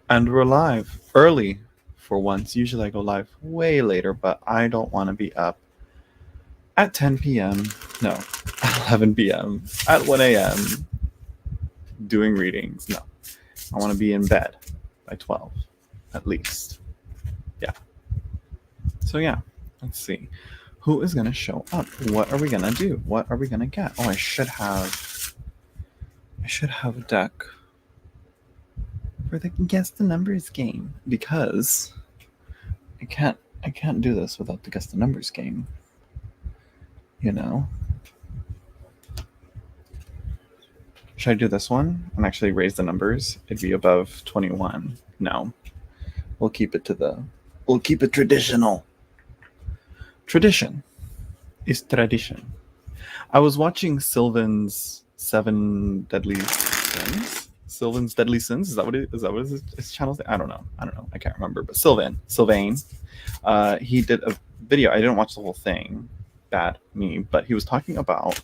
And we're live early for once. Usually I go live way later, but I don't want to be up at 10 p.m. No, at 11 p.m. at 1 a.m. doing readings. No, I want to be in bed by 12 at least. Yeah. So, yeah, let's see. Who is going to show up? What are we going to do? What are we going to get? Oh, I should have a deck for the Guess the Numbers game because I can't do this without the Guess the Numbers game. You know? Should I do this one and actually raise the numbers? It'd be above 21. No. We'll keep it traditional. Tradition is tradition. I was watching Sylvan's Seven Deadly Sins. Sylvan's Deadly Sins. Is that what his channel's? I don't know. I can't remember. But Sylvain. He did a video. I didn't watch the whole thing. Bad me. But he was talking about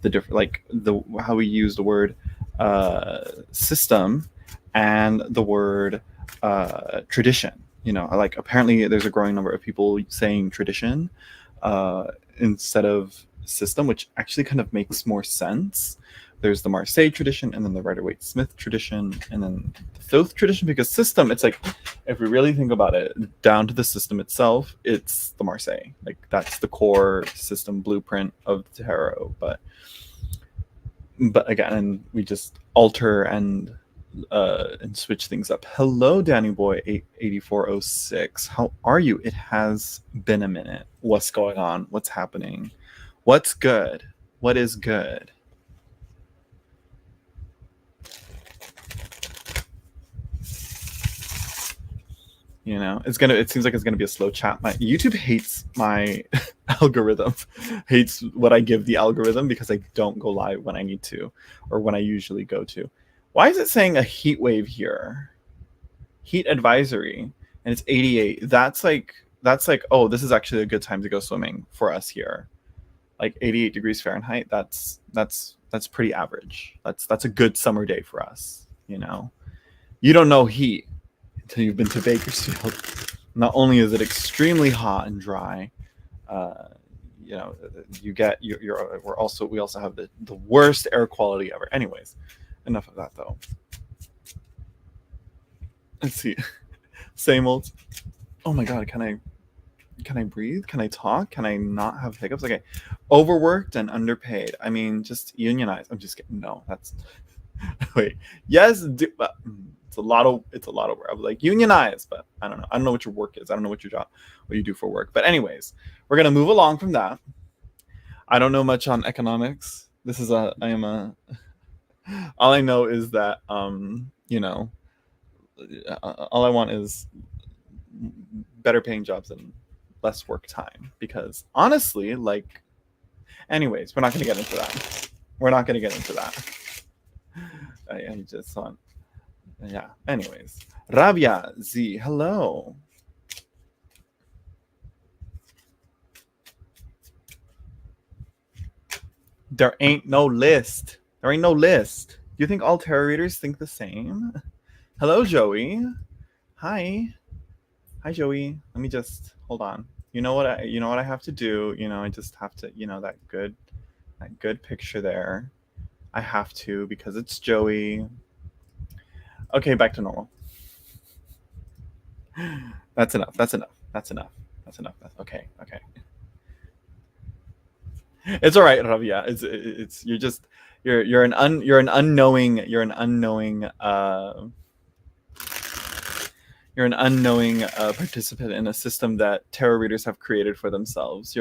the different, like how we use the word system and the word tradition. You know, like apparently there's a growing number of people saying tradition instead of system, which actually kind of makes more sense. There's the Marseille tradition, and then the Rider-Waite-Smith tradition, and then the Thoth tradition. Because system, it's like, if we really think about it, down to the system itself, it's the Marseille. Like that's the core system blueprint of the tarot. But again, and we just alter and switch things up. Hello, Danny Boy 8406. How are you? It has been a minute. What's going on? What's happening? What's good? What is good? You know, it seems like it's gonna be a slow chat. My YouTube hates my algorithm, hates what I give the algorithm because I don't go live when I need to, or when I usually go to. Why is it saying a heat wave here? Heat advisory, and it's 88. That's like, oh, this is actually a good time to go swimming for us here. Like 88 degrees Fahrenheit. That's pretty average. That's a good summer day for us. You know, you don't know heat until you've been to Bakersfield. Not only is it extremely hot and dry, you know, we also have the worst air quality ever. Anyways, enough of that though. Let's see. Same old. Oh my god, can I breathe? Can I talk? Can I not have hiccups? Okay. Overworked and underpaid. I mean, just unionize. I'm just kidding. No, that's wait. Yes, it's a lot of work. I was like, unionize, but I don't know. I don't know what your work is. I don't know what you do for work. But anyways, we're gonna move along from that. I don't know much on economics. All I know is that you know, all I want is better paying jobs and less work time, because honestly, like, anyways, we're not gonna get into that. I just want, yeah. Anyways, Rabia Z, hello. There ain't no list. Do you think all tarot readers think the same? Hello, Joey. Hi, Joey. Let me just hold on. You know what I have to do. You know, I just have to. You know, that good picture there. I have to, because it's Joey. Okay, back to normal. That's enough. That's okay. It's all right, Rabia. It's you're an unknowing participant in a system that tarot readers have created for themselves.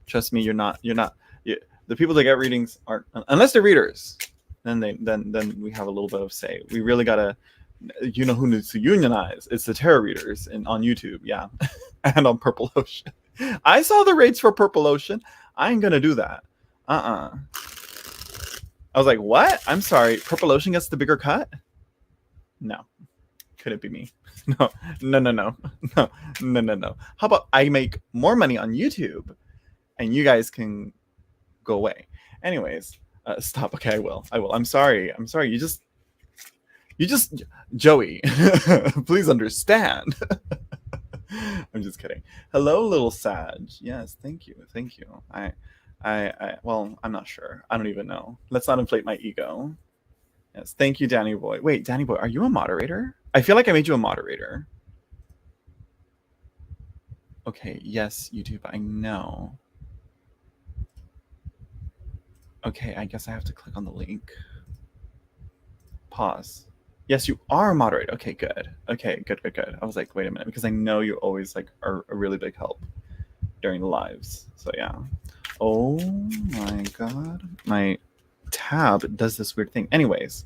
Trust me, the people that get readings aren't, unless they're readers. Then we have a little bit of say. We really gotta, you know, who needs to unionize? It's the tarot readers on YouTube, yeah, and on Purple Ocean. I saw the rates for Purple Ocean. I ain't gonna do that. I was like, what? I'm sorry. Purple Ocean gets the bigger cut? No. Couldn't be me. No. How about I make more money on YouTube and you guys can go away? Anyways, stop. Okay, I will. I'm sorry. You just, Joey, please understand. I'm just kidding. Hello, little Sag. Yes, thank you. Thank you. Well, I'm not sure. I don't even know. Let's not inflate my ego. Yes, thank you, Danny Boy. Wait, Danny Boy, are you a moderator? I feel like I made you a moderator. Okay, yes, YouTube, I know. Okay, I guess I have to click on the link. Pause. Yes, you are a moderator. Okay, good. Okay, good. I was like, wait a minute, because I know you always like are a really big help during the lives. So yeah. Oh my god. My tab does this weird thing. Anyways.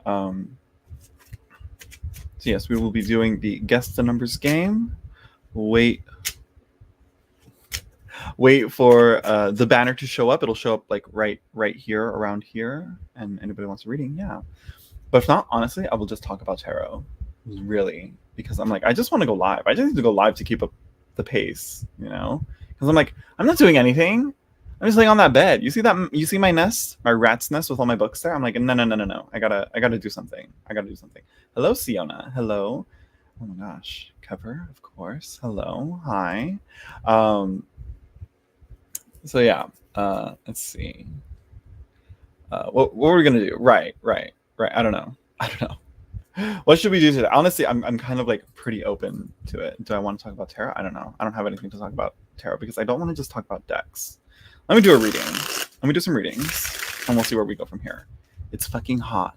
So yes, we will be doing the guess the numbers game. Wait for the banner to show up. It'll show up like right here, around here. And anybody wants a reading, yeah. But if not, honestly, I will just talk about tarot. Really. Because I'm like, I just want to go live. I just need to go live to keep up the pace, you know? Because I'm like, I'm not doing anything. I'm just laying on that bed. You see that? You see my nest, my rat's nest with all my books there? I'm like, no. I gotta do something. Hello, Siona. Hello. Oh my gosh. Cover, of course. Hello. Hi. So yeah. Let's see. What were we gonna do? Right. I don't know. What should we do today? Honestly, I'm kind of like pretty open to it. Do I want to talk about tarot? I don't know. I don't have anything to talk about tarot because I don't want to just talk about decks. Let me do a reading. Let me do some readings, and we'll see where we go from here. It's fucking hot.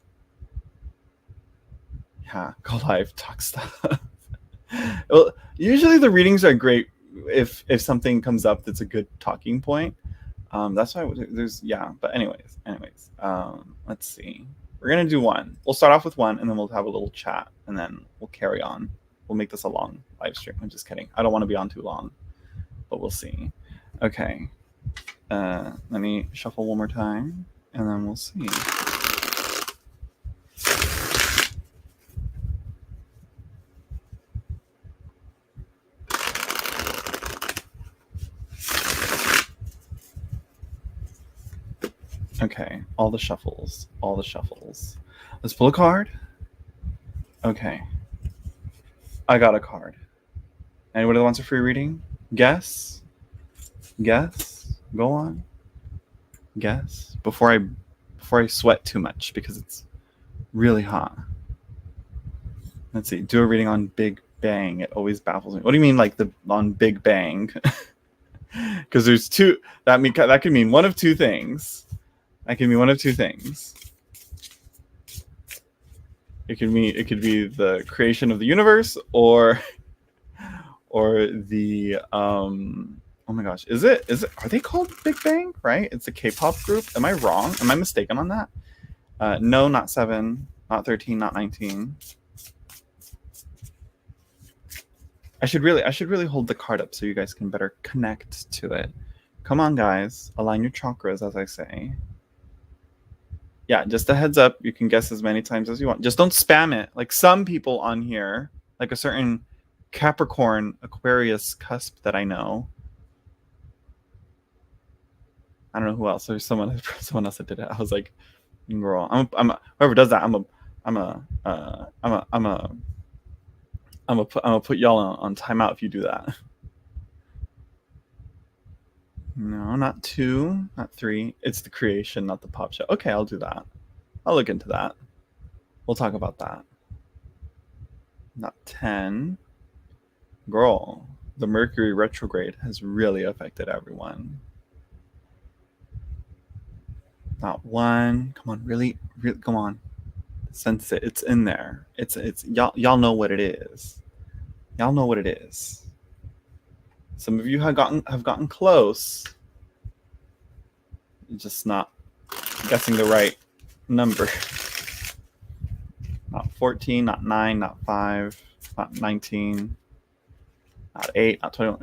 Yeah, go live, talk stuff. Well, usually the readings are great if something comes up that's a good talking point. That's why there's But anyways, let's see. We're gonna do one. We'll start off with one, and then we'll have a little chat, and then we'll carry on. We'll make this a long live stream. I'm just kidding. I don't want to be on too long, but we'll see. Okay. Let me shuffle one more time, and then we'll see. Okay, all the shuffles. Let's pull a card. Okay. I got a card. Anybody that wants a free reading? Guess? Go on. Guess. Before I sweat too much because it's really hot. Let's see. Do a reading on Big Bang. It always baffles me. What do you mean like on Big Bang? Because there's two. That could mean one of two things. It could be the creation of the universe or the oh my gosh, is it are they called Big Bang? Right? It's a K-pop group. Am I wrong? Am I mistaken on that? No, not 7, not 13, not 19. I should really hold the card up so you guys can better connect to it. Come on, guys. Align your chakras, as I say. Yeah, just a heads up. You can guess as many times as you want. Just don't spam it. Like some people on here, like a certain Capricorn, Aquarius cusp that I know. I don't know who else. There's someone else that did it. I was like, girl, I'm whoever does that. I'm gonna put y'all on timeout if you do that. No, not 2, not 3. It's the creation, not the pop show. Okay, I'll do that. I'll look into that. We'll talk about that. Not 10. Girl, the Mercury retrograde has really affected everyone. Not 1. Come on, really, come on. Sense it. It's in there. It's y'all know what it is. Y'all know what it is. Some of you have gotten close. Just not guessing the right number. Not 14, not 9, not 5, not 19, not 8, not 21.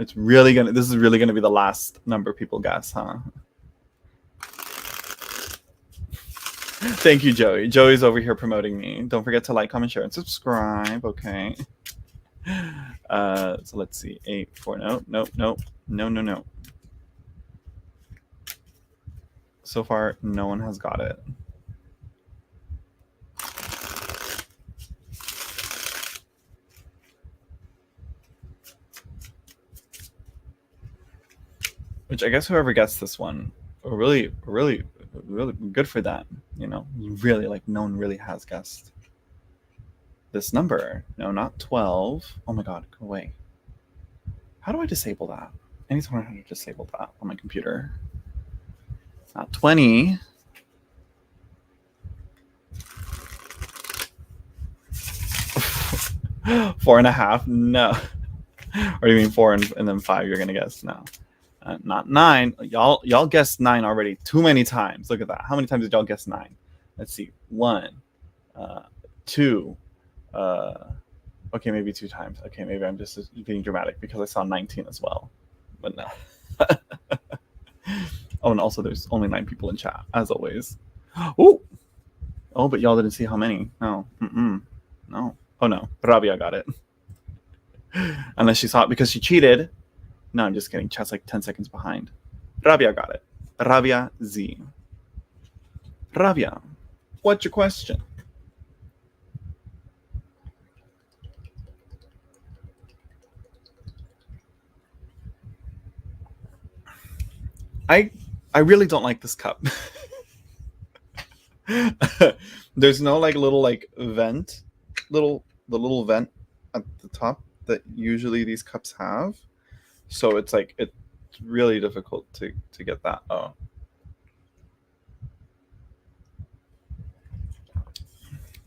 This is really gonna be the last number people guess, huh? Thank you, Joey. Joey's over here promoting me. Don't forget to like, comment, share, and subscribe. Okay. So let's see. 8, 4. No. So far, no one has got it. Which I guess whoever gets this one, really, really, really good for them. You know, really, like, no one really has guessed this number. No, not 12. Oh my god, go away. How do I disable that? I need to learn how to disable that on my computer. Not 20. Four and a half? No. Or you mean four and then five you're gonna guess? No. Not 9. Y'all guessed 9 already too many times. Look at that. How many times did y'all guess 9? Let's see. 1, 2, okay, maybe 2 times. Okay, maybe I'm just being dramatic because I saw 19 as well. But no. Oh, and also there's only 9 people in chat, as always. Oh, but y'all didn't see how many. No. No. Oh no. Rabia got it. Unless she saw it because she cheated. No, I'm just kidding. Chat's like 10 seconds behind. Rabia got it. Rabia Z. Rabia, what's your question? I really don't like this cup. There's no like little like vent, the little vent at the top that usually these cups have. So it's like it's really difficult to get that. Oh.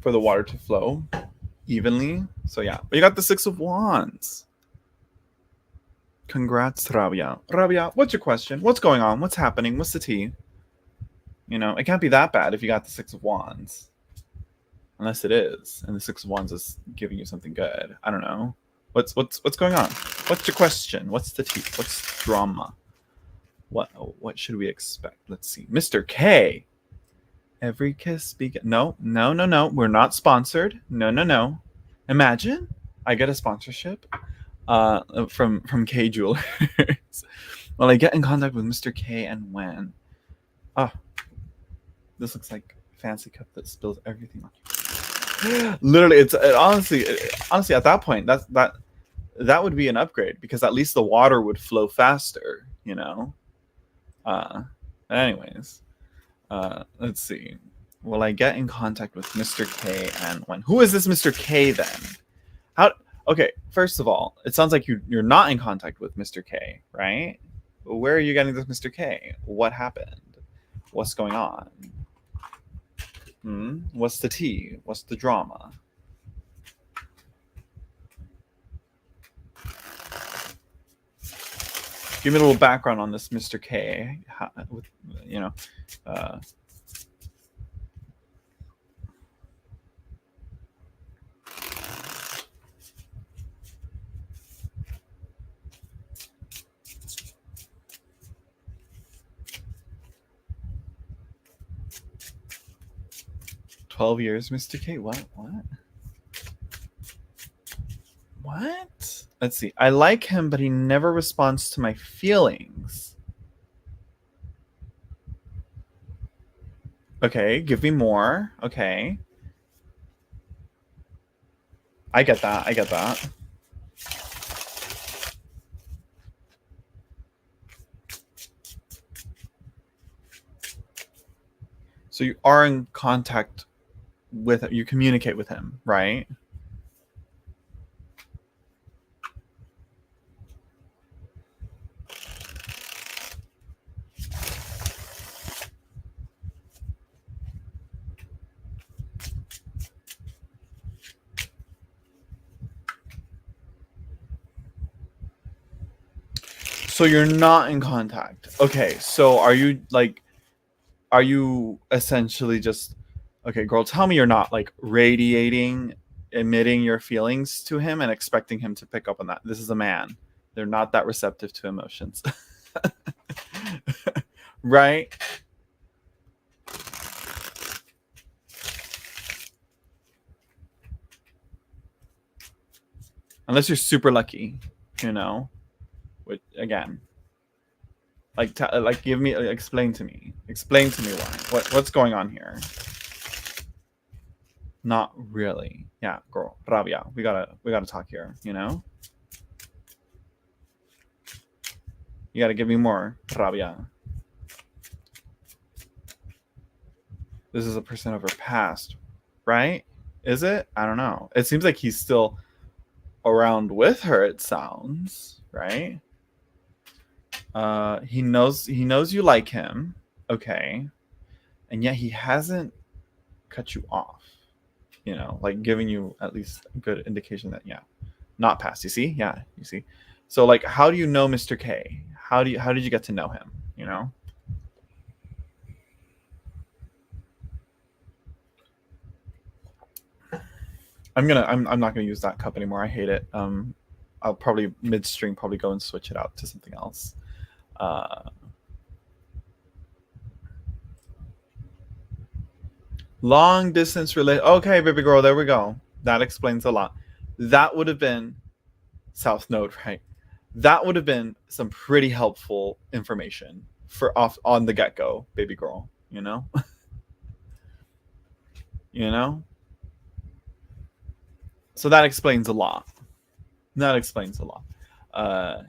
For the water to flow evenly. So yeah, but you got the 6 of Wands. Congrats, Rabia. Rabia, what's your question? What's going on? What's happening? What's the tea? You know, it can't be that bad if you got the 6 of Wands. Unless it is, and the 6 of Wands is giving you something good. I don't know. What's going on? What's your question? What's the tea? What's drama? What should we expect? Let's see. Mr. K. Every kiss begins. No. We're not sponsored. No. Imagine I get a sponsorship from K Jewelers. Well, I get in contact with Mr. K and when. Oh, this looks like a fancy cup that spills everything on you. Literally, honestly at that point that would be an upgrade because at least the water would flow faster, you know. Anyways, let's see. Will I get in contact with Mr. K and when? Who is this Mr. K then? How? Okay, first of all, it sounds like you're not in contact with Mr. K, right? Where are you getting this Mr. K? What happened? What's going on? What's the tea? What's the drama? Give me a little background on this Mr. K. You know, 12 years, Mr. K. What? Let's see. I like him, but he never responds to my feelings. Okay, give me more. Okay. I get that. So you are in contact with him. You communicate with him, right? So you're not in contact. Okay, so are you essentially just, okay, girl, tell me you're not like radiating, emitting your feelings to him and expecting him to pick up on that. This is a man. They're not that receptive to emotions. Right? Unless you're super lucky, you know. Which again, like give me, explain to me why. What's going on here? Not really. Yeah, girl, Rabia, we gotta talk here, you know. You got to give me more, Rabia. This is a percent of her past, right? Is it? I don't know. It seems like he's still around with her. It sounds right. He knows you like him, okay, and yet he hasn't cut you off. Like giving you at least a good indication that not past. You see, you see. So like, how do you know Mr. K? How did you get to know him? I'm not gonna use that cup anymore. I hate it. I'll probably midstream probably go and switch it out to something else. Long distance relate. Okay, baby girl, there we go. That explains a lot. That would have been South Node, right? That would have been some pretty helpful information for off on the get go, baby girl. You know. So that explains a lot. That explains a lot. Uh,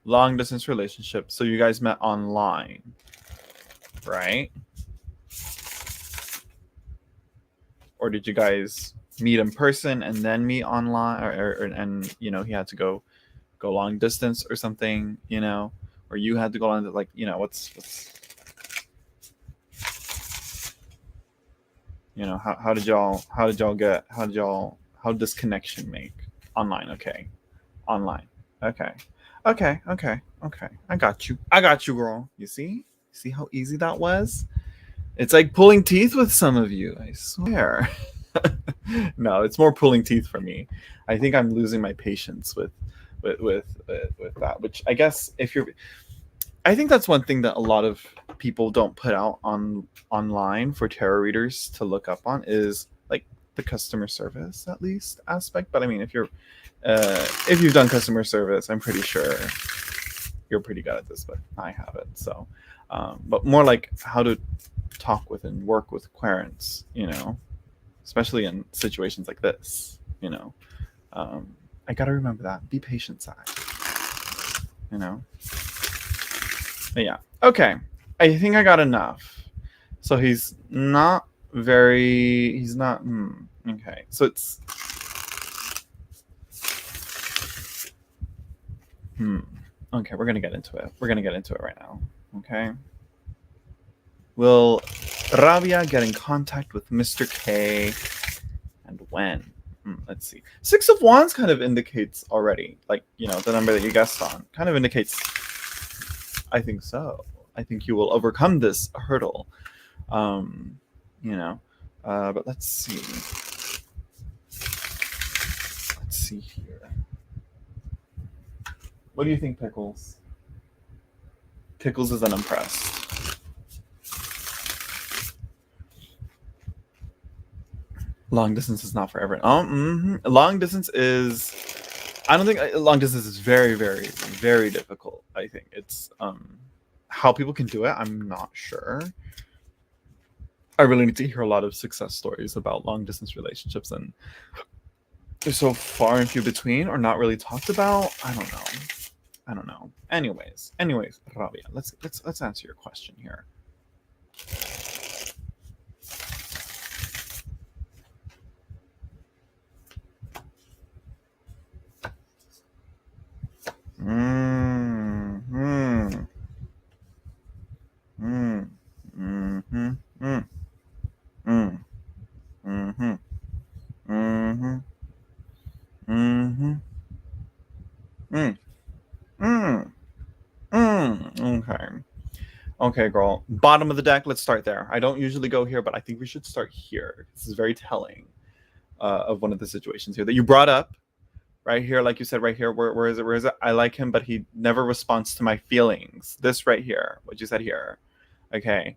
long distance relationship. So you guys met online, right? Or did you guys meet in person and then meet online, and he had to go long distance or something, or you had to go on, like, what's how did this connection make online? Okay, online. Okay. I got you, girl. You see how easy that was? It's like pulling teeth with some of you, I swear. No, it's more pulling teeth for me. I think I'm losing my patience with that, which I guess I think that's one thing that a lot of people don't put out online for tarot readers to look up on, is like the customer service, at least, aspect. But I mean, if you've done customer service, I'm pretty sure you're pretty good at this, but I haven't. So, but more like how to talk with and work with querents, especially in situations like this. I gotta remember that. Be patient, side. But yeah. Okay. I think I got enough. So he's not. Okay. So it's. Okay, we're gonna get into it. We're gonna get into it right now. Okay. Will Rabia get in contact with Mr. K, and when? Let's see. 6 of Wands kind of indicates already, like, the number that you guessed on kind of indicates, I think so. I think you will overcome this hurdle. But let's see. Let's see here. What do you think, Pickles? Pickles is unimpressed. Long distance is not for everyone. Long distance is. I don't think long distance is very, very, very difficult. I think it's how people can do it. I'm not sure. I really need to hear a lot of success stories about long distance relationships, and they're so far and few between, or not really talked about. I don't know. Anyways, Rabia, let's answer your question here. Okay, girl. Bottom of the deck. Let's start there. I don't usually go here, but I think we should start here. This is very telling of one of the situations here that you brought up. Right here, like you said, right here. Where is it? I like him, but he never responds to my feelings. This right here. What you said here. Okay.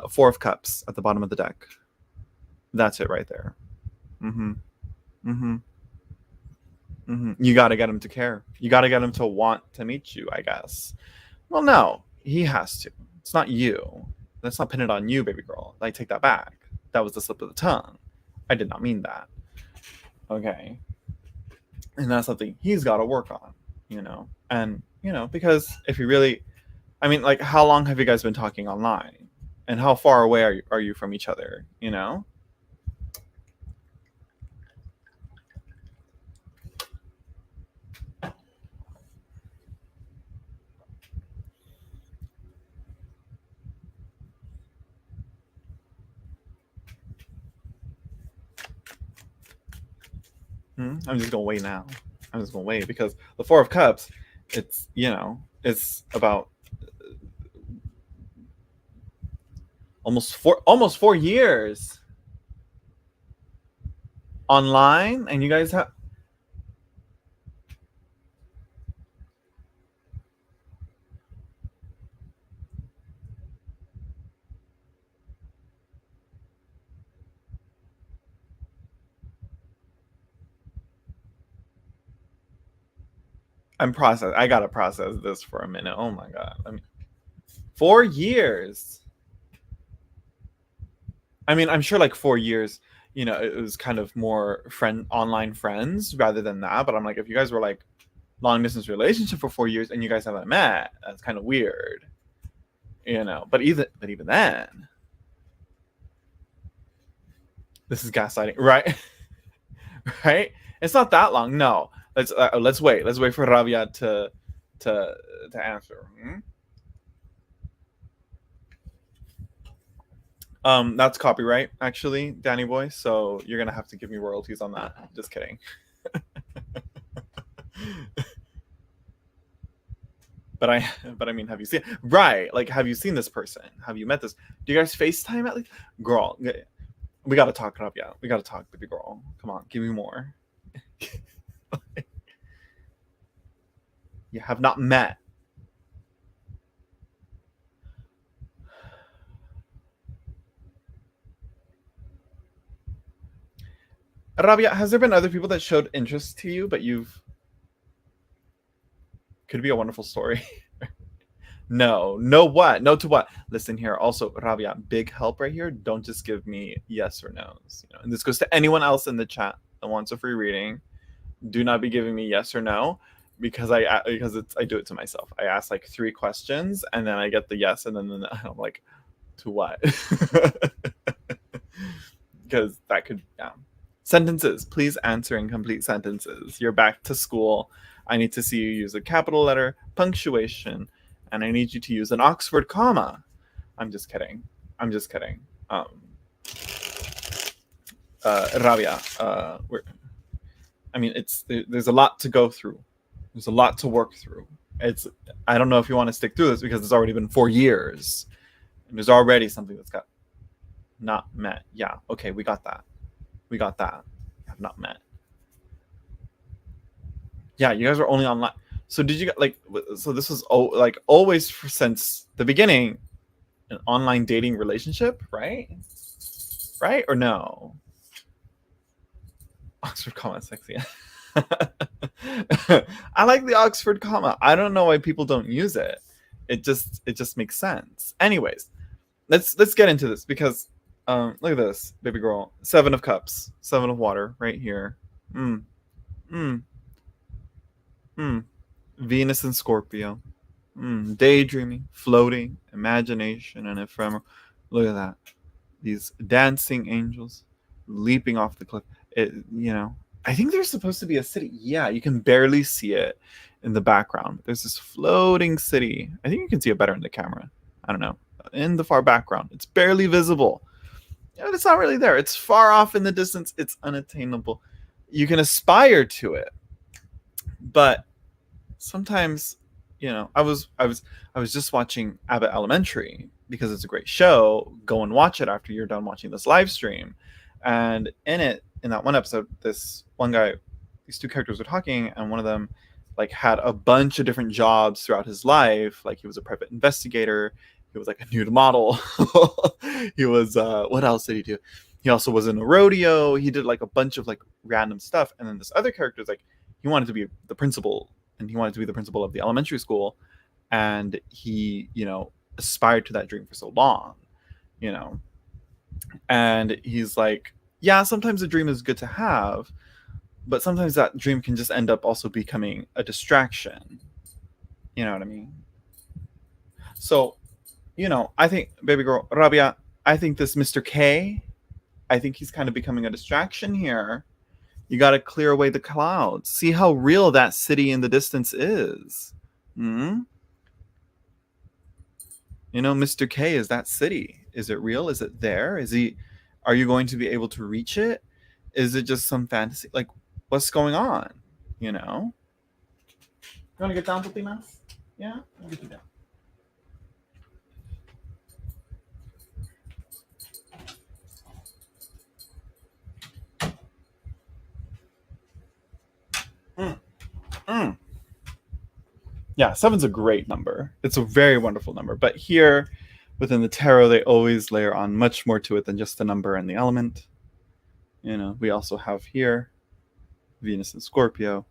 4 of Cups at the bottom of the deck. That's it right there. You got to get him to care. You got to get him to want to meet you, I guess. Well, no, he has to. It's not you. let's not pin it on you, baby girl. I take that back. That was the slip of the tongue. I did not mean that. Okay. And that's something he's got to work on, And, because if you really, I mean, like, how long have you guys been talking online? And how far away are you from each other, I'm just going to wait now. I'm just going to wait because the Four of Cups, it's about almost 4 years online, and you guys have. I gotta process this for a minute. Oh my god. I mean, 4 years. I mean, I'm sure like 4 years, it was kind of more online friends rather than that. But I'm like, if you guys were like long distance relationship for 4 years and you guys haven't met, that's kind of weird. But even then, this is gaslighting, right? Right? It's not that long. No. Let's wait. Let's wait for Rabia to answer. That's copyright, actually, Danny Boy. So you're gonna have to give me royalties on that. Just kidding. But I mean, have you seen right? Like, have you seen this person? Have you met this? Do you guys FaceTime at least? Girl, we gotta talk, Rabia. We gotta talk, baby girl. Come on, give me more. You have not met. Rabia, has there been other people that showed interest to you, but you've could be a wonderful story? No what? No to what? Listen here. Also, Rabia, big help right here. Don't just give me yes or no's. And this goes to anyone else in the chat that wants a free reading. Do not be giving me yes or no, because I do it to myself. I ask like 3 questions and then I get the yes, and then I'm like, to what? Because that could, yeah. Sentences. Please answer in complete sentences. You're back to school. I need to see you use a capital letter, punctuation, and I need you to use an Oxford comma. I'm just kidding. Rabia, there's a lot to go through. There's a lot to work through. I don't know if you want to stick through this because it's already been 4 years. And there's already something that's got not met. Yeah, okay, we got that. Have not met. Yeah, you guys are only online. So did you so this was like always since the beginning an online dating relationship, right? Right or no? Oxford comma sexy. I like the Oxford comma. I don't know why people don't use it. It just makes sense. Anyways, let's get into this because look at this, baby girl. 7 of Cups, 7 of Water, right here. Venus and Scorpio. Daydreaming, floating, imagination, and ephemeral. Look at that. These dancing angels leaping off the cliff. I think there's supposed to be a city. Yeah, you can barely see it in the background. There's this floating city. I think you can see it better in the camera. I don't know. In the far background. It's barely visible. It's not really there. It's far off in the distance. It's unattainable. You can aspire to it. But sometimes, I was just watching Abbott Elementary because it's a great show. Go and watch it after you're done watching this live stream. And in that one episode, this one guy, these 2 characters were talking, and one of them like had a bunch of different jobs throughout his life. Like he was a private investigator, he was like a nude model. He was what else did he do? He also was in a rodeo. He did like a bunch of like random stuff. And then this other character is like, he wanted to be the principal, and he wanted to be the principal of the elementary school, and he aspired to that dream for so long. you know. And he's like, yeah, sometimes a dream is good to have, but sometimes that dream can just end up also becoming a distraction. You know what I mean? So, I think, baby girl, Rabia, I think this Mr. K, I think he's kind of becoming a distraction here. You got to clear away the clouds. See how real that city in the distance is. Hmm? Mr. K is that city. Is it real? Is it there? Are you going to be able to reach it? Is it just some fantasy? Like, what's going on? You know? You want to get down, Pupimas? Yeah? I'll get you down. Mm, mm. Yeah, seven's a great number. It's a very wonderful number. But here, within the tarot, they always layer on much more to it than just the number and the element. We also have here Venus and Scorpio,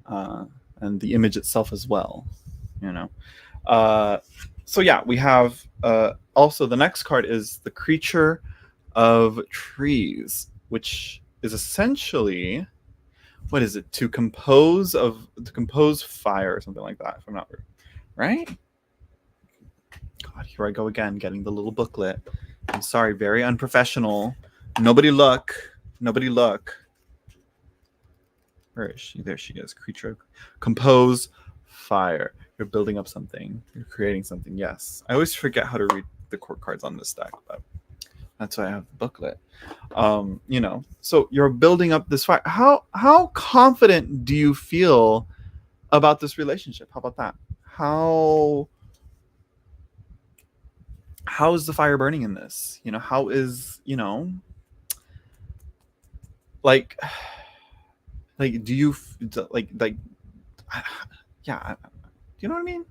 and the image itself as well. You know, so yeah, we have also the next card is the creature of trees, which is essentially, what is it, to compose fire or something like that, if I'm not right. God, here I go again, getting the little booklet. I'm sorry, very unprofessional. Nobody look. Where is she? There she is. Creature. Compose fire. You're building up something. You're creating something. Yes. I always forget how to read the court cards on this deck, but that's why I have the booklet. So you're building up this fire. How confident do you feel about this relationship? How about that? How is the fire burning in this? How is, like do you like yeah, do you know what I mean?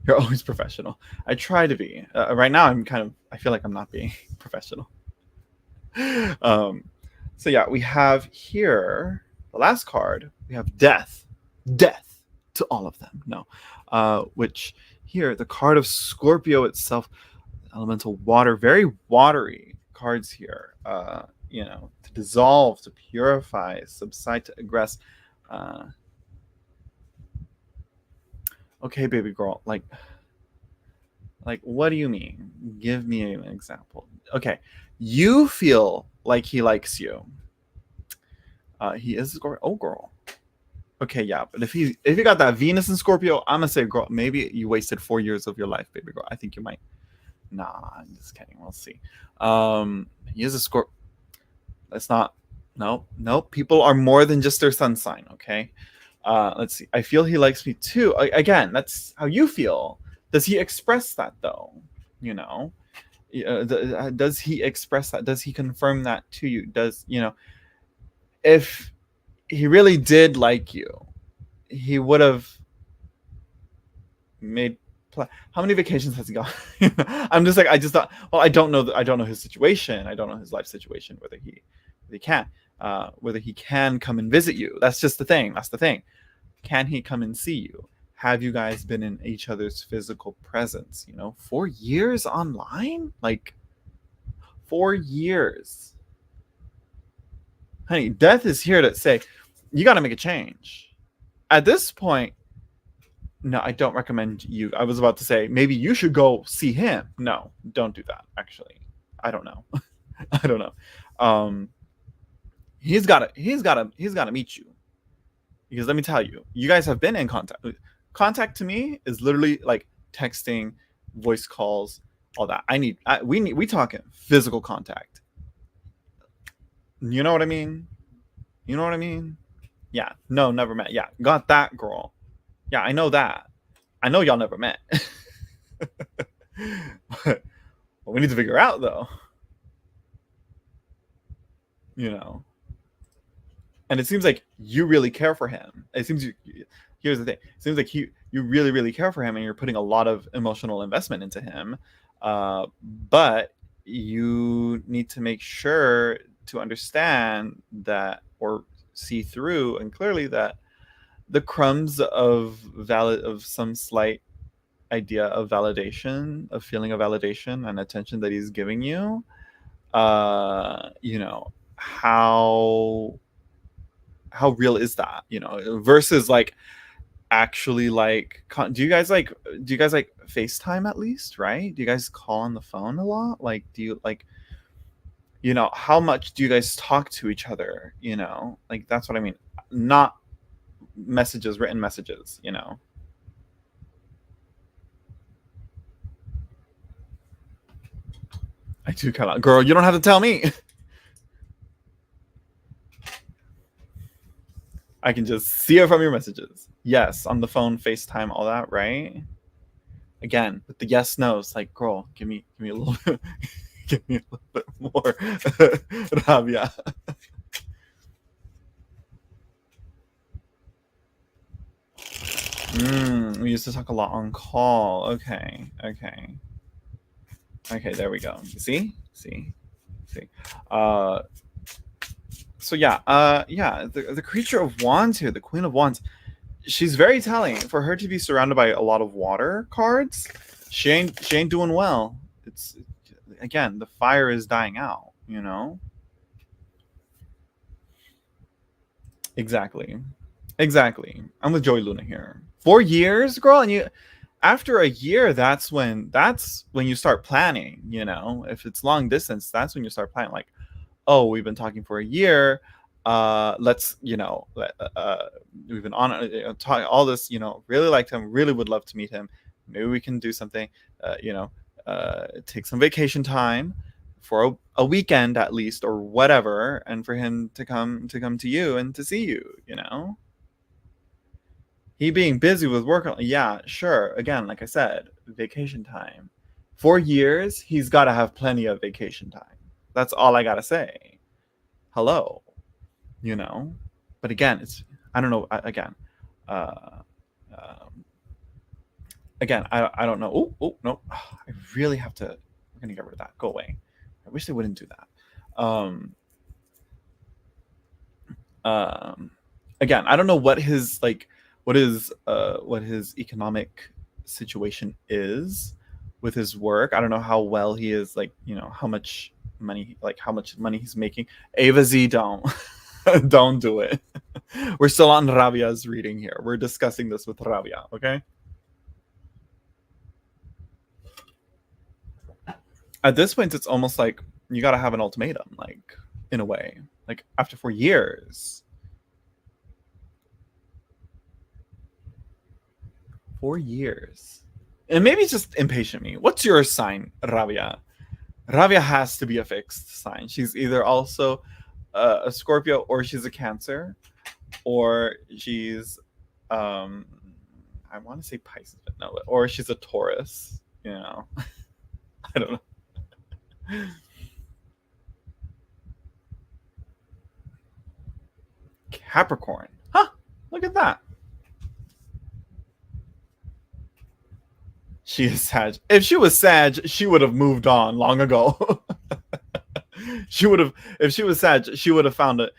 You're always professional. I try to be. Right now I feel like I'm not being professional. So yeah, we have here the last card. We have death to all of them. No. Which here, the card of Scorpio itself, elemental water, very watery cards here. To dissolve, to purify, subside, to aggress. Okay, baby girl, like what do you mean? Give me an example. Okay, you feel like he likes you. He is a Scorpio. Oh, girl. Okay, yeah, but if you got that Venus in Scorpio, I'm gonna say, girl, maybe you wasted 4 years of your life, baby girl. I think you might. Nah, I'm just kidding. We'll see. He is a Scorpio. That's not. No. People are more than just their sun sign. Okay. Let's see. I feel he likes me too. Again, that's how you feel. Does he express that though? Does he express that? Does he confirm that to you? If he really did like you, he would have made. How many vacations has he gone? I'm just like, I just thought. Well, I don't know. I don't know his situation. I don't know his life situation. Whether he can come and visit you. That's just the thing. That's the thing. Can he come and see you? Have you guys been in each other's physical presence? 4 years online? Like 4 years. Honey, death is here to say, you got to make a change. At this point, no, I don't recommend you. I was about to say, maybe you should go see him. No, don't do that, actually. I don't know. I don't know. He's got to meet you. Because let me tell you, you guys have been in contact. Contact to me is literally like texting, voice calls, all that. We talking physical contact. You know what I mean? Yeah. No, never met. Yeah, got that, girl. Yeah, I know that. I know y'all never met. But what we need to figure out though, and it seems like you really care for him. Here's the thing. It seems like you really, really care for him, and you're putting a lot of emotional investment into him. But you need to make sure to understand that, or see through and clearly, that the crumbs of some slight idea of validation, of feeling of validation and attention that he's giving you, you know, how real is that, you know, versus like actually like do you guys like FaceTime at least, right? Do you guys call on the phone a lot? Like do you like, you know, how much do you guys talk to each other, you know? Like that's what I mean. Not messages, written messages, you know. I do kind of, girl, you don't have to tell me. I can just see it from your messages. Yes, on the phone, FaceTime, all that, right? Again, with the yes nos, like, girl, give me a little bit, give me a little bit more, Rabia. We used to talk a lot on call. Okay, okay, okay. There we go. See, see, see. Uh, so yeah, yeah. The creature of wands here, the Queen of Wands. She's very telling. For her to be surrounded by a lot of water cards, she ain't doing well. It's again, the fire is dying out, you know? Exactly. Exactly. I'm with Joey Luna here. 4 years, girl, and you after a year, that's when you start planning, you know. If it's long distance, that's when you start planning. Like, oh, we've been talking for a year. Let's, you know, we've been on talking all this, you know, really liked him, really would love to meet him. Maybe we can do something, you know, take some vacation time for a weekend at least or whatever, and for him to come to you and to see you, you know. He being busy with work, yeah, sure. Again, like I said, vacation time. 4 years, he's got to have plenty of vacation time. That's all I gotta say. Hello, you know. But again, it's I don't know. Again, uh, um, again, I don't know. Oh, oh no, I really have to. We're gonna get rid of that. Go away. I wish they wouldn't do that. Um, again, I don't know what his like, what his economic situation is with his work. I don't know how well he is, like, you know, how much money he's making. Ava Z, don't don't do it. We're still on Rabia's reading here. We're discussing this with Rabia, okay? At this point, it's almost like you got to have an ultimatum, like, in a way. Like, after 4 years. 4 years. And maybe it's just impatient me. What's your sign, Rabia? Rabia has to be a fixed sign. She's either also a Scorpio, or she's a Cancer, or she's um I want to say Pisces, but no, or she's a Taurus. You know, I don't know. Capricorn. Huh? Look at that. She is Sag. If she was Sag, she would have moved on long ago. She would have, if she was Sag, she would have found a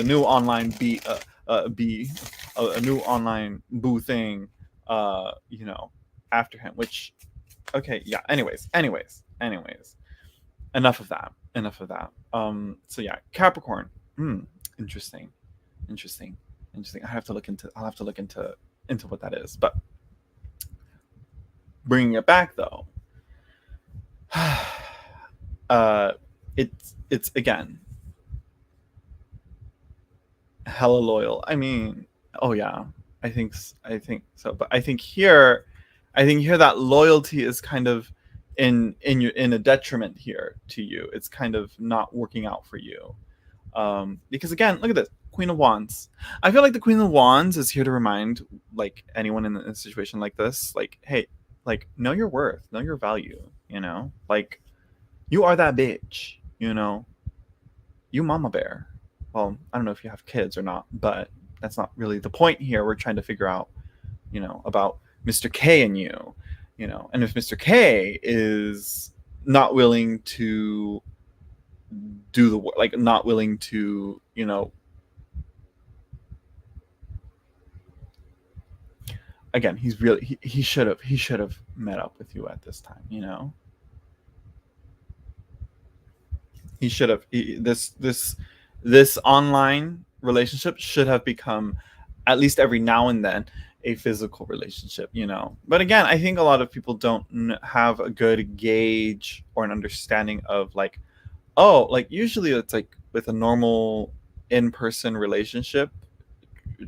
new online a new online boo thing, you know, after him. Which, okay, yeah. Anyways, enough of that. Enough of that. So yeah, Capricorn. Interesting, interesting, interesting. I'll have to look into what that is. But bringing it back though, it's again hella loyal. I mean, oh yeah, I think so. But I think here that loyalty is kind of in a detriment here to you. It's kind of not working out for you, because again, look at this Queen of Wands. I feel like the Queen of Wands is here to remind like anyone in a situation like this, like, hey, like, know your worth, know your value. You know, like, you are that bitch. You know, you mama bear. Well, I don't know if you have kids or not, but that's not really the point here. We're trying to figure out, you know, about Mr. K and you know, and if Mr. K is not willing to do the work, like, not willing to, you know, again, he's really he should have met up with you at this time, you know. He should have this online relationship should have become, at least every now and then, a physical relationship, you know. But again, I think a lot of people don't have a good gauge or an understanding of like, oh, like usually it's like with a normal in-person relationship,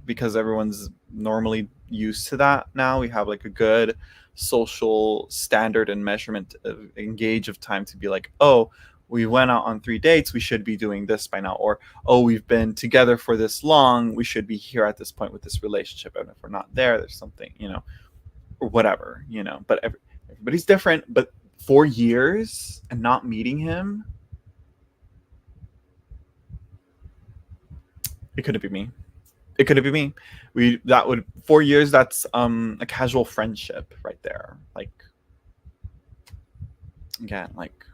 because everyone's normally used to that now. We have like a good social standard and measurement of engage of time to be like, oh, we went out on 3 dates, we should be doing this by now, or oh, we've been together for this long, we should be here at this point with this relationship, and if we're not there, there's something, you know, or whatever, you know. But everybody's different. But 4 years and not meeting him, it couldn't be me. It could have been me. We that would 4 years. That's a casual friendship right there. Like, again, like,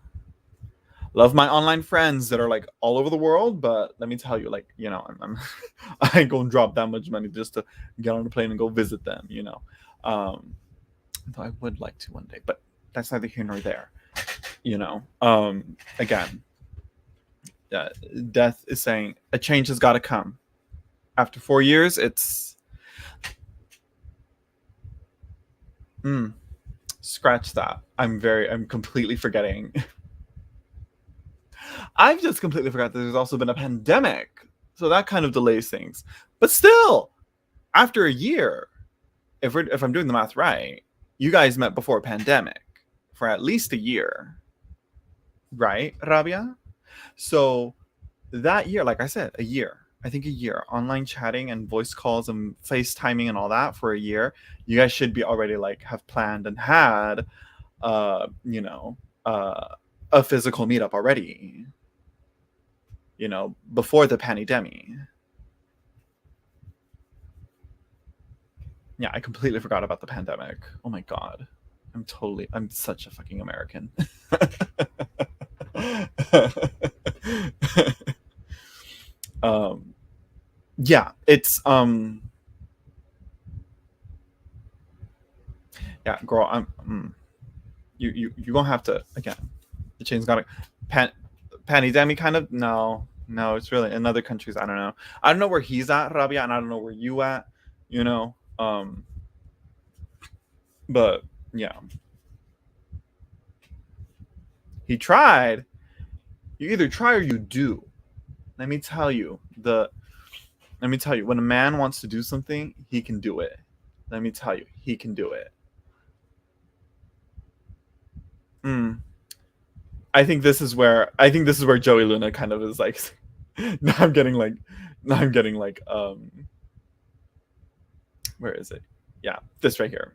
love my online friends that are like all over the world, but let me tell you, like, you know, I ain't gonna drop that much money just to get on a plane and go visit them. You know, though I would like to one day, but that's neither here nor there. You know, again, death is saying a change has got to come. After 4 years, it's scratch that. I'm completely forgetting. I've just completely forgot that there's also been a pandemic. So that kind of delays things. But still, after a year, if I'm doing the math right, you guys met before a pandemic for at least a year. Right, Rabia? So that year, like I said, a year. I think a year. Online chatting and voice calls and FaceTiming and all that for a year. You guys should be already like have planned and had you know, a physical meetup already, you know, before the pandemic. Yeah, I completely forgot about the pandemic. Oh my god. I'm such a fucking American. um yeah, it's yeah, girl, you gonna have to, again, the chain's gotta pandemic kind of, no, it's really in other countries. I don't know where he's at, Rabia, and I don't know where you at, you know. But yeah, he tried. You either try or you do. let me tell you the let me tell you, when a man wants to do something, he can do it. Let me tell you, he can do it. mm. I think this is where Joey Luna kind of is like, now I'm getting like where is it? Yeah, this right here.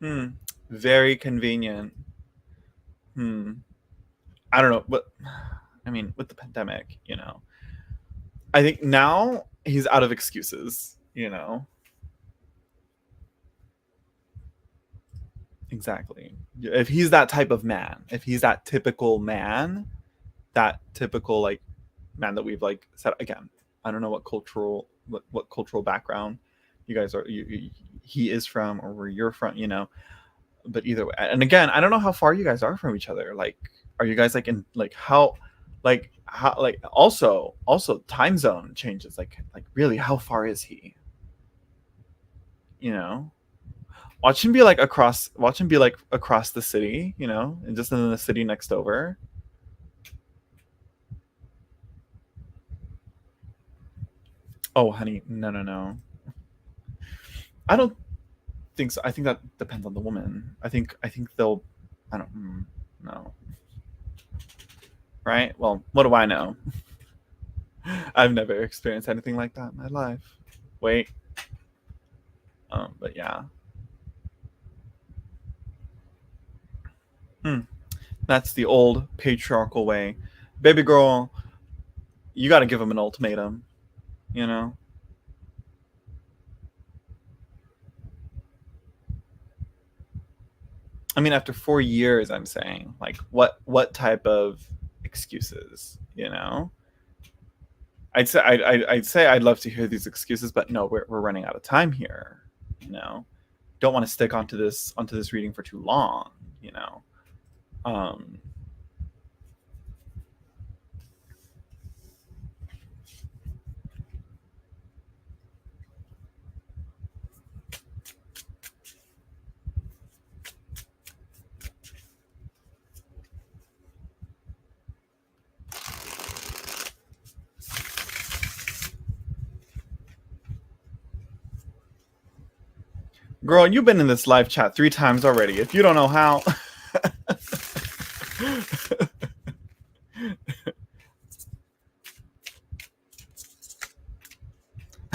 Hmm. Very convenient. Hmm. I don't know, but I mean, with the pandemic, you know, I think now he's out of excuses. You know, exactly. If he's that type of man, if he's that typical man, that typical like man that we've like said again. I don't know what cultural background you guys are. He is from, or where you're from. You know, but either way, and again, I don't know how far you guys are from each other. Like, are you guys like in how like also time zone changes, like really, how far is he, you know? Watch him be like across the city, you know, and just in the city next over. Oh honey, no, I don't think so. I think that depends on the woman. I think they'll, I don't, no, right? Well, what do I know? I've never experienced anything like that in my life. Wait. But yeah. Hmm. That's the old patriarchal way. Baby girl, you got to give him an ultimatum, you know? I mean, after 4 years, I'm saying, like, what type of excuses, you know? I'd say I'd love to hear these excuses, but no, we're running out of time here. You know, don't want to stick onto this reading for too long. You know, um, girl, you've been in this live chat 3 times already. If you don't know how.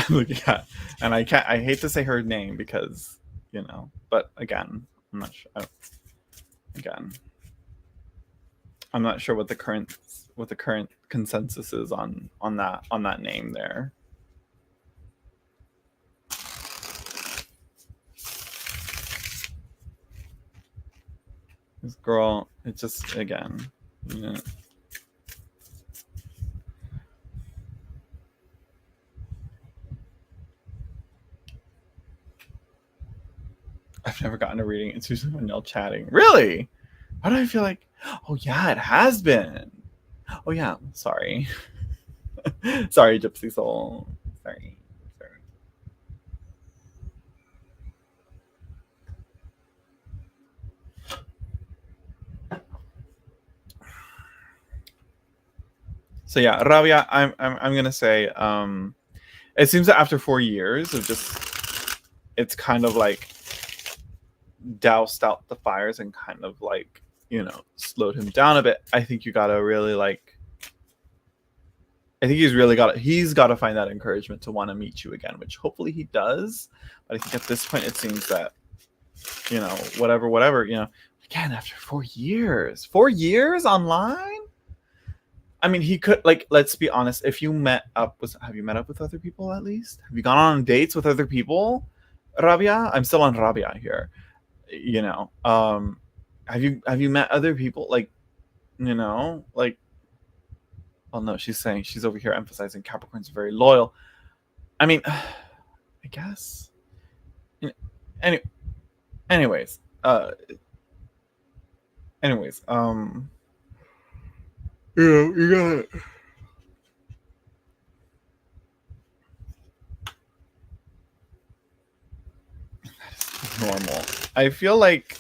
Looking at, and I hate to say her name because, you know, but again, I'm not sure. Again, I'm not sure what the current consensus is on that name there. This girl, it just, again, yeah. I've never gotten a reading. It's usually when y'all chatting. Really? Why do I feel like? Oh yeah, it has been. Oh yeah. Sorry. Sorry, Gypsy Soul. Sorry. So yeah, Rabia, I'm gonna say, it seems that after 4 years of just, it's kind of like doused out the fires and kind of like, you know, slowed him down a bit. I think you gotta really like, I think he's got to find that encouragement to want to meet you again, which hopefully he does. But I think at this point it seems that, you know, whatever, you know, again after 4 years online. I mean, he could, like, let's be honest. If you have you met up with other people at least? Have you gone on dates with other people? Rabia, I'm still on Rabia here. You know, have you met other people? Like, you know, like, well, no, she's saying she's over here emphasizing Capricorn's very loyal. I mean, I guess. Anyways, you know, you got it. Normal. I feel like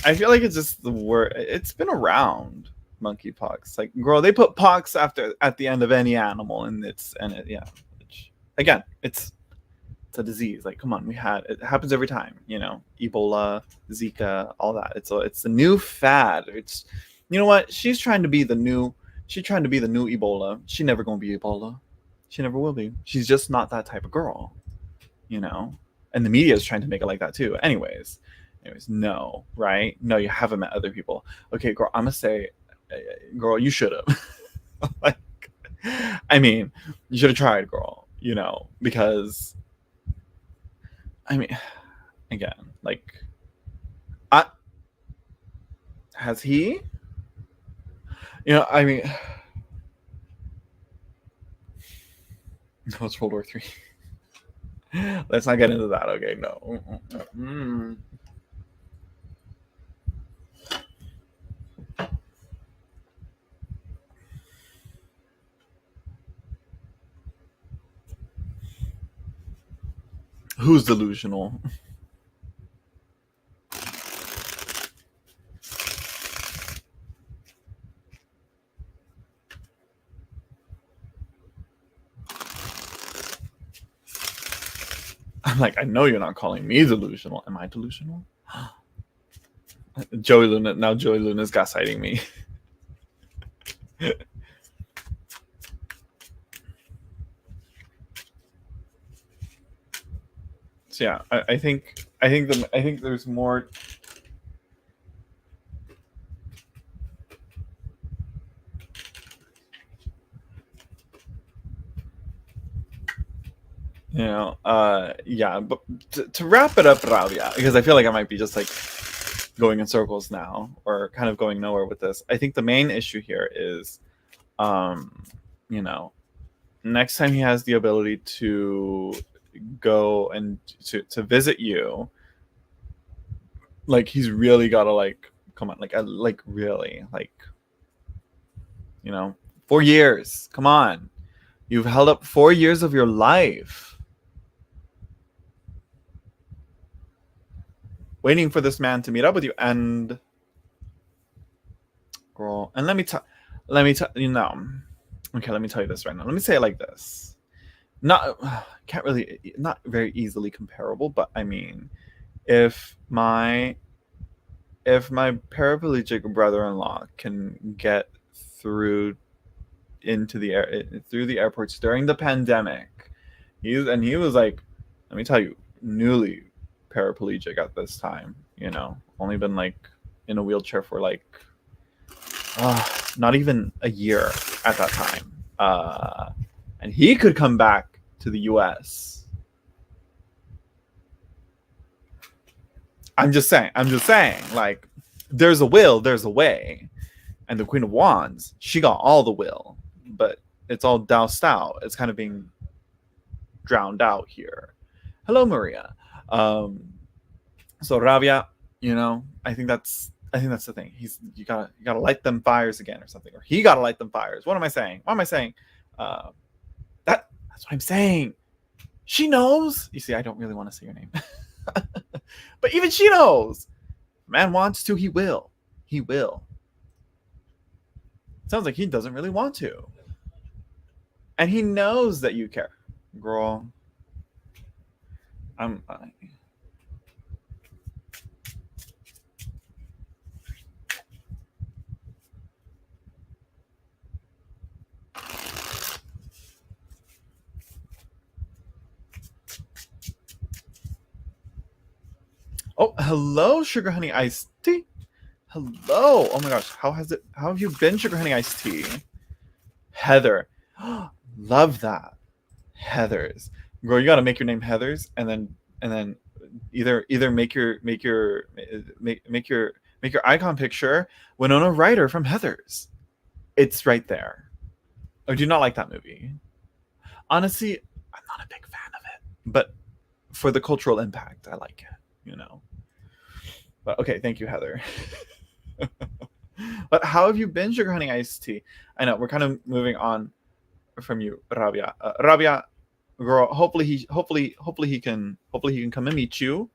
it's just the word. It's been around, monkeypox. Like, girl, they put pox at the end of any animal, and yeah. Which, again, it's a disease. Like, come on, it happens every time. You know, Ebola, Zika, all that. It's a new fad. It's, you know what? She's trying to be the new Ebola. She never gonna be Ebola. She never will be. She's just not that type of girl. You know, and the media is trying to make it like that too. Anyways, no, right? No, you haven't met other people. Okay, girl, I'm gonna say, girl, you should have. Like, I mean, you should have tried, girl. You know, because, I mean, again, like, has he? You know, I mean, no, it's World War III. Let's not get into that. Okay, no. Who's delusional? I'm like, I know you're not calling me delusional. Am I delusional? Joey Luna's gaslighting me. So yeah, I think there's more. You know, yeah, but to wrap it up, Rabia, because I feel like I might be just like going in circles now, or kind of going nowhere with this. I think the main issue here is, you know, next time he has the ability to go and to visit you, like he's really gotta like come on, like really like, you know, 4 years. Come on, you've held up 4 years of your life waiting for this man to meet up with you, and girl, and let me tell you know, okay, let me tell you this right now. Let me say it like this. Not can't really, not very easily comparable, but I mean, if my paraplegic brother-in-law can get through into the air through the airports during the pandemic, he was like, let me tell you, newly paraplegic at this time, you know, only been like in a wheelchair for like uh, not even a year at that time, and he could come back to the US. I'm just saying, like, there's a will, there's a way. And the Queen of Wands, she got all the will, but it's all doused out. It's kind of being drowned out here. Hello, Maria. Um, so Rabia, you know, I think that's the thing. You gotta light them fires again or something, or he gotta light them fires. What am I saying? What am I saying? Uh, that's what I'm saying. She knows. You see, I don't really want to say your name, but even she knows. Man wants to, he will. He will. Sounds like he doesn't really want to. And he knows that you care. Girl, I'm. Oh, hello, Sugar Honey Iced Tea. Hello. Oh my gosh, how have you been, Sugar Honey Iced Tea? Heather. Love that. Heathers. Girl, you gotta make your name Heathers, and then either make your icon picture Winona Ryder from Heathers. It's right there. Or do you not like that movie? Honestly, I'm not a big fan of it, but for the cultural impact, I like it. You know. But okay, thank you, Heather. But how have you been, Sugar Honey Iced Tea? I know we're kind of moving on from you, Rabia. Rabia, girl. Hopefully he can come and meet you.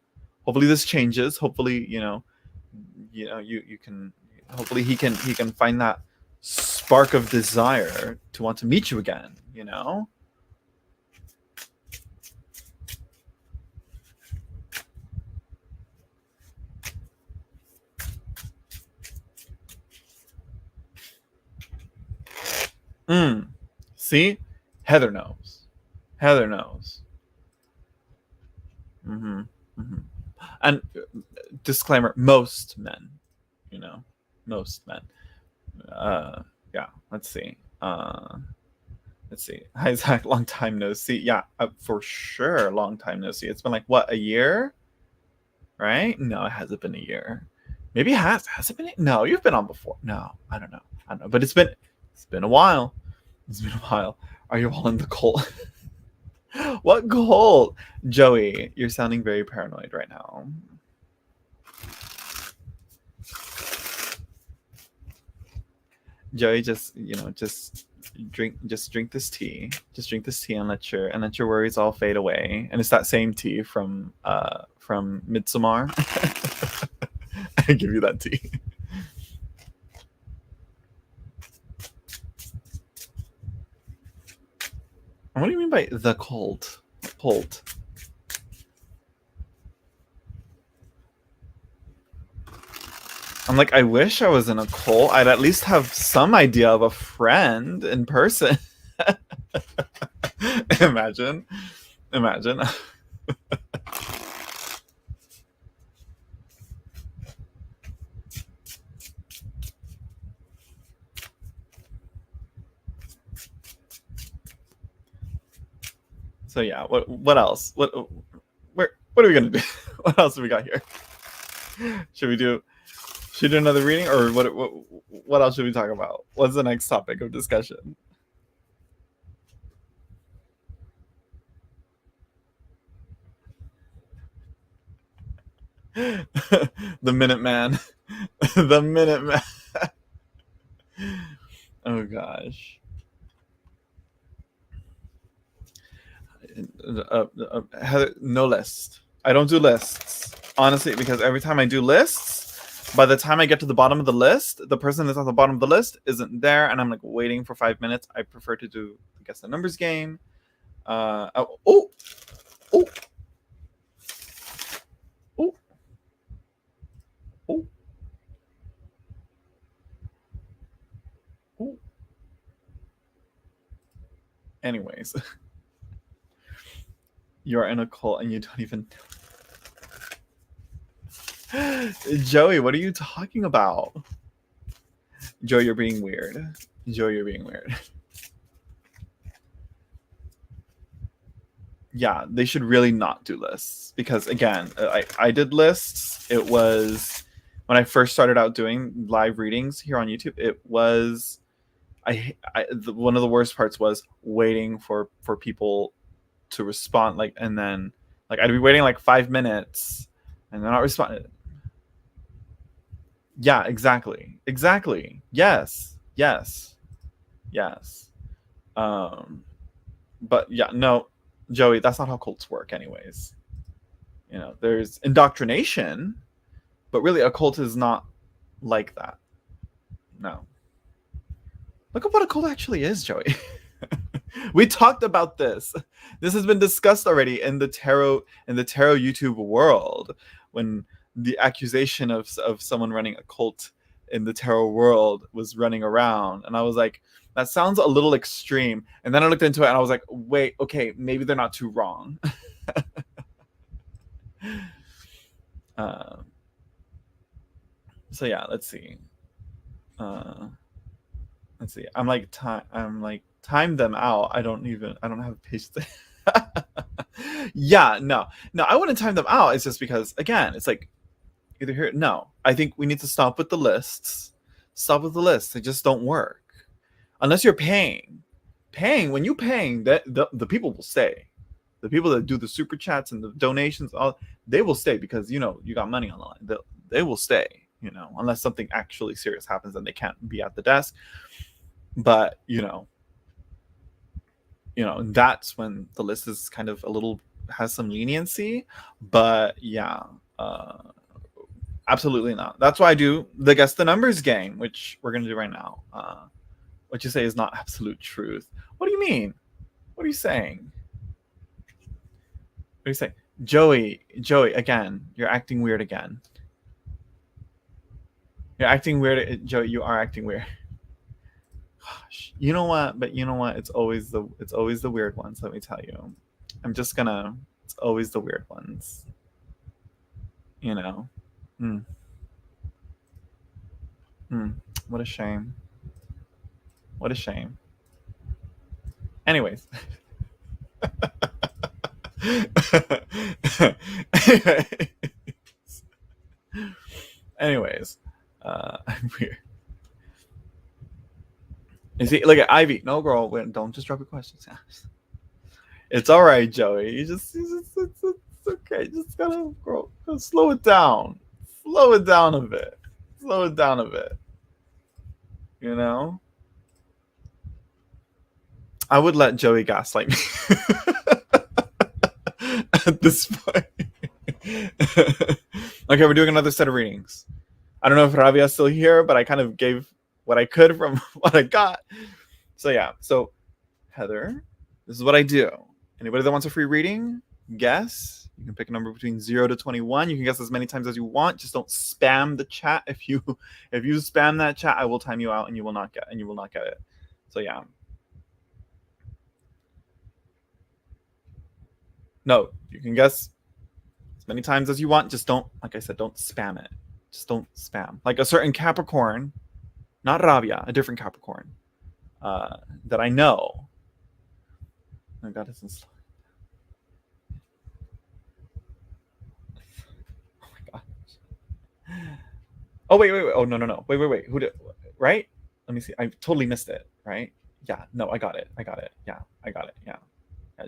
Hopefully this changes. Hopefully you can. Hopefully he can find that spark of desire to want to meet you again. You know. See, Heather knows. Heather knows. Mm-hmm. Mm-hmm. And disclaimer: most men, you know, most men. Yeah. Let's see. Let's see. Hi Zach, long time no see. Yeah, for sure, long time no see. It's been like what, a year, right? No, it hasn't been a year. Maybe it has. Has it been? No, you've been on before. No, I don't know. I don't know. But it's been a while. It's been a while. Are you all in the cult? What cult? Joey, you're sounding very paranoid right now. Joey, just drink this tea. Just drink this tea and let your worries all fade away. And it's that same tea from Midsommar. I give you that tea. What do you mean by the cult? Cult. I'm like, I wish I was in a cult. I'd at least have some idea of a friend in person. Imagine. So yeah, what else? What are we gonna do? What else do we got here? Should we do another reading, or what else should we talk about? What's the next topic of discussion? The Minuteman. The Minuteman. Oh gosh. Heather, no list. I don't do lists, honestly, because every time I do lists, by the time I get to the bottom of the list, the person that's on the bottom of the list isn't there, and I'm like waiting for 5 minutes. I prefer to do guess the numbers game. Oh, oh, oh, oh, oh, oh. Anyways, you're in a cult and you don't even. Joey, what are you talking about? Joey, you're being weird. Joey, you're being weird. Yeah, they should really not do lists because again, I did lists. It was when I first started out doing live readings here on YouTube. It was one of the worst parts was waiting for people to respond, like, and then like I'd be waiting like 5 minutes and they're not responding. Yeah, exactly. Yes. But yeah, no, Joey, that's not how cults work anyways. You know, there's indoctrination, but really a cult is not like that. No. Look at what a cult actually is, Joey. We talked about this. This has been discussed already in the tarot YouTube world, when the accusation of someone running a cult in the tarot world was running around, and I was like, that sounds a little extreme. And then I looked into it and I was like, wait, okay, maybe they're not too wrong. So yeah, let's see. Let's see. I'm like time them out. I don't have patience. Yeah, no, I wouldn't time them out. It's just because again, it's like either here. No, I think we need to stop with the lists. Stop with the lists. They just don't work unless you're paying. When you paying, that the people will stay. The people that do the super chats and the donations, all they will stay because you got money on the line. They will stay. Unless something actually serious happens and they can't be at the desk. But that's when the list is kind of has some leniency. But yeah, absolutely not. That's why I do the guess the numbers game, which we're gonna do right now. What you say is not absolute truth. What do you mean? What are you saying? What do you say? Joey, again, you're acting weird again. You're acting weird, Joey. You are acting weird. Gosh, you know what? But you know what? It's always the weird ones. Let me tell you. It's always the weird ones. What a shame. What a shame. Anyways. Anyways. I'm weird. You see, look at Ivy. No, girl, don't just drop your questions. It's all right, Joey. It's okay. Just gotta, girl, slow it down. Slow it down a bit. I would let Joey gaslight me at this point. Okay, we're doing another set of readings. I don't know if Ravia's still here, but I kind of gave what I could from what I got. So yeah. So Heather, this is what I do. Anybody that wants a free reading, guess. You can pick a number between 0 to 21. You can guess as many times as you want. Just don't spam the chat. If you spam that chat, I will time you out and you will not get it. So yeah. No, you can guess as many times as you want. Just don't, like I said, don't spam it. Just don't spam. Like a certain Capricorn, not Rabia, a different Capricorn that I know. Oh God, it's slow. Oh my God. Oh wait. Oh no. Wait. Who did? Right? Let me see. I totally missed it. Right? Yeah. No, I got it. Yeah, I got it. Yeah.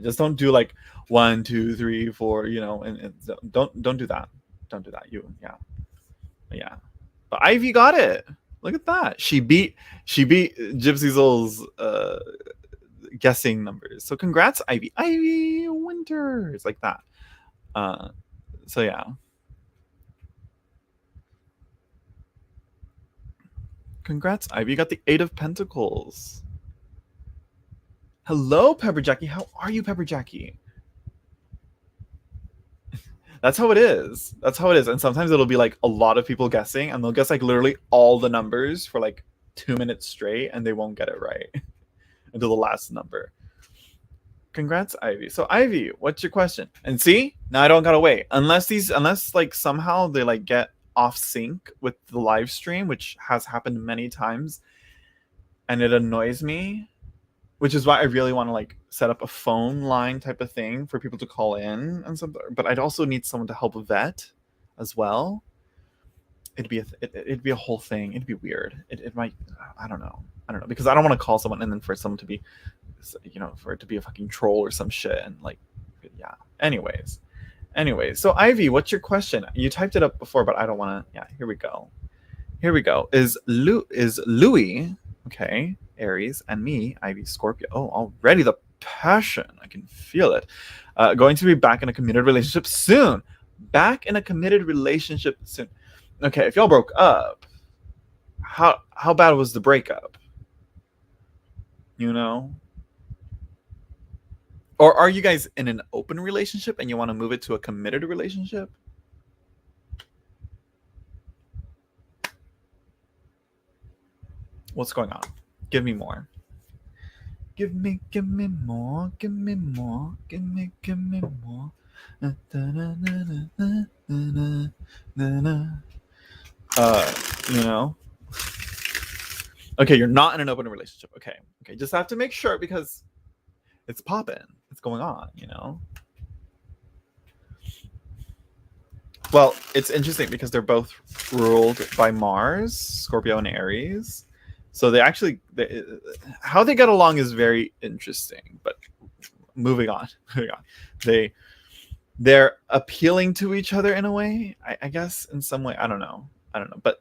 Just don't do like 1, 2, 3, 4. And don't do that. Don't do that. Yeah. But Ivy got it. Look at that. She beat Gypsy Zol's guessing numbers. So congrats, Ivy. Ivy Winters, like that. So yeah. Congrats, Ivy. You got the 8 of Pentacles. Hello, Pepper Jackie. How are you, Pepper Jackie? That's how it is. And sometimes it'll be like a lot of people guessing, and they'll guess like literally all the numbers for like 2 minutes straight, and they won't get it right until the last number. Congrats, Ivy. So Ivy, what's your question? And see, now I don't gotta wait. Unless like somehow they like get off sync with the live stream, which has happened many times, and it annoys me, which is why I really want to like set up a phone line type of thing for people to call in and something. But I'd also need someone to help vet as well. It'd be a whole thing. It'd be weird. It might. I don't know because I don't want to call someone and then for someone to be, for it to be a fucking troll or some shit and like, yeah. Anyways, so Ivy, what's your question? You typed it up before, but I don't want to. Yeah, here we go. Is Louis, okay, Aries, and me, Ivy, Scorpio. Oh, already the passion. I can feel it. Going to be back in a committed relationship soon. Okay, if y'all broke up, how bad was the breakup? Or are you guys in an open relationship and you want to move it to a committed relationship? What's going on? Give me more. Give me more. Give me more. Okay, you're not in an open relationship. Okay, just have to make sure because it's popping. It's going on, Well, it's interesting because they're both ruled by Mars, Scorpio and Aries. So how they get along is very interesting. But moving on. They're appealing to each other in a way, I guess, in some way. I don't know. But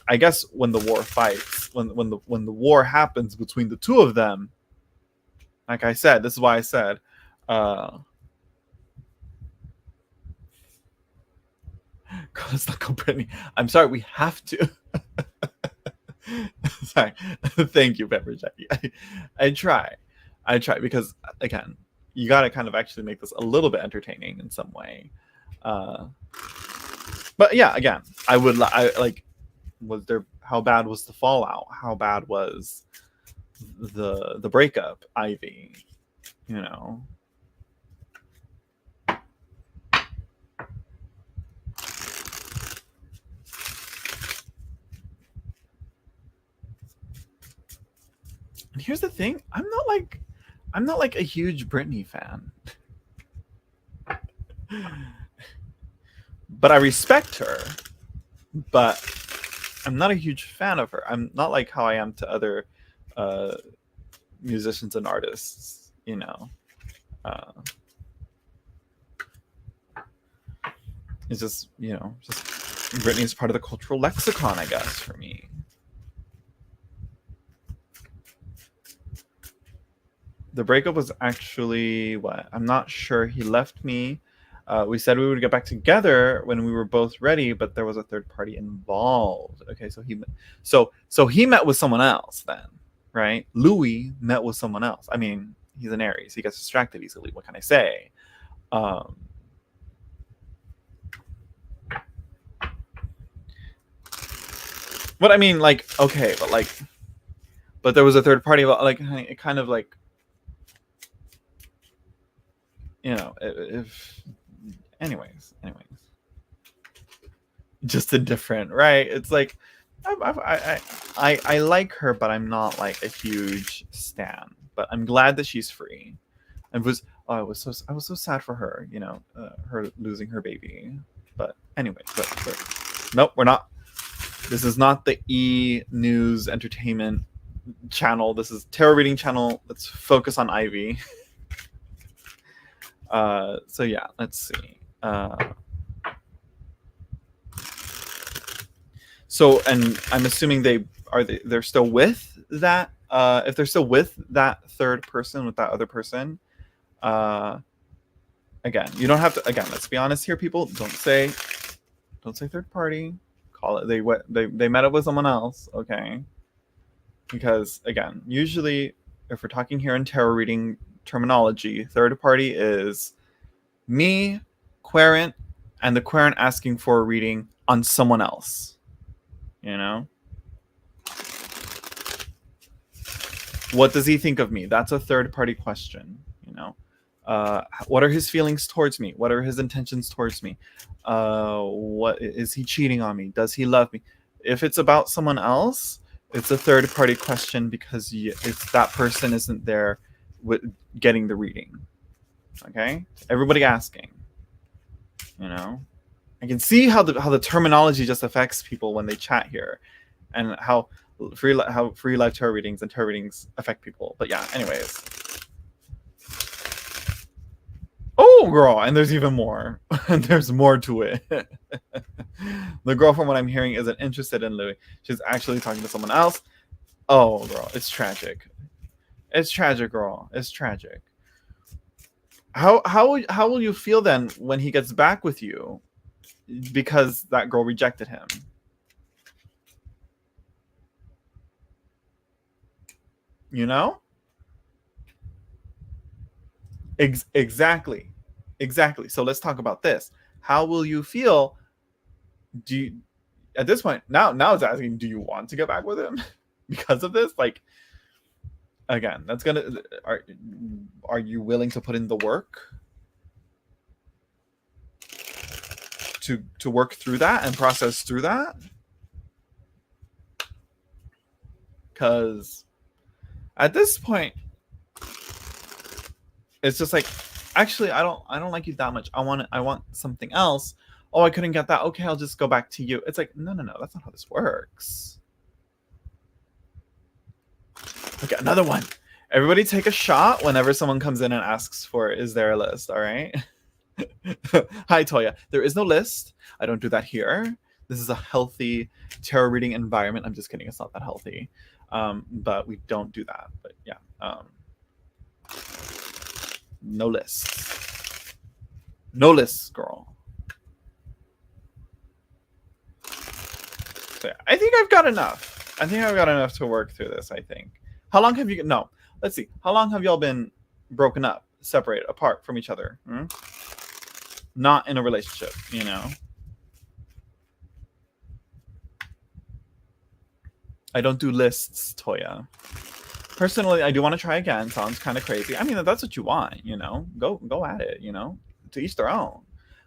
I guess when the war fights, when the war happens between the two of them, like I said, this is why I said, let's not go Brittany. I'm sorry, we have to. Sorry. Thank you, Pepper Jackie. I try because again, you got to kind of actually make this a little bit entertaining in some way. But yeah, again, how bad was the fallout? How bad was the breakup, Ivy? And here's the thing, I'm not like a huge Britney fan. But I respect her. But I'm not a huge fan of her. I'm not like how I am to other musicians and artists, It's just, just Britney's part of the cultural lexicon, I guess, for me. The breakup was actually what? I'm not sure. He left me. We said we would get back together when we were both ready, but there was a third party involved. Okay, so he met with someone else then, right? Louis met with someone else. I mean, he's an Aries. He gets distracted easily. What can I say? But I mean, like, okay, but there was a third party. Like, it kind of like, if anyways, just a different, right? It's like I like her, but I'm not like a huge stan. But I'm glad that she's free. I was so sad for her, her losing her baby. But anyway, but nope, we're not. This is not the E News Entertainment channel. This is tarot reading channel. Let's focus on Ivy. So yeah, let's see. So, and I'm assuming they're still with that. If they're still with that third person, with that other person, uh, again, you don't have to. Again, let's be honest here, people. Don't say third party. Call it they met up with someone else. Okay, because again, usually if we're talking here in tarot reading terminology, third party is me, querent, and the querent asking for a reading on someone else. You know? What does he think of me? That's a third party question, you know? What are his feelings towards me? What are his intentions towards me? What is he cheating on me? Does he love me? If it's about someone else, it's a third party question because it's that person isn't there with getting the reading. Okay, everybody asking. You know, I can see how the terminology just affects people when they chat here, and how free live tarot readings and tarot readings affect people. But yeah, anyways. Oh, girl, and there's even more. And there's more to it. The girl, from what I'm hearing, isn't interested in Louis. She's actually talking to someone else. Oh, girl, it's tragic. It's tragic, girl. It's tragic. How will you feel then when he gets back with you because that girl rejected him? You know? Exactly. So let's talk about this. How will you feel? Do you, at this point now it's asking, do you want to get back with him because of this? Like, again, that's gonna are you willing to put in the work to work through that and process through that? Because at this point it's just like, actually, I don't like you that much. I want something else. Oh, I couldn't get that. Okay, I'll just go back to you. It's like, no, that's not how this works. Okay, another one. Everybody take a shot whenever someone comes in and asks for, is there a list? All right. Hi, Toya. There is no list. I don't do that here. This is a healthy tarot reading environment. I'm just kidding. It's not that healthy. But we don't do that. But yeah. No lists. No lists, girl. So yeah, I think I've got enough. I think I've got enough to work through this, I think. How long have you... No. Let's see. How long have y'all been broken up, separated, apart from each other? Not in a relationship, you know? I don't do lists, Toya. Personally, I do want to try again. Sounds kind of crazy. I mean, that's what you want, you know? Go at it, you know? To each their own.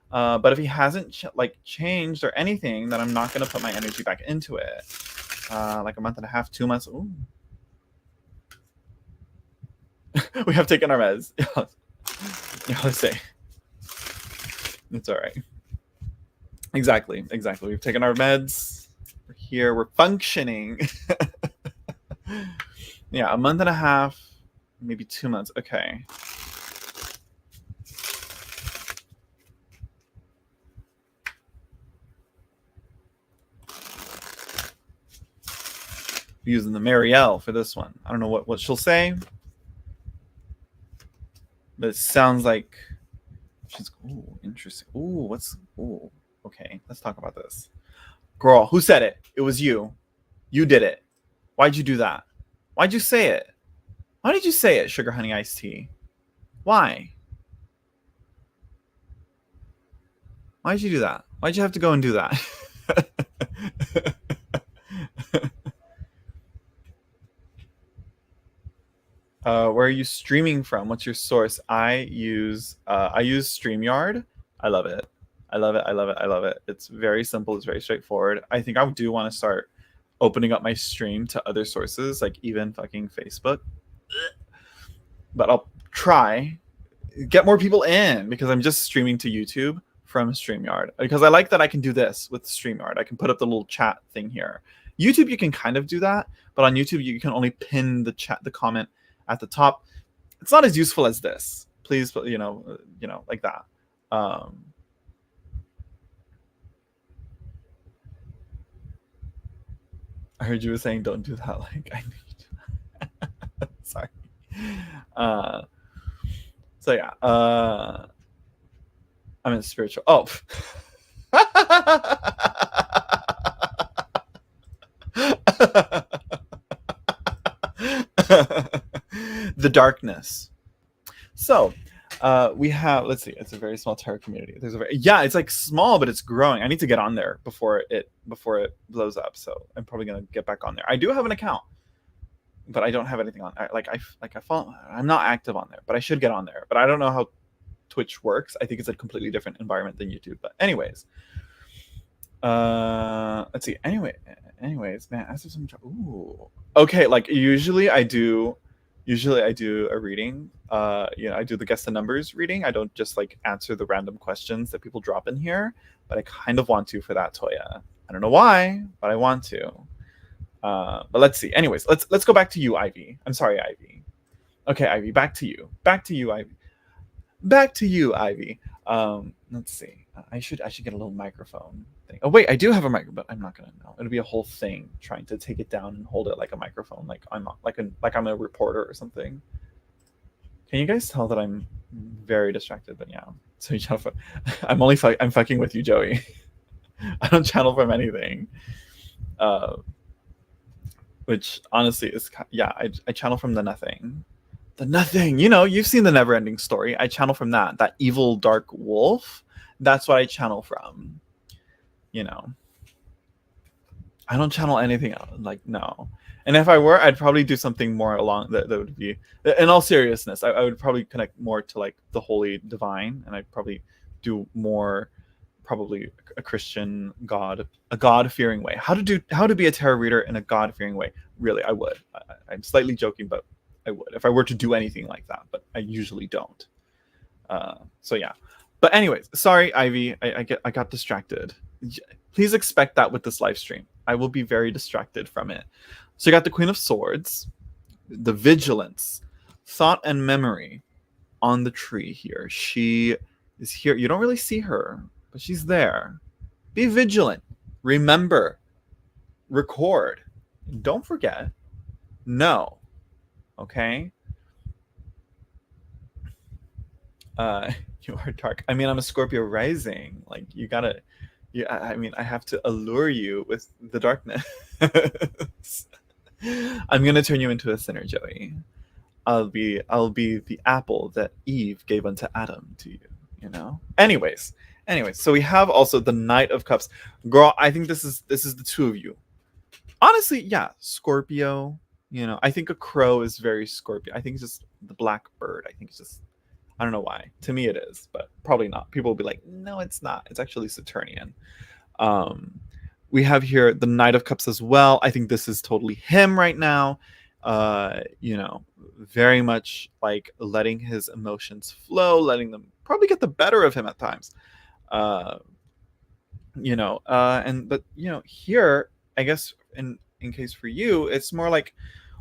But if he hasn't changed or anything, then I'm not going to put my energy back into it. Like a month and a half, 2 months. Ooh. We have taken our meds. Yeah, let's say. It's all right. Exactly. We've taken our meds. We're here. We're functioning. Yeah, a month and a half, maybe 2 months. Okay. Using the Marielle for this one. I don't know what she'll say, but it sounds like she's... Ooh, interesting. Ooh, okay, let's talk about this. Girl, who said it? It was you. You did it. Why'd you do that? Why'd you say it? Why did you say it, sugar honey iced tea? Why? Why'd you do that? Why'd you have to go and do that? Where are you streaming from? What's your source? I use StreamYard. I love it. It's very simple. It's very straightforward. I think I do want to start opening up my stream to other sources, like even fucking Facebook. But I'll try get more people in because I'm just streaming to YouTube from StreamYard, because I like that I can do this with StreamYard. I can put up the little chat thing here. YouTube, you can kind of do that, but on YouTube, you can only pin the comment at the top. It's not as useful as this. Please, you know, like that. I heard you were saying don't do that. Like I need. Sorry. Uh, so yeah. I'm in spiritual. Oh. The darkness. So we have, let's see, it's a very small tarot community. There's a very, yeah, it's like small, but it's growing. I need to get on there before it blows up. So I'm probably gonna get back on there. I do have an account, but I don't have anything on. I'm not active on there, but I should get on there. But I don't know how Twitch works. I think it's a completely different environment than YouTube. But anyways, let's see. Anyways, man, as if some. Ooh, okay. Like usually I do a reading. I do the guess the numbers reading. I don't just like answer the random questions that people drop in here, but I kind of want to for that, Toya. I don't know why, but I want to. But let's see. Anyways, let's go back to you, Ivy. I'm sorry, Ivy. Okay, Ivy, back to you, Ivy. Back to you, Ivy. Let's see. I should get a little microphone thing. Oh wait, I do have a microphone, but I'm not gonna know. It'll be a whole thing trying to take it down and hold it like a microphone, like I'm a reporter or something. Can you guys tell that I'm very distracted? But yeah, so you channel. I'm fucking with you, Joey. I don't channel from anything. Which honestly is, yeah, I channel from the nothing. The nothing, you've seen the never ending story. I channel from that evil dark wolf. That's what I channel from. I don't channel anything else. Like, no. And if I were, I'd probably do something more along that would be, in all seriousness, I would probably connect more to like the holy divine, and I'd probably do more, probably a Christian God, a God-fearing way. How to be a tarot reader in a God-fearing way. Really, I would. I'm slightly joking, but I would if I were to do anything like that, but I usually don't. So yeah. But anyways, sorry, Ivy, I got distracted. Please expect that with this live stream. I will be very distracted from it. So you got the Queen of Swords, the Vigilance, Thought and Memory on the tree here. She is here. You don't really see her, but she's there. Be vigilant. Remember. Record. Don't forget. No. Okay? You are dark. I mean, I'm a Scorpio rising. Like, you gotta... I have to allure you with the darkness. I'm gonna turn you into a sinner, Joey. I'll be the apple that Eve gave unto Adam to you. Anyways, so we have also the Knight of Cups. Girl, I think this is the two of you. Honestly, yeah, Scorpio. I think a crow is very Scorpio. I think it's just the black bird. I think it's just, I don't know why. To me it is, but probably not. People will be like, no, it's not. It's actually Saturnian. We have here the Knight of Cups as well. I think this is totally him right now. Very much like letting his emotions flow, letting them probably get the better of him at times. But here, I guess in case for you, it's more like,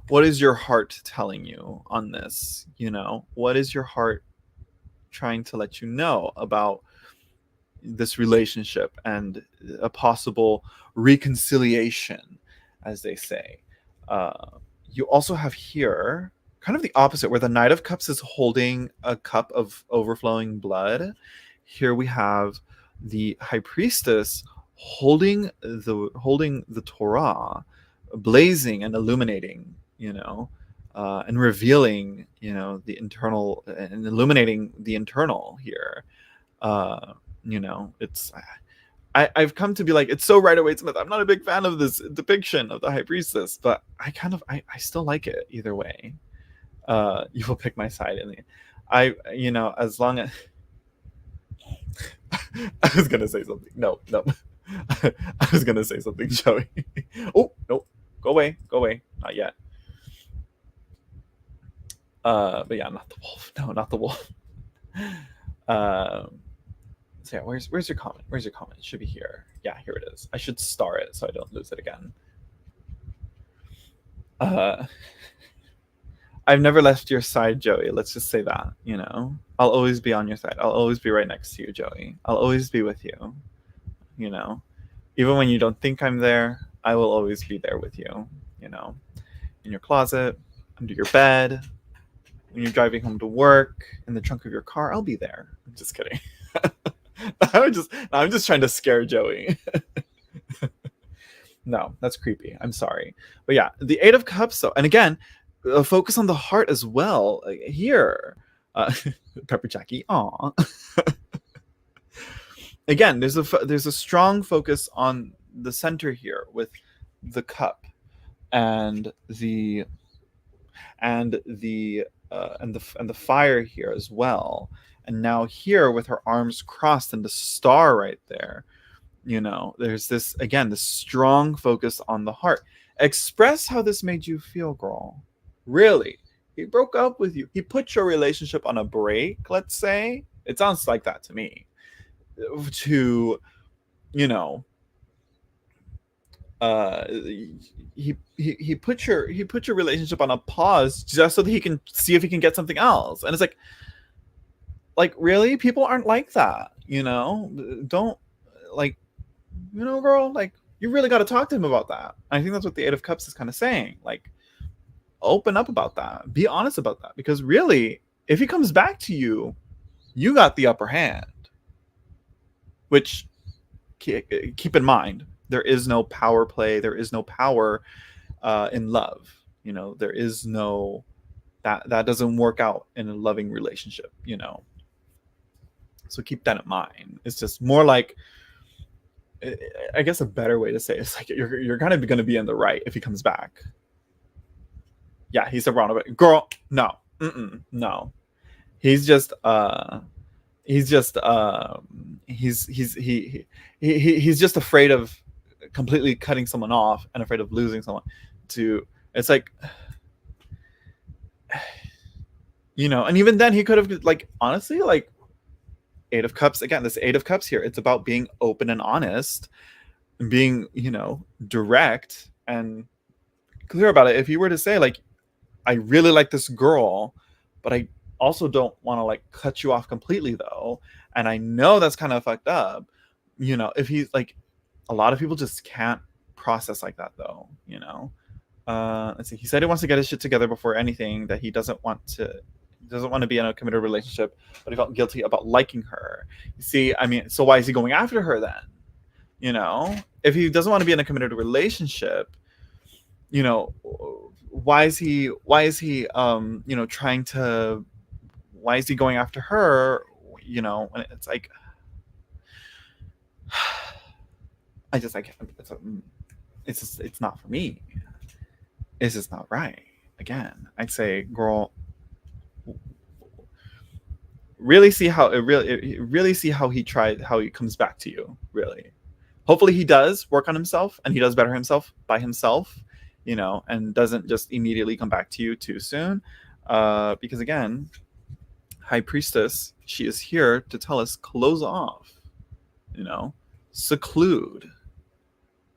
what is your heart telling you on this? What is your heart trying to let you know about this relationship and a possible reconciliation, as they say? You also have here kind of the opposite, where the Knight of Cups is holding a cup of overflowing blood. Here we have the High Priestess holding the Torah, blazing and illuminating, and revealing, the internal, and illuminating the internal here. It's, I've come to be like, it's so Rider-Waite-Smith. I'm not a big fan of this depiction of the High Priestess, but I still like it either way. You will pick my side in the, as long as I was gonna say something. No. I was gonna say something, Joey. Oh no, go away, not yet. But yeah, not the wolf. No, not the wolf. So yeah, where's your comment? It should be here. Yeah, here it is. I should star it so I don't lose it again. I've never left your side, Joey. Let's just say that, I'll always be on your side. I'll always be right next to you, Joey. I'll always be with you, Even when you don't think I'm there, I will always be there with you, you know, in your closet, under your bed, when you're driving home to work, in the trunk of your car. I'll be there. I'm just kidding. I'm just trying to scare Joey. No, that's creepy. I'm sorry. But yeah, the Eight of Cups, so, and again, focus on the heart as well. Here. Uh, Pepper Jackie, aw. Again, there's a strong focus on the center here with the cup and the and the fire here as well. And now here with her arms crossed and the star right there, there's this again, this strong focus on the heart. Express how this made you feel, girl. Really, he broke up with you, he put your relationship on a break, let's say. It sounds like that to me. To you know uh he put your relationship on a pause just so that he can see if he can get something else. And it's like really, people aren't like that. Don't, like, girl, like, you really got to talk to him about that. I think that's what the Eight of Cups is kind of saying. Like, open up about that, be honest about that, because really, if he comes back to you, you got the upper hand. Which, keep in mind, there is no power play, there is no power in love. There is no, that doesn't work out in a loving relationship. So keep that in mind. It's just more like, I guess a better way to say it's like you're kind of going to be in the right if he comes back. Yeah, he's a roundabout girl. No, no. He's just he's just he's just afraid of completely cutting someone off and afraid of losing someone. It's like, and even then he could have, like, honestly, like, Eight of Cups again. This Eight of Cups here, it's about being open and honest and being direct and clear about it. If you were to say, like, I really like this girl, but I also don't want to, like, cut you off completely though, and I know that's kind of fucked up. If he's like, a lot of people just can't process like that though. Let's see. He said he wants to get his shit together before anything, that he doesn't want to be in a committed relationship, but he felt guilty about liking her. You see, I mean, so why is he going after her then? If he doesn't want to be in a committed relationship, why is he trying to, why is he going after her? When it's like, it's not for me. It's just not right. Again, I'd say, girl, really see how he comes back to you. Really, hopefully he does work on himself and he does better himself by himself, and doesn't just immediately come back to you too soon. Because again, High Priestess, she is here to tell us, close off, seclude,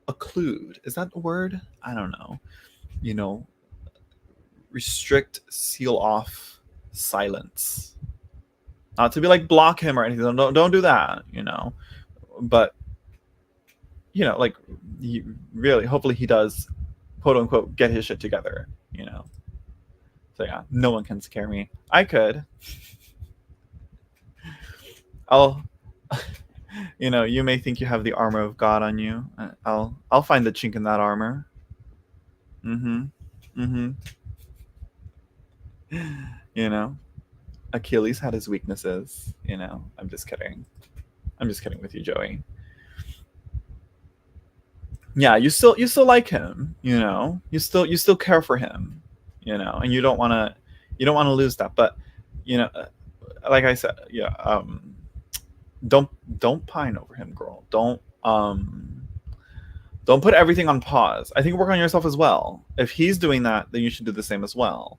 occlude. Is that a word? I don't know. Restrict, seal off, silence. Not to be like block him or anything. Don't do that. But like, really, hopefully he does, quote unquote, get his shit together. So yeah, no one can scare me. I could. I'll. You may think you have the armor of God on you. I'll find the chink in that armor. Achilles had his weaknesses. I'm just kidding. I'm just kidding with you, Joey. Yeah, you still like him. You still care for him. And you don't want to lose that. But like I said, yeah. Don't pine over him, girl. Don't put everything on pause. I think work on yourself as well. If he's doing that, then you should do the same as well.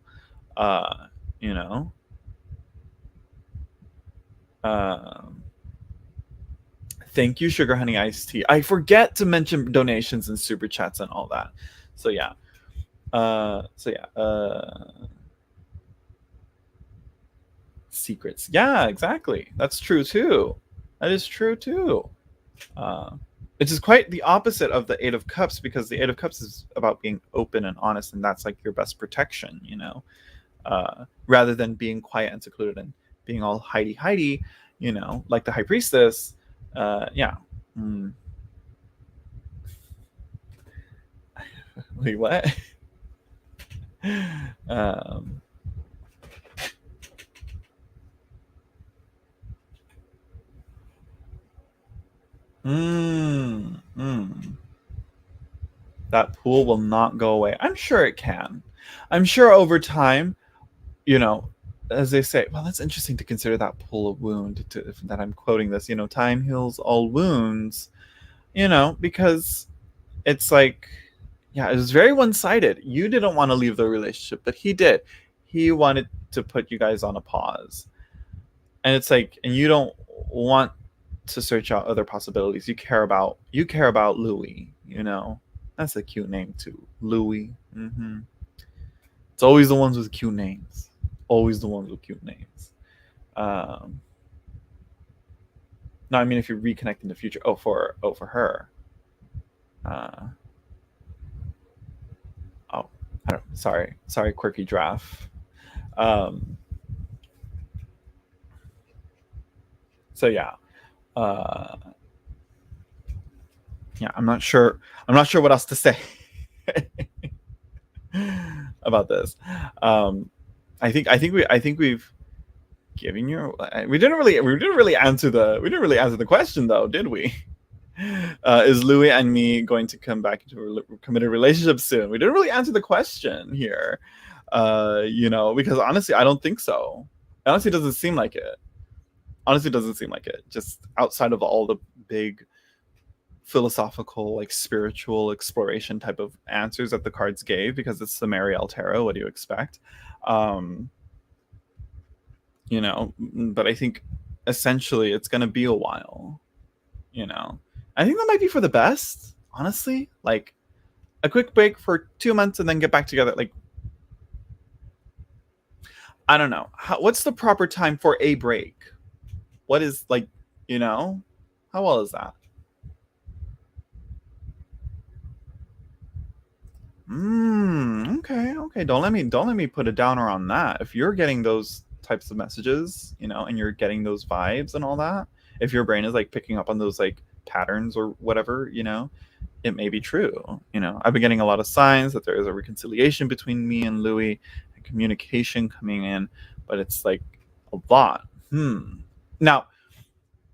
Thank you, Sugar Honey Iced Tea. I forget to mention donations and super chats and all that. So yeah. Secrets. Yeah, exactly. That's true too. That is true too. which is quite the opposite of the Eight of Cups, because the Eight of Cups is about being open and honest, and that's like your best protection, you know, rather than being quiet and secluded and being all hidey, you know, like the High Priestess. Yeah. Mm. Wait, what? um, mm, mm. That pool will not go away. I'm sure it can. I'm sure over time, you know, as they say, well, that's interesting to consider that pool of wound that I'm quoting this, you know, time heals all wounds, you know, because it's like, yeah, it was very one-sided. You didn't want to leave the relationship, but he did. He wanted to put you guys on a pause. And it's like, and you don't want to search out other possibilities. You care about Louis, you know. That's a cute name too. Louis. Mm-hmm. It's always the ones with cute names. Always the ones with cute names. Um, no, I mean if you reconnect in the future. For her. Uh, oh, I don't. Sorry, quirky draft. Um, so yeah, uh, yeah. I'm not sure. I'm not sure what else to say about this. Um, I think we've given you. We didn't really answer the question though, did we? Is Louis and me going to come back into a committed relationship soon? We didn't really answer the question here, you know, because honestly, I don't think so. It honestly doesn't seem like it. Honestly, doesn't seem like it. Just outside of all the big philosophical, like spiritual exploration type of answers that the cards gave, because it's the Mariel Tarot. What do you expect? Um, you know, but I think essentially it's going to be a while, you know. I think that might be for the best, honestly. Like a quick break for 2 months and then get back together. Like, I don't know. What's the proper time for a break? What is like, you know, how well is that? Okay. Don't let me put a downer on that. If you're getting those types of messages, you know, and you're getting those vibes and all that, if your brain is like picking up on those like patterns or whatever, you know, it may be true. You know, I've been getting a lot of signs that there is a reconciliation between me and Louis, and communication coming in, but it's like a lot. Now,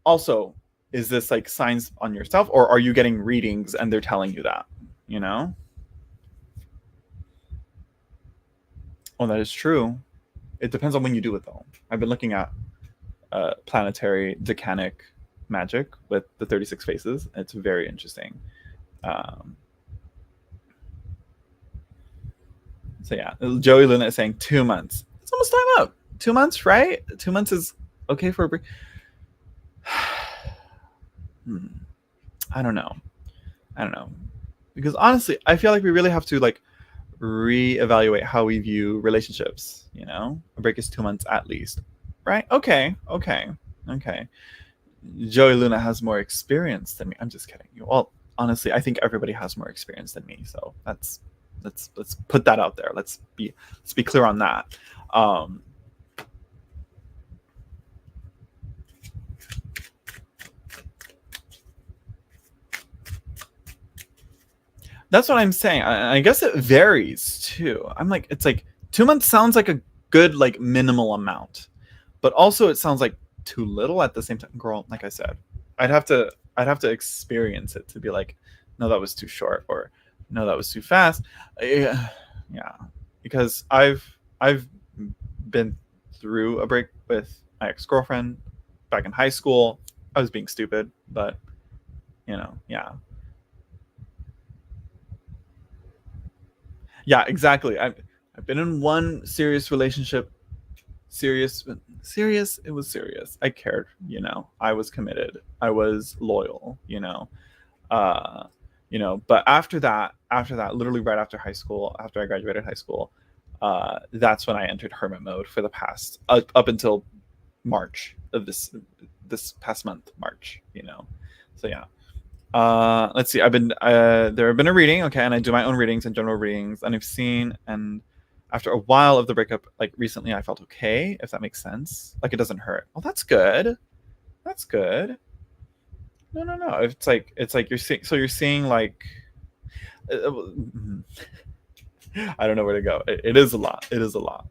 also, is this like signs on yourself, or are you getting readings and they're telling you that? You know? Oh, that is true. It depends on when you do it, though. I've been looking at planetary decanic magic with the 36 faces. It's very interesting. Um, so yeah, Joey Luna is saying 2 months. It's almost time up. 2 months, right? 2 months is okay for a break. I don't know. I don't know. Because honestly, I feel like we really have to like reevaluate how we view relationships. You know, a break is 2 months at least, right? Okay. Joey Luna has more experience than me. I'm just kidding. Well, honestly, I think everybody has more experience than me. So let's put that out there. Let's be clear on that. Um, that's what I'm saying. I guess it varies too. I'm like, it's like 2 months sounds like a good like minimal amount, but also it sounds like too little at the same time. Girl, like I said, I'd have to experience it to be like, no, that was too short, or no, that was too fast. Yeah, because I've been through a break with my ex girlfriend back in high school. I was being stupid, but you know, yeah, exactly. I've been in one serious relationship. Serious. It was serious. I cared. You know, I was committed. I was loyal. Uh, But after that, literally right after high school, after I graduated high school, that's when I entered hermit mode for the past up until March of this past month, March. So yeah. Let's see. I've been there have been a reading, okay, and I do my own readings and general readings, and I've seen, and after a while of the breakup, like recently, I felt okay, if that makes sense. Like it doesn't hurt. Well, that's good. That's good. No, no, no. It's like you're seeing. So you're seeing like. I don't know where to go. It is a lot. It is a lot.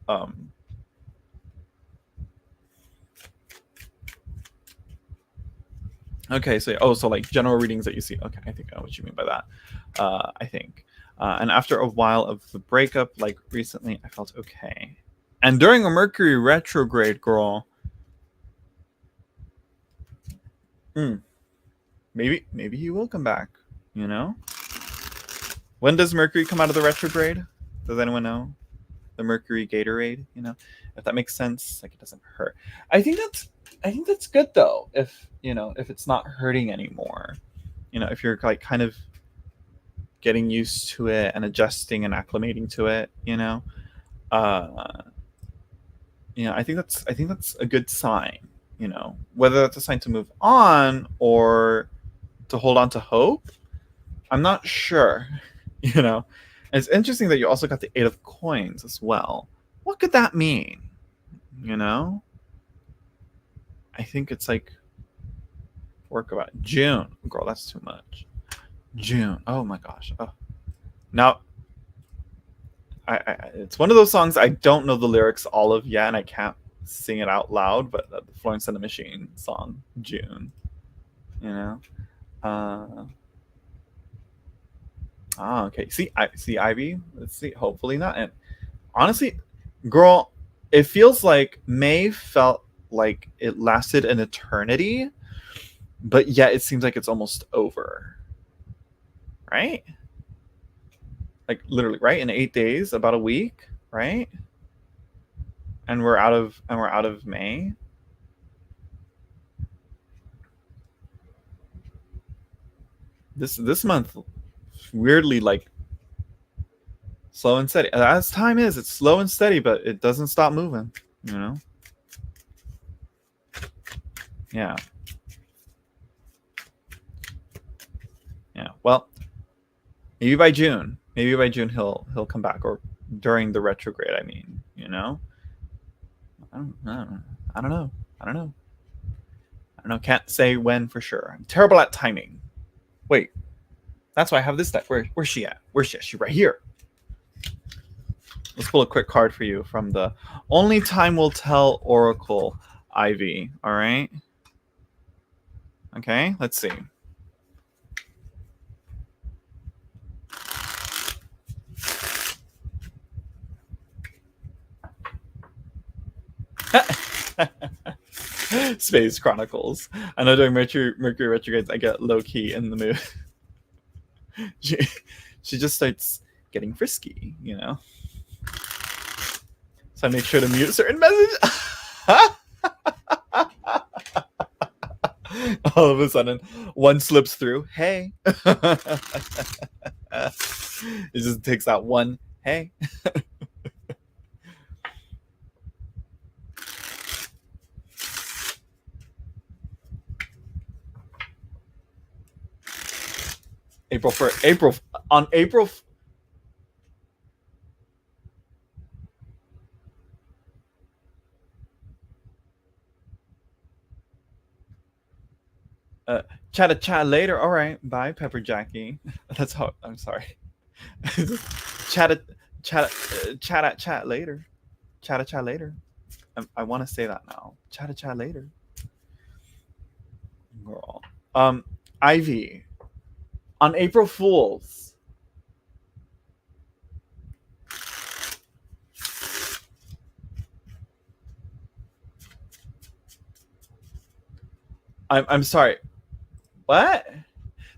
Okay, so like general readings that you see. Okay, I think I know what you mean by that. I think. And after a while of the breakup, like recently, I felt okay. And during a Mercury retrograde, girl, maybe he will come back. You know, when does Mercury come out of the retrograde? Does anyone know? The Mercury Gatorade, you know, if that makes sense. Like it doesn't hurt. I think that's good though. If if it's not hurting anymore, if you're like kind of getting used to it and adjusting and acclimating to it, uh, I think that's a good sign. Whether that's a sign to move on or to hold on to hope, I'm not sure. You know, and it's interesting that you also got the Eight of Coins as well. What could that mean? You know, I think it's like work about June. Girl, that's too much. June. Oh my gosh. Oh. Now, it's one of those songs I don't know the lyrics all of yet, and I can't sing it out loud. But the Florence and the Machine song, June. You know. Uh, okay. See Ivy. Let's see. Hopefully not. And honestly, girl, it feels like May felt like it lasted an eternity, but yet it seems like it's almost over. Right? Like literally, right? In 8 days, about a week, right? And we're out of May. This month weirdly like slow and steady. As time is, it's slow and steady, but it doesn't stop moving, you know? Yeah. Yeah. Well, maybe by June he'll come back, or during the retrograde, I mean, I don't know. I don't know. I don't know. Can't say when for sure. I'm terrible at timing. Wait, that's why I have this deck. Where's she at? Where's she at? She's right here. Let's pull a quick card for you from the Only Time Will Tell Oracle, Ivy. All right. Okay, let's see. Space Chronicles. I know during Mercury retrogrades, I get low key in the mood. she just starts getting frisky, So I make sure to mute certain messages. All of a sudden, one slips through. Hey. It just takes that one. Hey. April. Chat later. All right, bye, Pepper Jackie. That's how. I'm sorry. chat chat later. Chat later. I want to say that now. Chat later. Girl. Ivy. On April Fools. I'm sorry. What?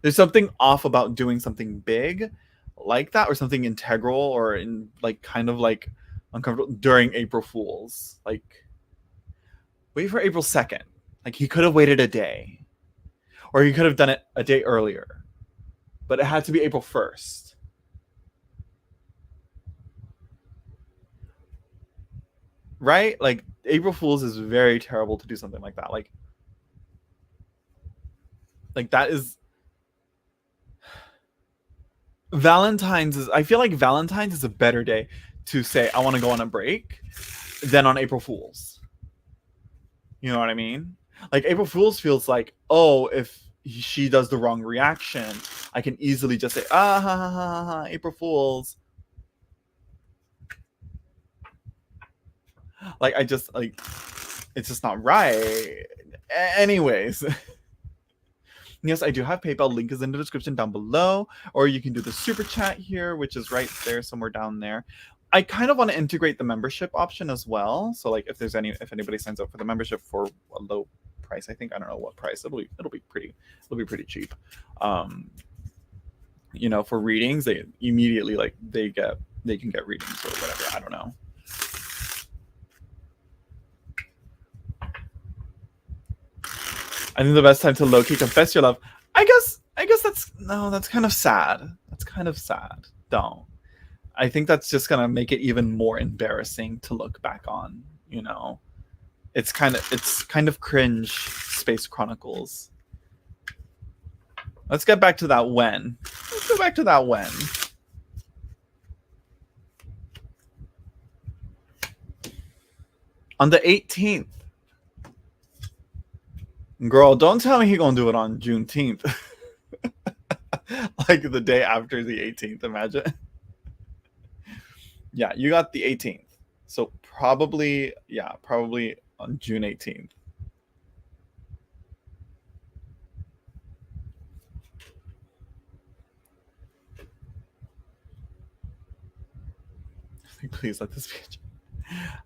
There's something off about doing something big like that, or something integral, or in like kind of like uncomfortable during April Fools. Like, wait for April 2nd. Like, he could have waited a day, or he could have done it a day earlier, but it had to be April 1st. Right? Like, April Fools is very terrible to do something like that. Like that is I feel like Valentine's is a better day to say I want to go on a break than on April Fool's. You know what I mean? Like April Fool's feels like, oh, if she does the wrong reaction, I can easily just say, ah, ha, ha, ha, ha, April Fool's. Like I just like, it's just not right. Anyways. Yes, I do have PayPal. Link is in the description down below. Or you can do the super chat here, which is right there, somewhere down there. I kind of want to integrate the membership option as well. So like if anybody signs up for the membership for a low price, I think, I don't know what price, it'll be pretty cheap. You know, for readings, they immediately like they can get readings or whatever. I don't know. I think the best time to low-key confess your love. I guess that's kind of sad. That's kind of sad. Don't. I think that's just gonna make it even more embarrassing to look back on. You know, it's kind of cringe. Space Chronicles. Let's get back to that when. Let's go back to that when. On the 18th. Girl, don't tell me he gonna do it on Juneteenth. Like the day after the 18th, imagine. Yeah, you got the 18th. So probably on June 18th. Please let this be.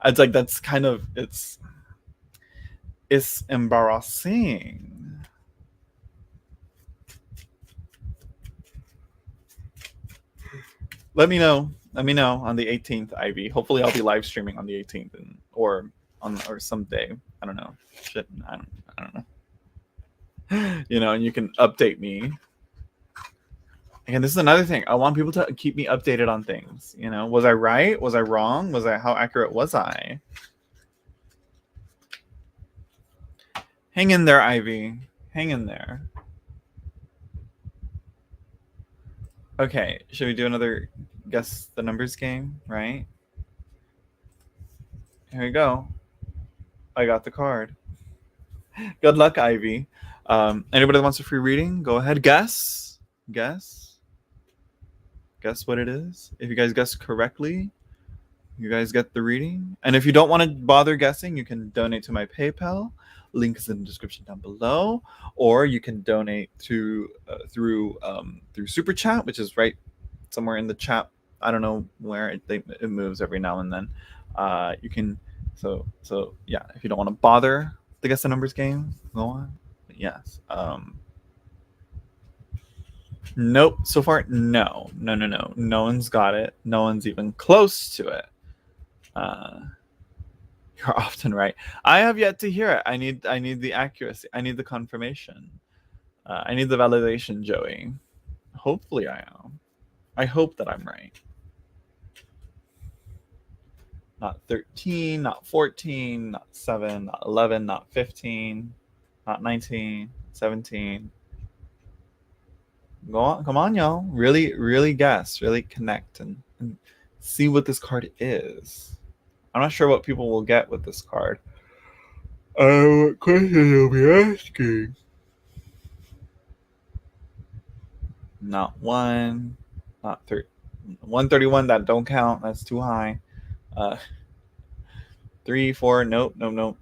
It's like that's kind of it's embarrassing. Let me know on the 18th, Ivy. Hopefully I'll be live streaming on the 18th or someday. I don't know. Shit, I don't know. You know, and you can update me. Again, this is another thing. I want people to keep me updated on things. You know, was I right? Was I wrong? How accurate was I? Hang in there, Ivy. Hang in there. Okay, should we do another guess the numbers game, right? Here we go. I got the card. Good luck, Ivy. Anybody that wants a free reading, go ahead. Guess what it is. If you guys guess correctly, you guys get the reading. And if you don't want to bother guessing, you can donate to my PayPal. Link is in the description down below, or you can donate through Super Chat, which is right somewhere in the chat. I don't know where it moves every now and then. You can so yeah. If you don't want to bother the guess the numbers game, go on. But yes. Nope. So far, no. No one's got it. No one's even close to it. You're often right. I have yet to hear it. I need the accuracy. I need the confirmation. I need the validation, Joey. Hopefully I am. I hope that I'm right. Not 13, not 14, not 7, not 11, not 15, not 19, 17. Go on, come on, y'all. Really guess, really connect and see what this card is. I'm not sure what people will get with this card. What questions you'll be asking? Not 1, not 131. That don't count. That's too high. 3, 4. Nope. No.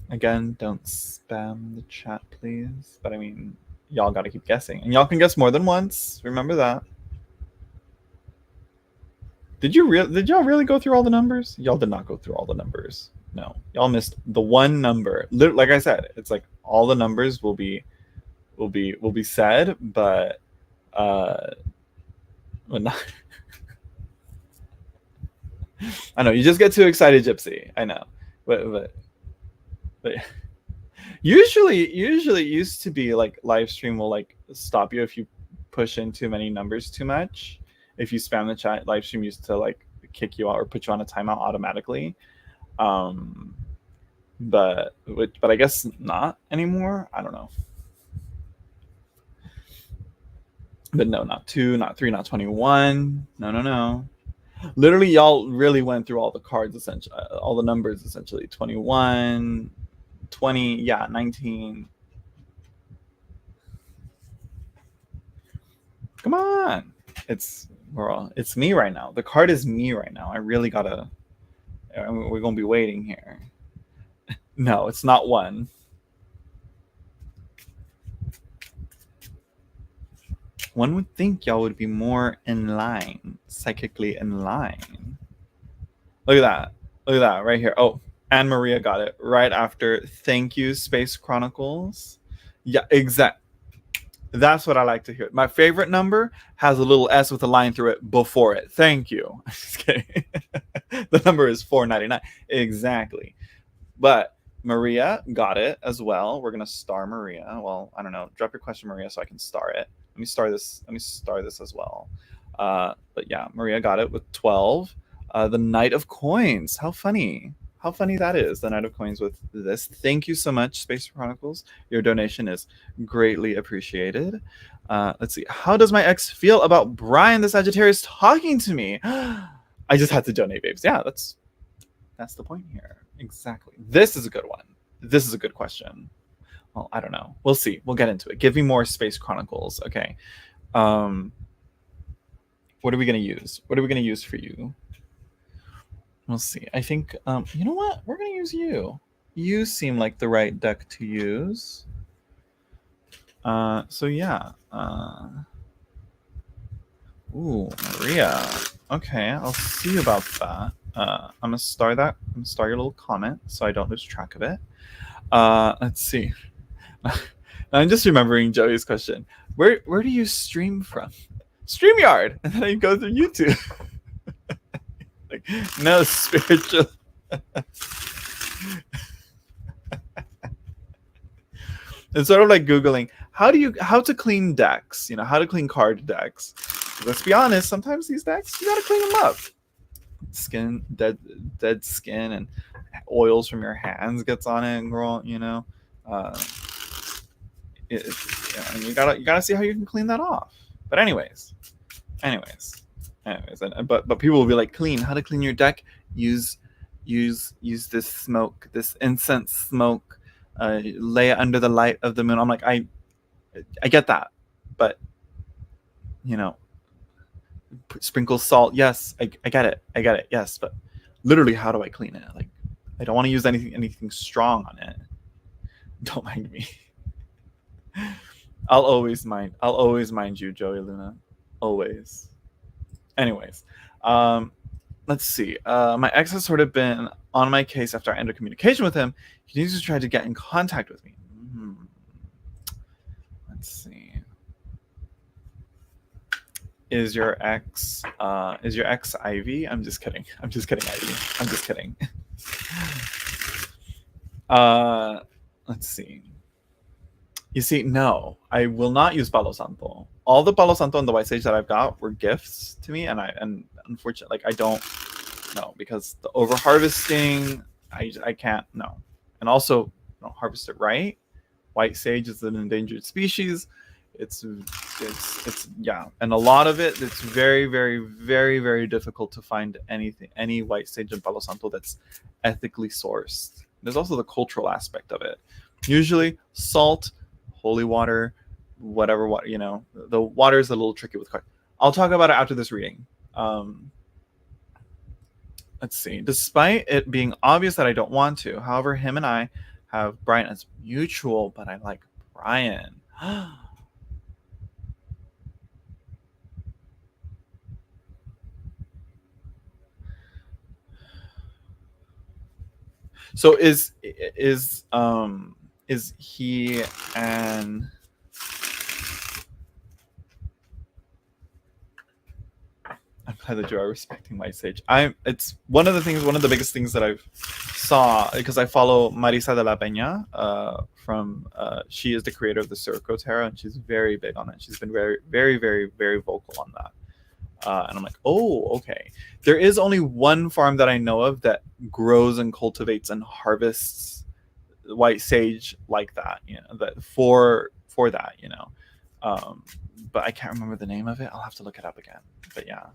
Again, don't spam the chat, please. But I mean, y'all got to keep guessing, and y'all can guess more than once. Remember that. Did y'all really go through all the numbers? Y'all did not go through all the numbers. No, y'all missed the one number. Like I said, it's like all the numbers will be said, but not. I know you just get too excited, Gypsy. I know, but usually it used to be like live stream will like stop you if you push in too many numbers too much. If you spam the chat, live stream used to like kick you out or put you on a timeout automatically. But I guess not anymore. I don't know. But no, not 2, not 3, not 21. No. Literally, y'all really went through all the cards, essentially, all the numbers, essentially. 21, 20, yeah, 19. Come on. It's me right now. The card is me right now. I really gotta. We're gonna be waiting here. No, it's not 1. One would think y'all would be more in line, psychically in line. Look at that. Look at that right here. Oh, Anne Maria got it right after. Thank you, Space Chronicles. Yeah, exact. That's what I like to hear. My favorite number has a little S with a line through it before it. Thank you. Just kidding. The number is 499. Exactly. But Maria got it as well. We're gonna star Maria. Well, I don't know. Drop your question, Maria, so I can star it. Let me star this as well. But yeah, Maria got it with 12. The Knight of Coins. How funny. How funny that is. The Knight of Coins with this. Thank you so much, Space Chronicles. Your donation is greatly appreciated. Let's see. How does my ex feel about Brian the Sagittarius talking to me? I just had to donate, babes. Yeah, that's the point here. Exactly. This is a good one. This is a good question. Well, I don't know. We'll see. We'll get into it. Give me more Space Chronicles. Okay. What are we going to use? What are we going to use for you? We'll see. I think, you know what? We're going to use you. You seem like the right deck to use. So yeah. Ooh, Maria. Okay, I'll see about that. I'm gonna star that. I'm gonna star your little comment so I don't lose track of it. Let's see. I'm just remembering Joey's question. Where do you stream from? StreamYard, and then I go through YouTube. Like, no spiritual. It's sort of like Googling how to clean decks. You know, how to clean card decks. Let's be honest. Sometimes these decks you gotta clean them up. Skin, dead skin, and oils from your hands gets on it, girl. You know, and you gotta see how you can clean that off. But anyways, but people will be like, clean. How to clean your deck? Use this smoke, this incense smoke. Lay it under the light of the moon. I'm like, I get that, but you know, sprinkle salt. Yes, I get it. Yes, but literally, how do I clean it? Like, I don't want to use anything strong on it. Don't mind me. I'll always mind you, Joey Luna. Always. Anyways, let's see. My ex has sort of been on my case after I ended communication with him. He continues to try to get in contact with me. Let's see. Is your ex Ivy? I'm just kidding, Ivy. I'm just kidding. Let's see. You see, no, I will not use Palo Santo. All the Palo Santo and the White Sage that I've got were gifts to me, and unfortunately, like, I don't know, because the over harvesting, I can't, no. And also, don't harvest it right. White Sage is an endangered species. It's yeah, and a lot of it, it's very, very, very, very difficult to find any White Sage and Palo Santo that's ethically sourced. There's also the cultural aspect of it. Usually, salt, holy water, whatever water, you know, the water is a little tricky with cards. I'll talk about it after this reading. Let's see. Despite it being obvious that I don't want to, however, him and I have Brian as mutual, but I like Brian. So is he an I'm glad that you are respecting White Sage. It's one of the biggest things that I've saw, because I follow Marisa de la Peña from she is the creator of the Circo Terra, and she's very big on it. She's been very, very, very, very vocal on that. And I'm like, oh, okay. There is only one farm that I know of that grows and cultivates and harvests White Sage like that, you know, that for that, you know. But I can't remember the name of it. I'll have to look it up again. But yeah.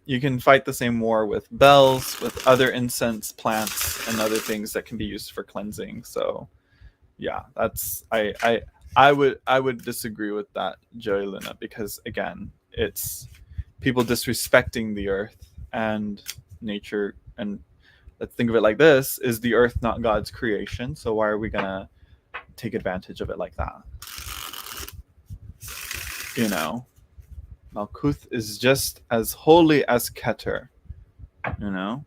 You can fight the same war with bells, with other incense plants, and other things that can be used for cleansing. So yeah, that's I would disagree with that, Joey Luna, because again, it's people disrespecting the earth and nature. And let's think of it like this: is the earth not God's creation? So why are we gonna take advantage of it like that? You know, Malkuth is just as holy as Keter. You know.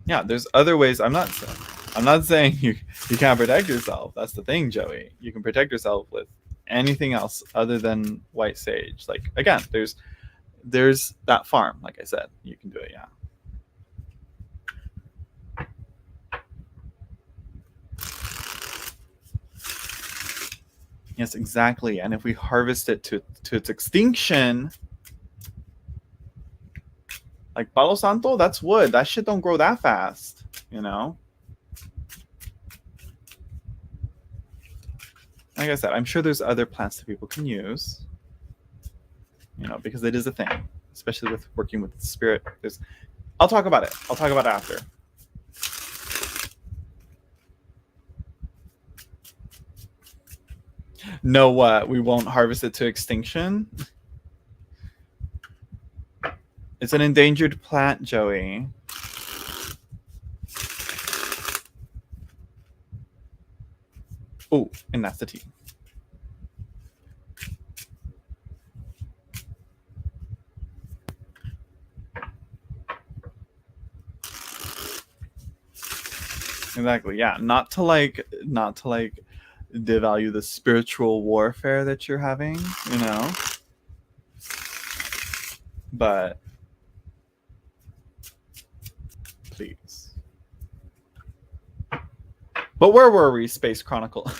Yeah, there's other ways. I'm not saying you can't protect yourself. That's the thing, Joey. You can protect yourself with anything else other than white sage. Like again, there's that farm. Like I said, you can do it. Yeah. Yes, exactly. And if we harvest it to its extinction, like Palo Santo, that's wood. That shit don't grow that fast. You know. Like I said, I'm sure there's other plants that people can use. You know, because it is a thing, especially with working with the spirit. I'll talk about it. I'll talk about it after. No, what? We won't harvest it to extinction? It's an endangered plant, Joey. Oh, and that's the tea. Exactly. Yeah. Not to devalue the spiritual warfare that you're having, you know. But please. But where were we, Space Chronicle?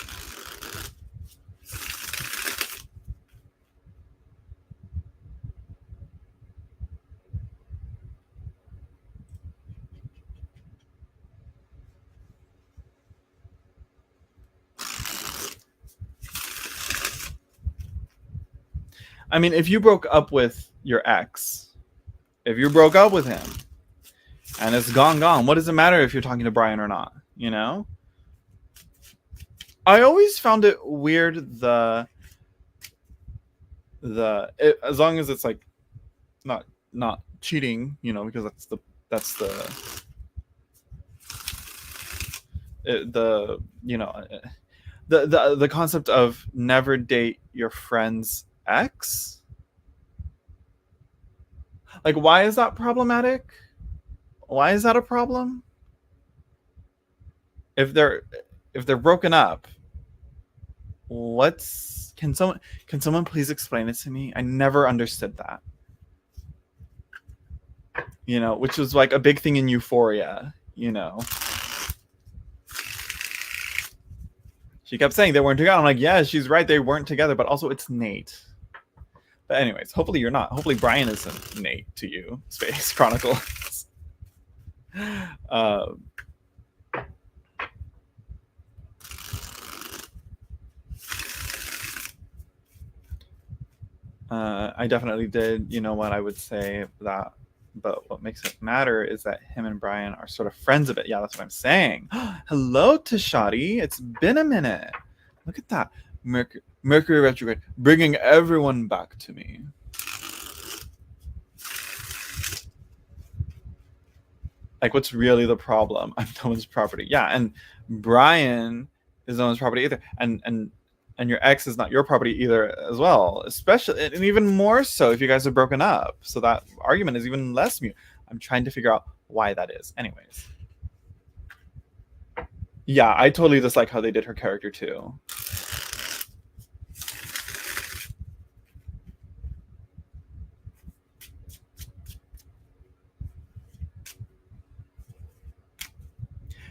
I mean, if you broke up with your ex, if you broke up with him and it's gone, what does it matter if you're talking to Brian or not? You know? I always found it weird as long as it's like not cheating, you know, because the you know, the concept of never date your friend's ex. Like, why is that problematic? Why is that a problem? If they're broken up, can someone please explain it to me? I never understood that. You know, which was like a big thing in Euphoria, you know. She kept saying they weren't together. I'm like, yeah, she's right, they weren't together, but also it's Nate. But anyways, hopefully you're not. Hopefully Brian isn't Nate to you, Space Chronicles. I definitely did. You know what I would say that, but what makes it matter is that him and Brian are sort of friends of it. Yeah, that's what I'm saying. Hello, Tashadi. It's been a minute. Look at that. Mercury retrograde, bringing everyone back to me. Like, what's really the problem? I'm no one's property. Yeah, and Brian is no one's property either. And your ex is not your property either as well, especially, and even more so if you guys are broken up. So that argument is even less mute. I'm trying to figure out why that is. Anyways. Yeah, I totally dislike how they did her character too.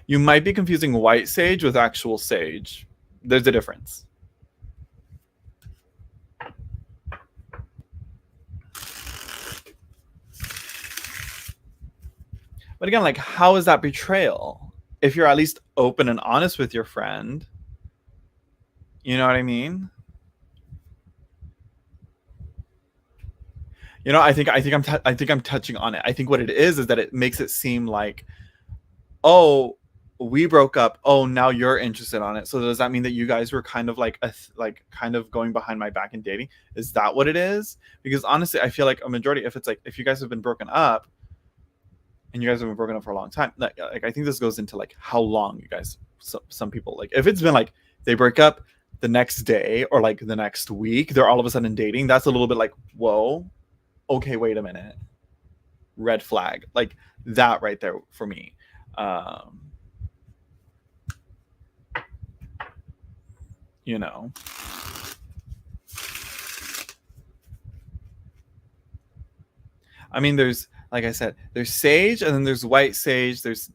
You might be confusing white sage with actual sage. There's a difference. But again, like, how is that betrayal? If you're at least open and honest with your friend, you know what I mean? You know, I think I'm touching on it. I think what it is that it makes it seem like, oh, we broke up. Oh, now you're interested on it. So does that mean that you guys were kind of like kind of going behind my back and dating? Is that what it is? Because honestly, I feel like a majority, if it's like if you guys have been broken up and you guys have been broken up for a long time, like I think this goes into like how long you guys. Some people, like if it's been like they break up the next day or like the next week, they're all of a sudden dating. That's a little bit like, whoa, okay, wait a minute, red flag, like that right there for me. You know, I mean, there's, like I said, there's sage and then there's white sage. There's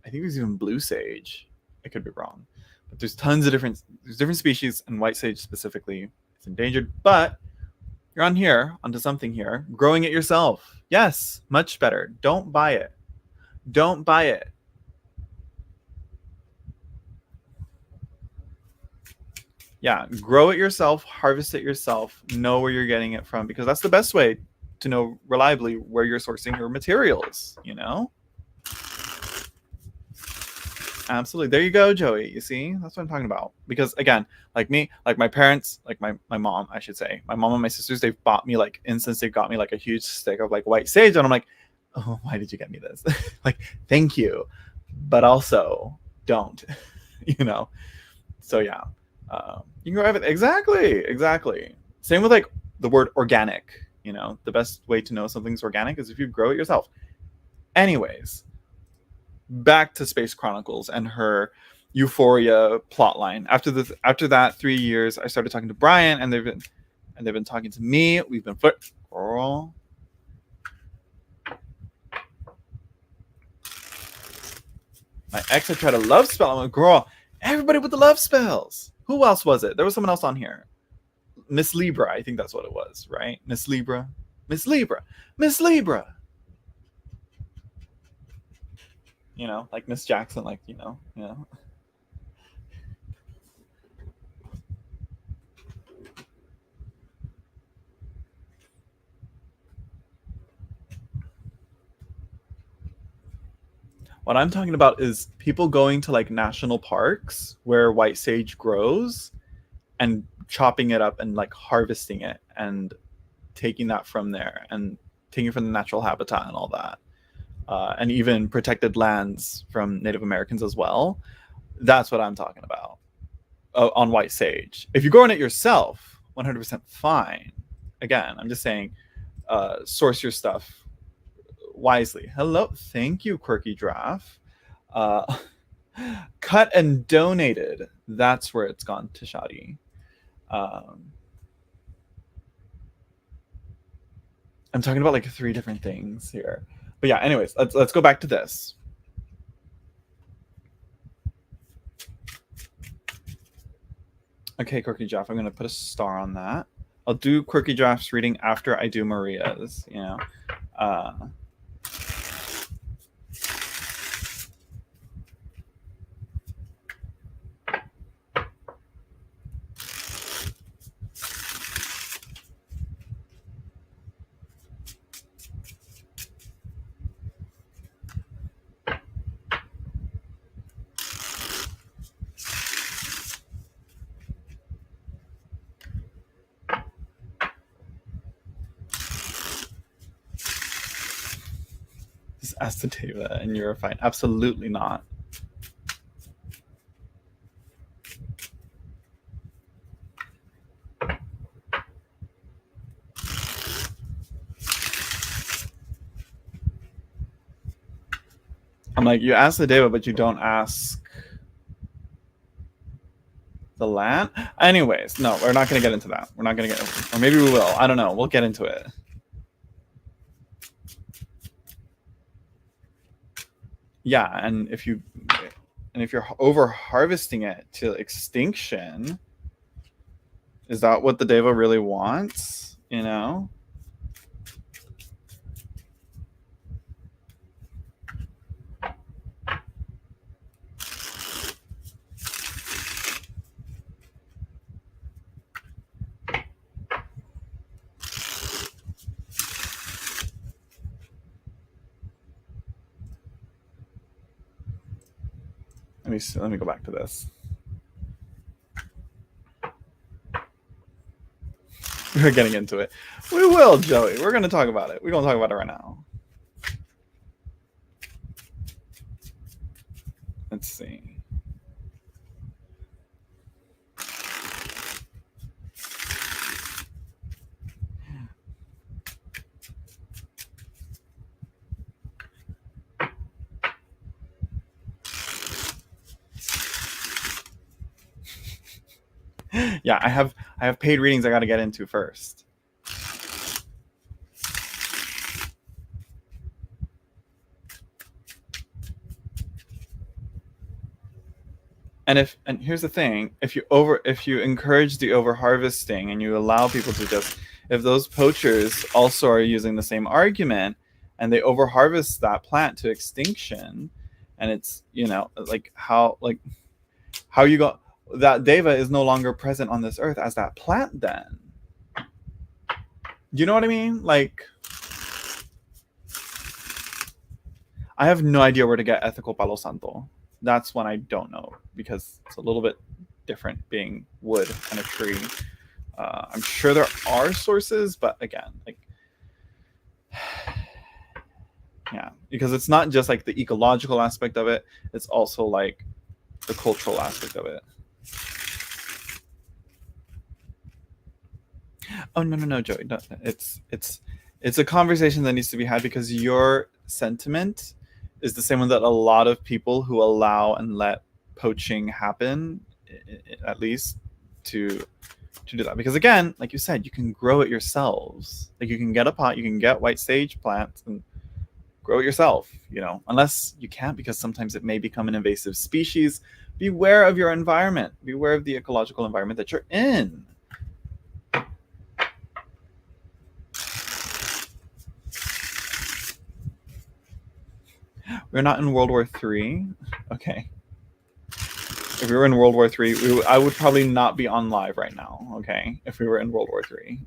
I think there's even blue sage. I could be wrong, but there's tons of different species, and white sage specifically is endangered. But you're on here onto something here. Growing it yourself, yes, much better. Don't buy it. Don't buy it. Yeah, grow it yourself, harvest it yourself, know where you're getting it from, because that's the best way to know reliably where you're sourcing your materials, you know? Absolutely. There you go, Joey. You see, that's what I'm talking about. Because again, like me, like my parents, like my mom, I should say, my mom and my sisters, they've bought me like incense. They've got me like a huge stick of like white sage, and I'm like, oh, why did you get me this? Like, thank you, but also don't, you know. So yeah, you can grow everything. Exactly. Same with like the word organic. You know, the best way to know something's organic is if you grow it yourself. Anyways, back to Space Chronicles and her Euphoria plotline. After that 3 years, I started talking to Brian, and they've been talking to me. We've been girl. My ex had tried a love spell. I'm like, girl, everybody with the love spells. Who else was it? There was someone else on here. Miss Libra, I think that's what it was, right? Miss Libra. You know, like Miss Jackson, like, you know. What I'm talking about is people going to like national parks where white sage grows and chopping it up and like harvesting it and taking that from there and taking it from the natural habitat and all that. And even protected lands from Native Americans as well. That's what I'm talking about on white sage. If you're growing it yourself, 100% fine. Again, I'm just saying, source your stuff wisely. Hello, thank you, Quirky Giraffe. Cut and donated. That's where it's gone to Shadi. I'm talking about like 3 different things here. But yeah, anyways, let's go back to this. Okay, Quirky Giraffe, I'm going to put a star on that. I'll do Quirky Giraffe's reading after I do Maria's, you know. Just ask the Teva and you're fine. Absolutely not. I'm like, you ask the Deva, but you don't ask the land. Anyways, no, we're not going to get into that. We're not going to get, or maybe we will. I don't know. We'll get into it. Yeah, and if you're over harvesting it to extinction, is that what the Deva really wants? You know? let me go back to this. We're getting into it. We will, Joey. We're going to talk about it. We're going to talk about it right now. Let's see. Yeah, I have paid readings I got to get into first. And here's the thing, if you encourage the over harvesting and you allow people to just, if those poachers also are using the same argument and they over harvest that plant to extinction, and it's, like how you got that deva is no longer present on this earth as that plant then. You know what I mean? Like, I have no idea where to get ethical Palo Santo. That's one I don't know, because it's a little bit different being wood and a tree. I'm sure there are sources, but again, like, yeah, because it's not just like the ecological aspect of it, it's also like the cultural aspect of it. Oh, no, Joey. No, it's a conversation that needs to be had, because your sentiment is the same one that a lot of people who allow and let poaching happen, at least, to do that. Because again, like you said, you can grow it yourselves. Like, you can get a pot, you can get white sage plants and grow it yourself, unless you can't, because sometimes it may become an invasive species. Beware of your environment. Beware of the ecological environment that you're in. We're not in World War III. Okay. If we were in World War III, I would probably not be on live right now. Okay. If we were in World War III.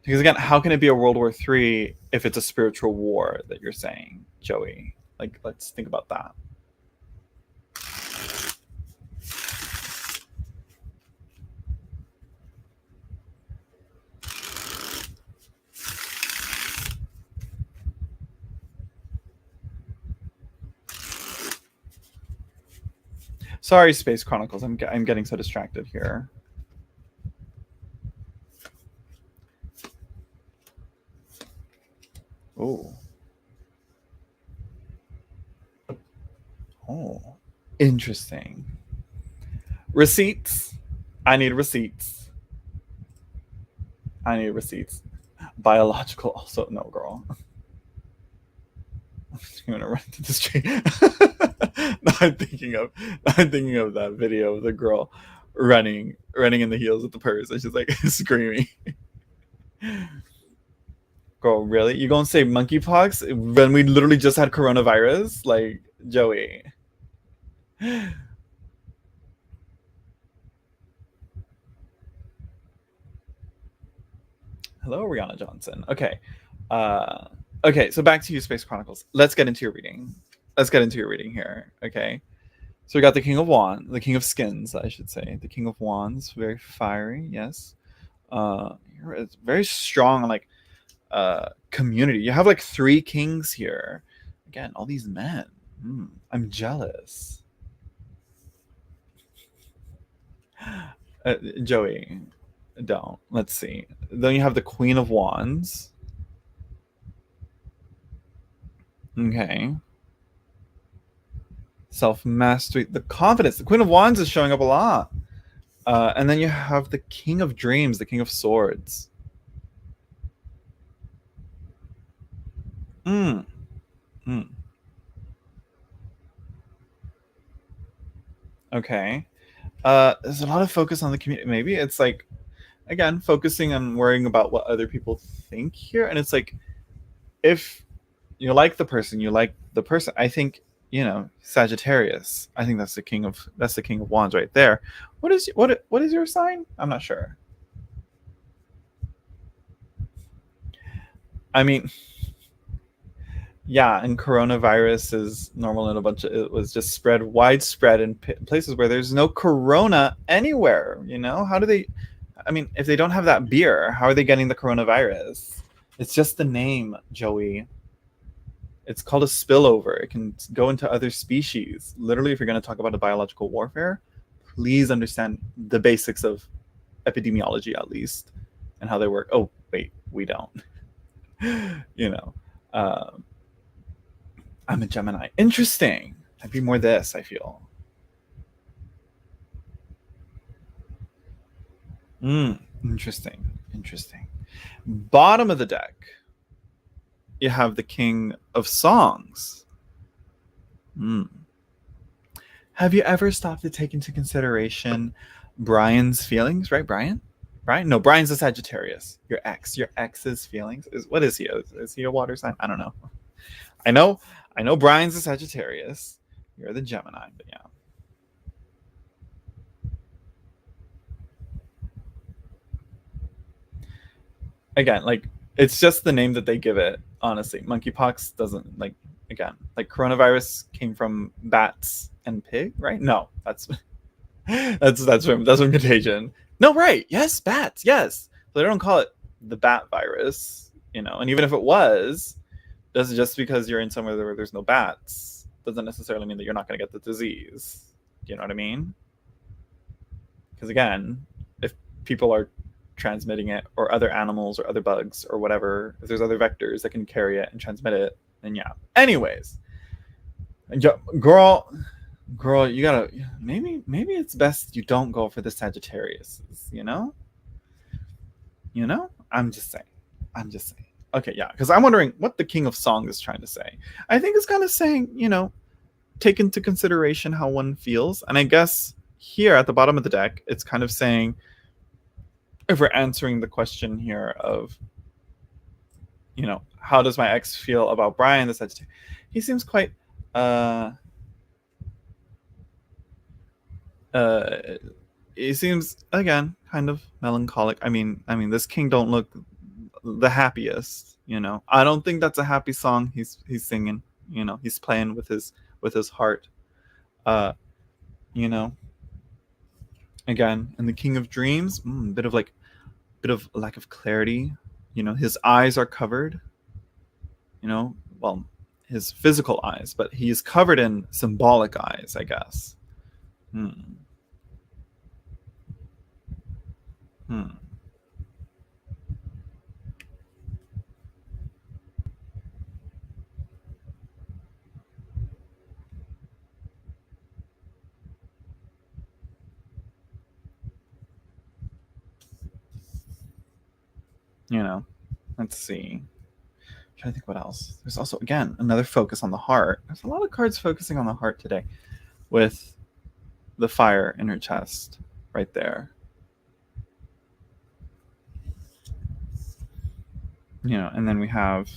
Because again, how can it be a World War III if it's a spiritual war that you're saying, Joey? Like, let's think about that. Sorry, Space Chronicles. I'm getting so distracted here. Oh. Oh. Interesting. Receipts. I need receipts. Biological also. No, girl. I'm gonna run to the street. I'm thinking of that video of the girl running in the heels with the purse, and she's like screaming. Girl, really? You gonna say monkeypox when we literally just had coronavirus? Like, Joey. Hello, Rihanna Johnson. Okay. Okay, so back to you, Space Chronicles. Let's get into your reading. Here. Okay. So we got the King of Wands, the King of Skins, I should say. The King of Wands, very fiery, yes. It's very strong, like, community. You have like 3 kings here. Again, all these men. I'm jealous. Joey, don't. Let's see. Then you have the Queen of Wands. Okay. Self-mastery. The confidence. The Queen of Wands is showing up a lot. And then you have the King of Dreams, the King of Swords. Okay. There's a lot of focus on the community. Maybe it's like, again, focusing on worrying about what other people think here. And it's like, if you like the person, I think, Sagittarius. I think that's the King of Wands right there. What is your sign? I'm not sure. I mean, Yeah, and coronavirus is normal in a bunch of, it was just spread widespread in places where there's no corona anywhere. How do they, I mean, if they don't have that beer, how are they getting the coronavirus? It's just the name, Joey. It's called a spillover. It can go into other species. Literally, if you're going to talk about a biological warfare, please understand the basics of epidemiology at least and how they work. Oh, wait, we don't. you know, um, I'm a Gemini. Interesting. I'd be more this, I feel. Interesting. Interesting. Bottom of the deck, you have the King of Songs. Have you ever stopped to take into consideration Brian's feelings? Right, Brian? Brian? No, Brian's a Sagittarius. Your ex. Your ex's feelings. What is he? Is he a water sign? I don't know. I know Brian's a Sagittarius. You're the Gemini, but yeah. Again, like, it's just the name that they give it, honestly. Monkeypox doesn't, like, again, like, coronavirus came from bats and pig, right? No, that's from Contagion. No, right? Yes, bats. Yes, so they don't call it the bat virus, And even if it was, doesn't, just because you're in somewhere where there's no bats doesn't necessarily mean that you're not going to get the disease. Do you know what I mean? Because again, if people are transmitting it, or other animals or other bugs or whatever, if there's other vectors that can carry it and transmit it, then yeah. Anyways, girl, you gotta, maybe it's best you don't go for the Sagittarius. I'm just saying. Okay, yeah, because I'm wondering what the King of Songs is trying to say. I think it's kind of saying, take into consideration how one feels. And I guess here at the bottom of the deck, it's kind of saying, if we're answering the question here of, how does my ex feel about Brian the Sagittarius? He seems quite he seems, again, kind of melancholic. I mean this king don't look the happiest. I don't think that's a happy song he's singing. He's playing with his heart. uh Again, and the King of Dreams, bit of lack of clarity. His eyes are covered, well, his physical eyes, but he's covered in symbolic eyes, I guess. Hmm. Let's see. I'm trying to think what else. There's also, again, another focus on the heart. There's a lot of cards focusing on the heart today, with the fire in her chest right there. And then we have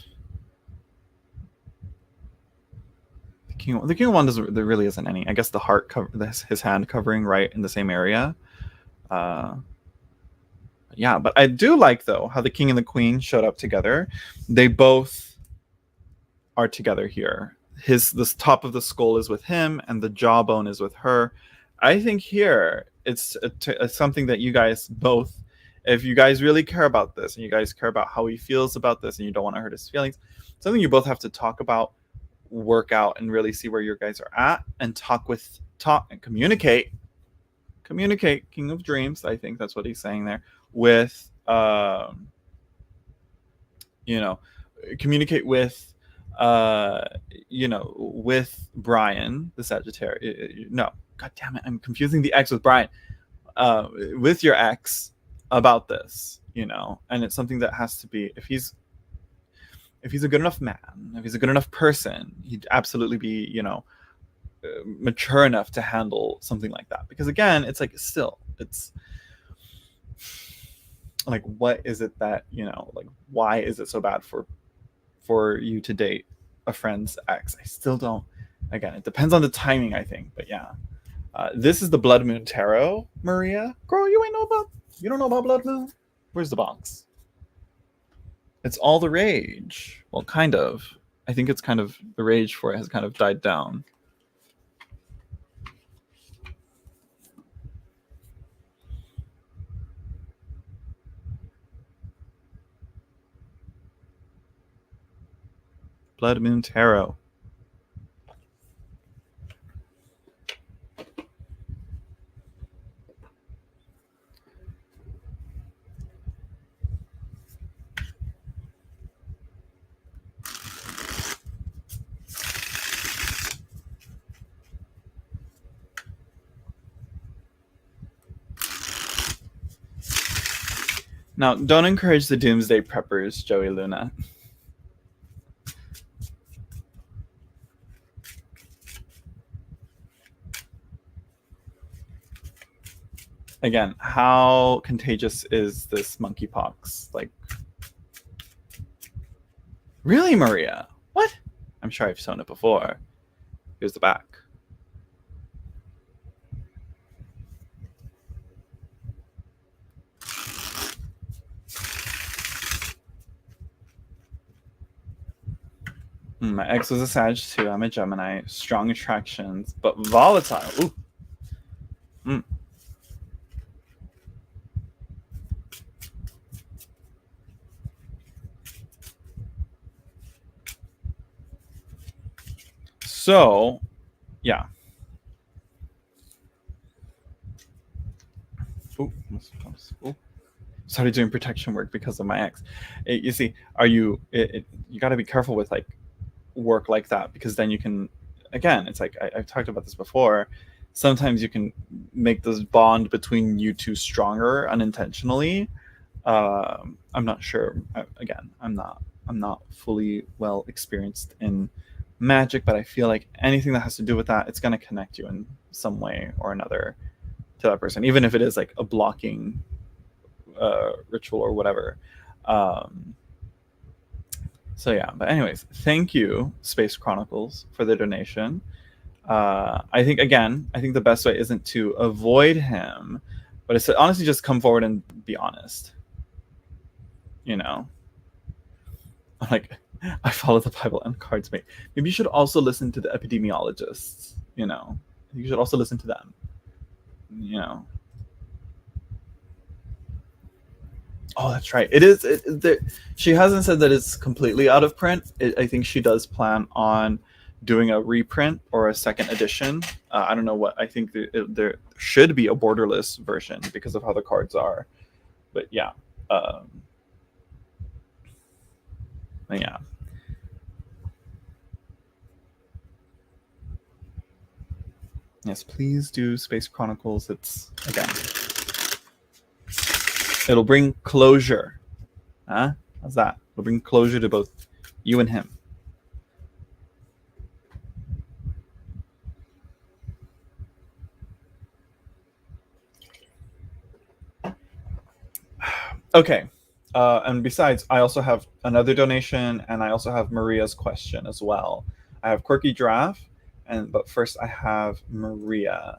the King. The King of Wands, there really isn't any. I guess the heart his hand covering right in the same area. Yeah, but I do like, though, how the King and the Queen showed up together. They both are together here. This top of the skull is with him, and the jawbone is with her. I think here it's something that you guys both, if you guys really care about this, and you guys care about how he feels about this, and you don't want to hurt his feelings, something you both have to talk about, work out, and really see where you guys are at, and talk and communicate. King of Dreams, I think that's what he's saying there, with communicate with with Brian the Sagittarius. No, god damn it, I'm confusing the ex with Brian. With your ex about this, and it's something that has to be, if he's a good enough man, if he's a good enough person, he'd absolutely be, mature enough to handle something like that. Because again, it's like, still, it's like, what is it that, like, why is it so bad for you to date a friend's ex? I still don't. Again, it depends on the timing, I think. But yeah, this is the Blood Moon Tarot, Maria. Girl, you don't know about Blood Moon? Where's the box? It's all the rage. Well, kind of. I think it's kind of, the rage for it has kind of died down. Blood Moon Tarot. Now, don't encourage the doomsday preppers, Joey Luna. Again, how contagious is this monkeypox? Like, really, Maria? What? I'm sure I've shown it before. Here's the back. My ex was a Sag too. I'm a Gemini. Strong attractions, but volatile. Ooh. So, yeah. Ooh. Started doing protection work because of my ex. You see, you got to be careful with like work like that, because then you can, again, it's like I've talked about this before, sometimes you can make this bond between you two stronger unintentionally. I'm not sure. Again, I'm not fully well experienced in magic, but I feel like anything that has to do with that, it's going to connect you in some way or another to that person, even if it is like a blocking ritual or whatever. So yeah, but anyways, thank you, Space Chronicles, for the donation. I think the best way isn't to avoid him, but it's to honestly just come forward and be honest. You know, like, I follow the Bible and cards mate. Maybe you should also listen to the epidemiologists. You know, you should also listen to them. You know. Oh, that's right. It is. She hasn't said that it's completely out of print. I think she does plan on doing a reprint or a second edition. I don't know what. I think there should be a borderless version because of how the cards are. But yeah. Yeah. Yes, please do Space Chronicles. It's, again, it'll bring closure. Huh? How's that? It'll bring closure to both you and him. Okay. And besides, I also have another donation, and I also have Maria's question as well. I have Quirky Giraffe, but first I have Maria.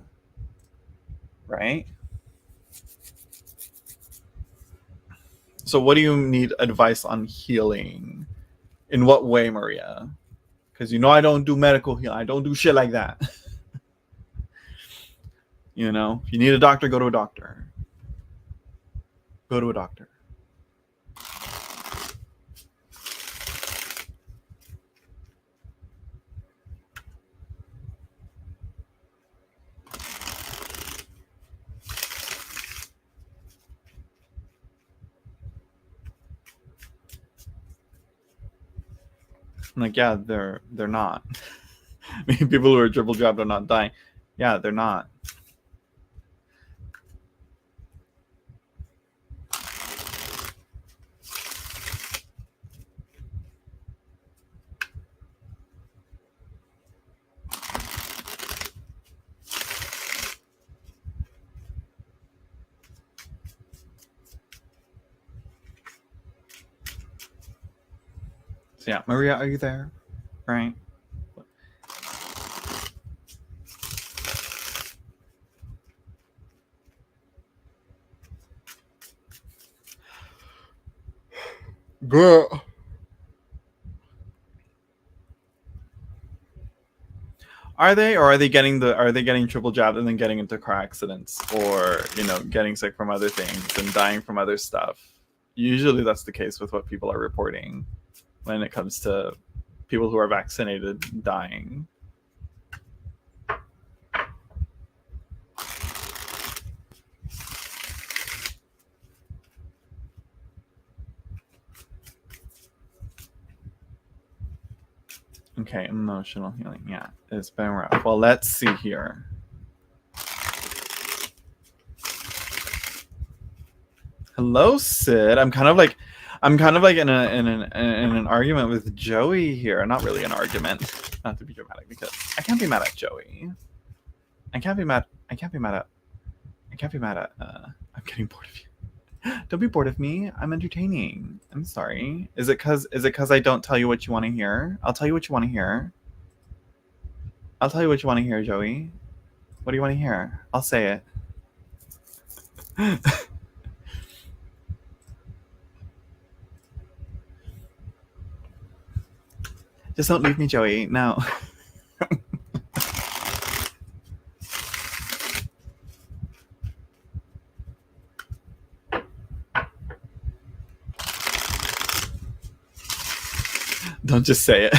Right? So what do you need advice on healing? In what way, Maria? Because you know I don't do medical healing. I don't do shit like that. You know, if you need a doctor, go to a doctor. Go to a doctor. I'm like, yeah, they're not. I mean, people who are triple jabbed are not dying. Yeah, they're not. So yeah, Maria, are you there? Right. Girl. Are they, or are they getting triple jabbed and then getting into car accidents, or getting sick from other things and dying from other stuff? Usually that's the case with what people are reporting when it comes to people who are vaccinated dying. Okay, emotional healing. Yeah, it's been rough. Well, let's see here. Hello, Sid. I'm kind of like in an argument with Joey here. Not really an argument, not to be dramatic, because I can't be mad at Joey. I can't be mad. I can't be mad at. I can't be mad at. I'm getting bored of you. Don't be bored of me. I'm entertaining. I'm sorry. Is it cause I don't tell you what you want to hear? I'll tell you what you want to hear. I'll tell you what you want to hear, Joey. What do you want to hear? I'll say it. Just don't leave me, Joey. No. Don't just say it.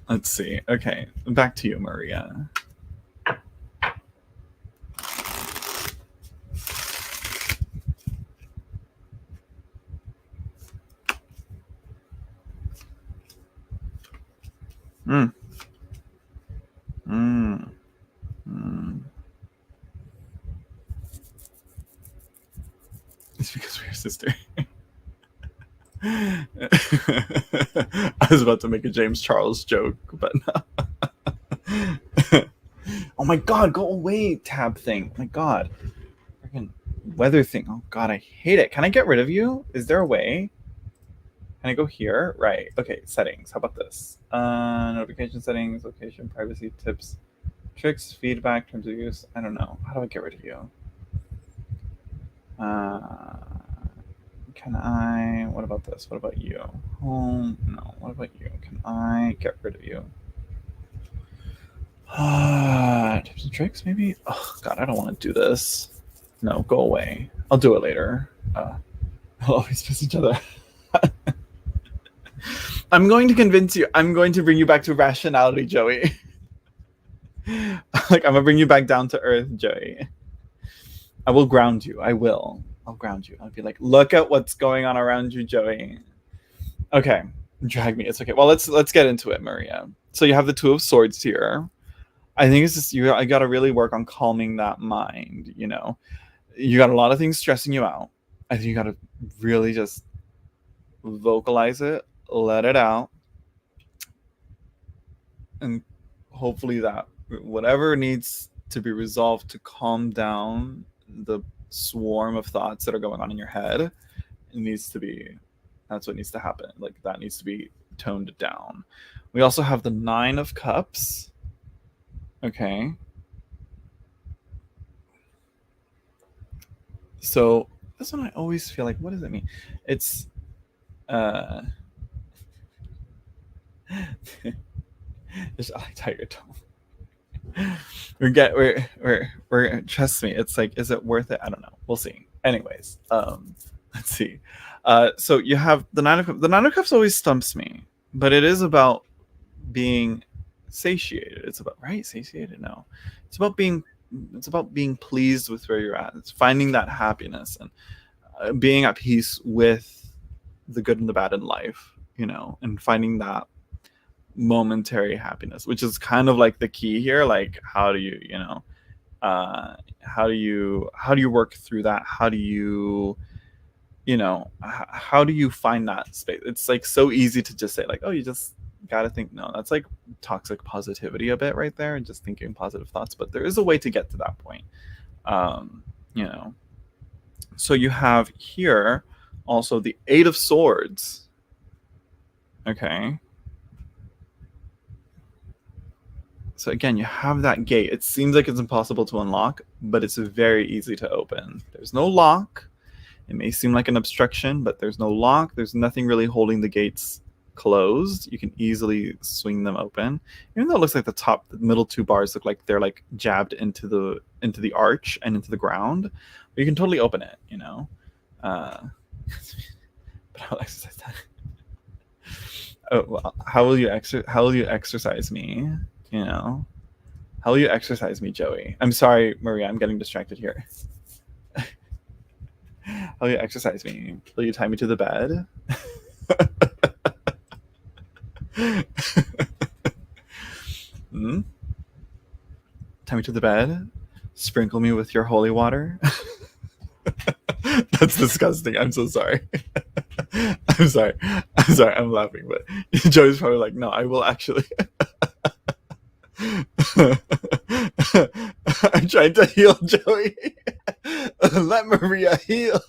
Let's see. Okay, back to you, Maria. Mm. Mm. Mm. It's because we're sister. I was about to make a James Charles joke, but no. Oh my god, go away, tab thing. Oh my god. Freaking weather thing. Oh god, I hate it. Can I get rid of you? Is there a way? Can I go here? Right. Okay, settings. How about this? Notification settings, location, privacy, tips, tricks, feedback, terms of use. I don't know. How do I get rid of you? Can I? What about this? What about you? Home? No. What about you? Can I get rid of you? Tips and tricks, maybe? Oh, God, I don't want to do this. No, go away. I'll do it later. We'll always piss each other. I'm going to convince you. I'm going to bring you back to rationality, Joey. Like, I'm going to bring you back down to earth, Joey. I will ground you. I'll ground you. I'll be like, look at what's going on around you, Joey. Okay, drag me. It's okay. Well, let's get into it, Maria. So you have the Two of Swords here. I think it's just I got to really work on calming that mind. You got a lot of things stressing you out. I think you got to really just vocalize it, let it out, and hopefully that whatever needs to be resolved to calm down the swarm of thoughts that are going on in your head, that's what needs to happen. Like, that needs to be toned down. We also have the Nine of Cups. Okay. So this one I always feel like, what does it mean? It's just I tiger tone. We're trust me, it's like, is it worth it? I don't know. We'll see. Anyways, let's see. So you have the Nine of Cups. The Nine of Cups always stumps me, but it is about being satiated. It's about satiated. No, it's about being pleased with where you're at. It's finding that happiness and being at peace with the good and the bad in life, and finding that momentary happiness, which is kind of like the key here. Like, how do you work through that? How do you find that space? It's like so easy to just say like, oh, you just gotta think. No, that's like toxic positivity a bit right there, and just thinking positive thoughts. But there is a way to get to that point. So you have here also the Eight of Swords. Okay. So again, you have that gate. It seems like it's impossible to unlock, but it's very easy to open. There's no lock. It may seem like an obstruction, but there's no lock. There's nothing really holding the gates closed. You can easily swing them open. Even though it looks like the middle two bars look like they're like jabbed into the arch and into the ground, but you can totally open it, you know. But I'll exercise that. Oh, well, how will you exercise me? You know, how will you exercise me, Joey? I'm sorry, Maria. I'm getting distracted here. How will you exercise me? Will you tie me to the bed? Hmm? Tie me to the bed? Sprinkle me with your holy water? That's disgusting. I'm so sorry. I'm sorry. I'm laughing, but Joey's probably like, no, I will actually. I'm trying to heal Joey. Let Maria heal.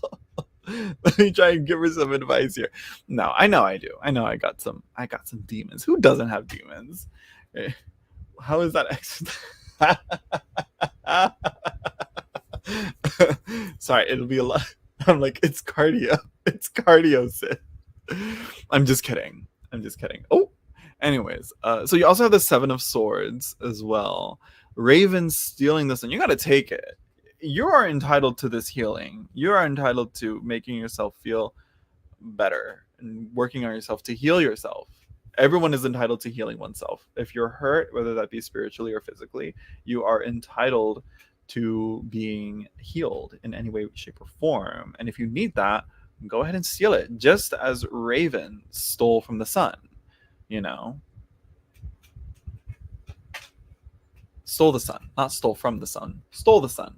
Let me try and give her some advice here. No, I know I do. I know I got some demons. Who doesn't have demons? How is that exercise? Sorry, it'll be a lot. I'm like, it's cardio. It's cardio, Sid. I'm just kidding. Oh, anyways, so you also have the Seven of Swords as well. Raven stealing this, and you got to take it. You are entitled to this healing. You are entitled to making yourself feel better and working on yourself to heal yourself. Everyone is entitled to healing oneself. If you're hurt, whether that be spiritually or physically, you are entitled to being healed in any way, shape, or form. And if you need that, go ahead and steal it, just as Raven stole from the sun, you know. Stole the sun, not stole from the sun. Stole the sun.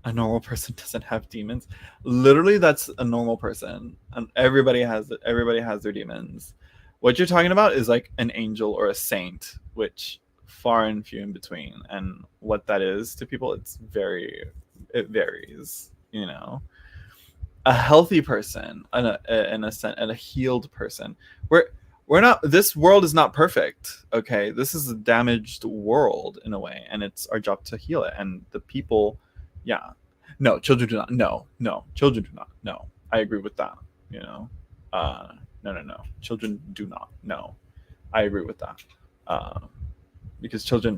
A normal person doesn't have demons. Literally, that's a normal person. And everybody has it. Everybody has their demons. What you're talking about is like an angel or a saint, which far and few in between. And what that is to people, it varies, you know. A healthy person and a healed person. We're not, this world is not perfect, okay? This is a damaged world in a way, and it's our job to heal it. And the people, yeah. No, children do not. No, children do not. No, I agree with that, you know. No. Children do not. No, I agree with that. Because children,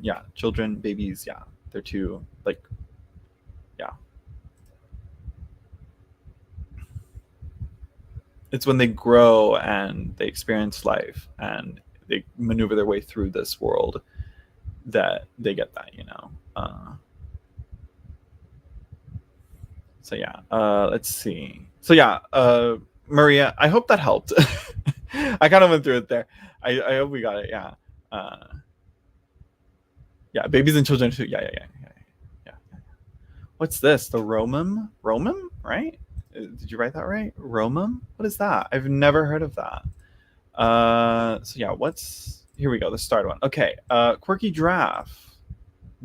babies, they're too, like, yeah. It's when they grow and they experience life and they maneuver their way through this world that they get that, you know. Let's see. Maria, I hope that helped. I kind of went through it there. I hope we got it. Babies and children too. Yeah. What's this? The Romum, right? Did you write that right? Romum? What is that? I've never heard of that. Here we go, the start one. Okay, Quirky Giraffe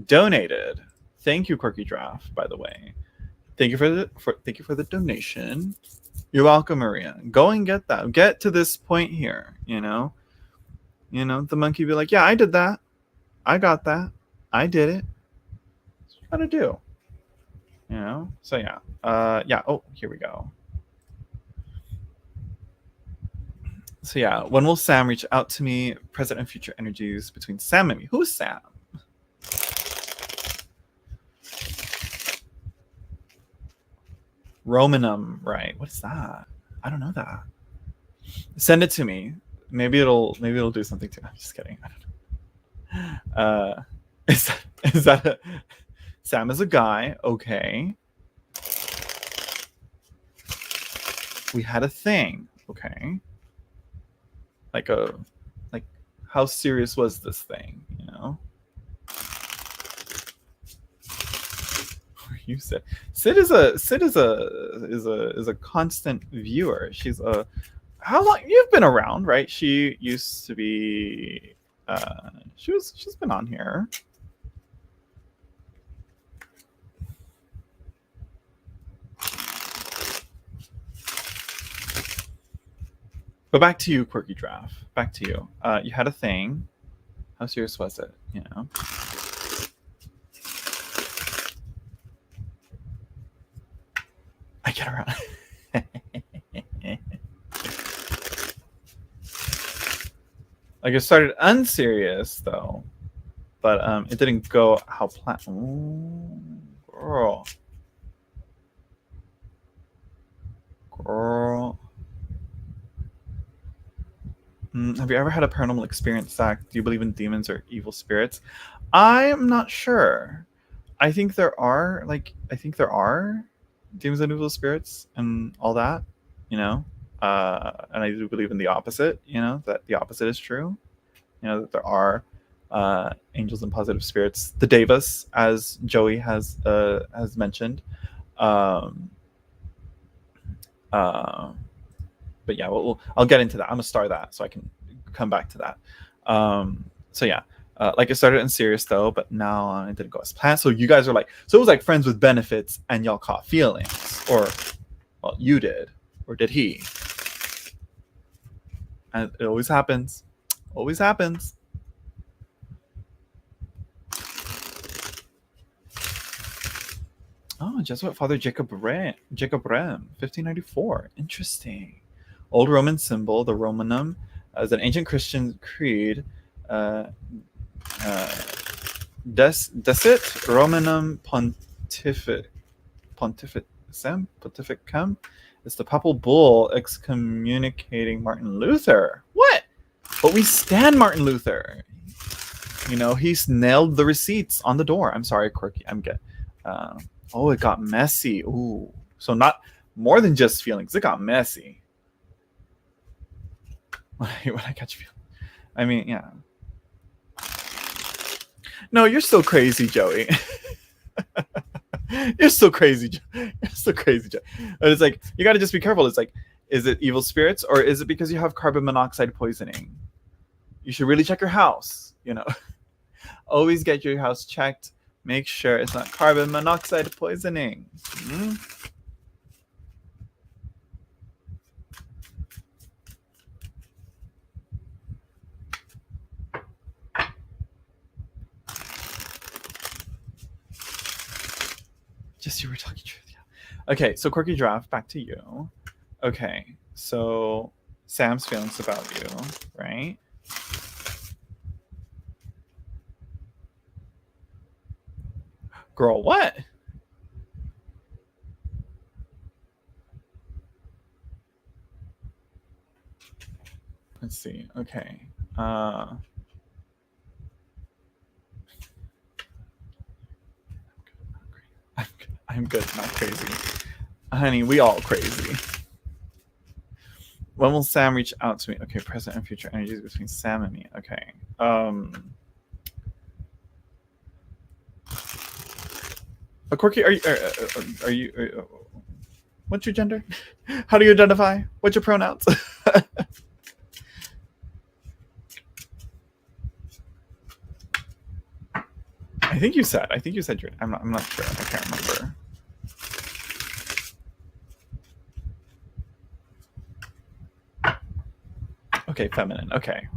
donated. Thank you, Quirky Giraffe, by the way. Thank you for the donation. You're welcome, Maria. Go and get that. Get to this point here, you know. The monkey be like, yeah, I did that. I got that. I did it. That's what you gotta do. You know? So oh, here we go. So when will Sam reach out to me? Present and future energies between Sam and me. Who's Sam? Romanum, right? What is that? I don't know that. Send it to me. Maybe it'll do something to me. I'm just kidding. I don't know. Is that Sam is a guy? Okay. We had a thing. Okay. Like how serious was this thing? You know. You said Sid is a constant viewer. She's how long you've been around, right? She used to be she's been on here. But back to you, Quirky Giraffe. Back to you. You had a thing. How serious was it? You know. get around. Like it started unserious though, but it didn't go how planned. Girl. Have you ever had a paranormal experience, Zach? Do you believe in demons or evil spirits? I'm not sure. I think there are demons and evil spirits and all that, you know. And I do believe in the opposite, you know, that the opposite is true. You know, that there are angels and positive spirits, the devas, as Joey has mentioned. But yeah, I'll get into that. I'm gonna start that so I can come back to that. So yeah, like it started in serious though, but now it didn't go as planned. So you guys are like, so it was like friends with benefits, and y'all caught feelings, or well, you did, or did he? And it always happens. Always happens. Oh, Jesuit Father Jacob Rem, 1594. Interesting. Old Roman symbol, the Romanum, is an ancient Christian creed. Decit Romanum Pontificum is the papal bull excommunicating Martin Luther. What? But we stand Martin Luther. You know, he's nailed the receipts on the door. I'm sorry, Quirky. I'm good. Oh, it got messy. Ooh. So not more than just feelings. It got messy. When I catch feelings. I mean, yeah. No, you're still crazy, Joey. You're still crazy. You're still crazy, Joey. But it's like, you got to just be careful. It's like, is it evil spirits, or is it because you have carbon monoxide poisoning? You should really check your house, you know. Always get your house checked. Make sure it's not carbon monoxide poisoning. Mm-hmm. Just you were talking truth, yeah. Okay, so Quirky Draft, back to you. Okay, so Sam's feelings about you, right? Girl, what? Let's see. Okay. I'm good, not crazy. Honey, we all crazy. When will Sam reach out to me? Okay, present and future energies between Sam and me. Okay. Quirky, are you what's your gender? How do you identify? What's your pronouns? I think you said your. I'm not sure. I can't remember. Okay, feminine. Okay.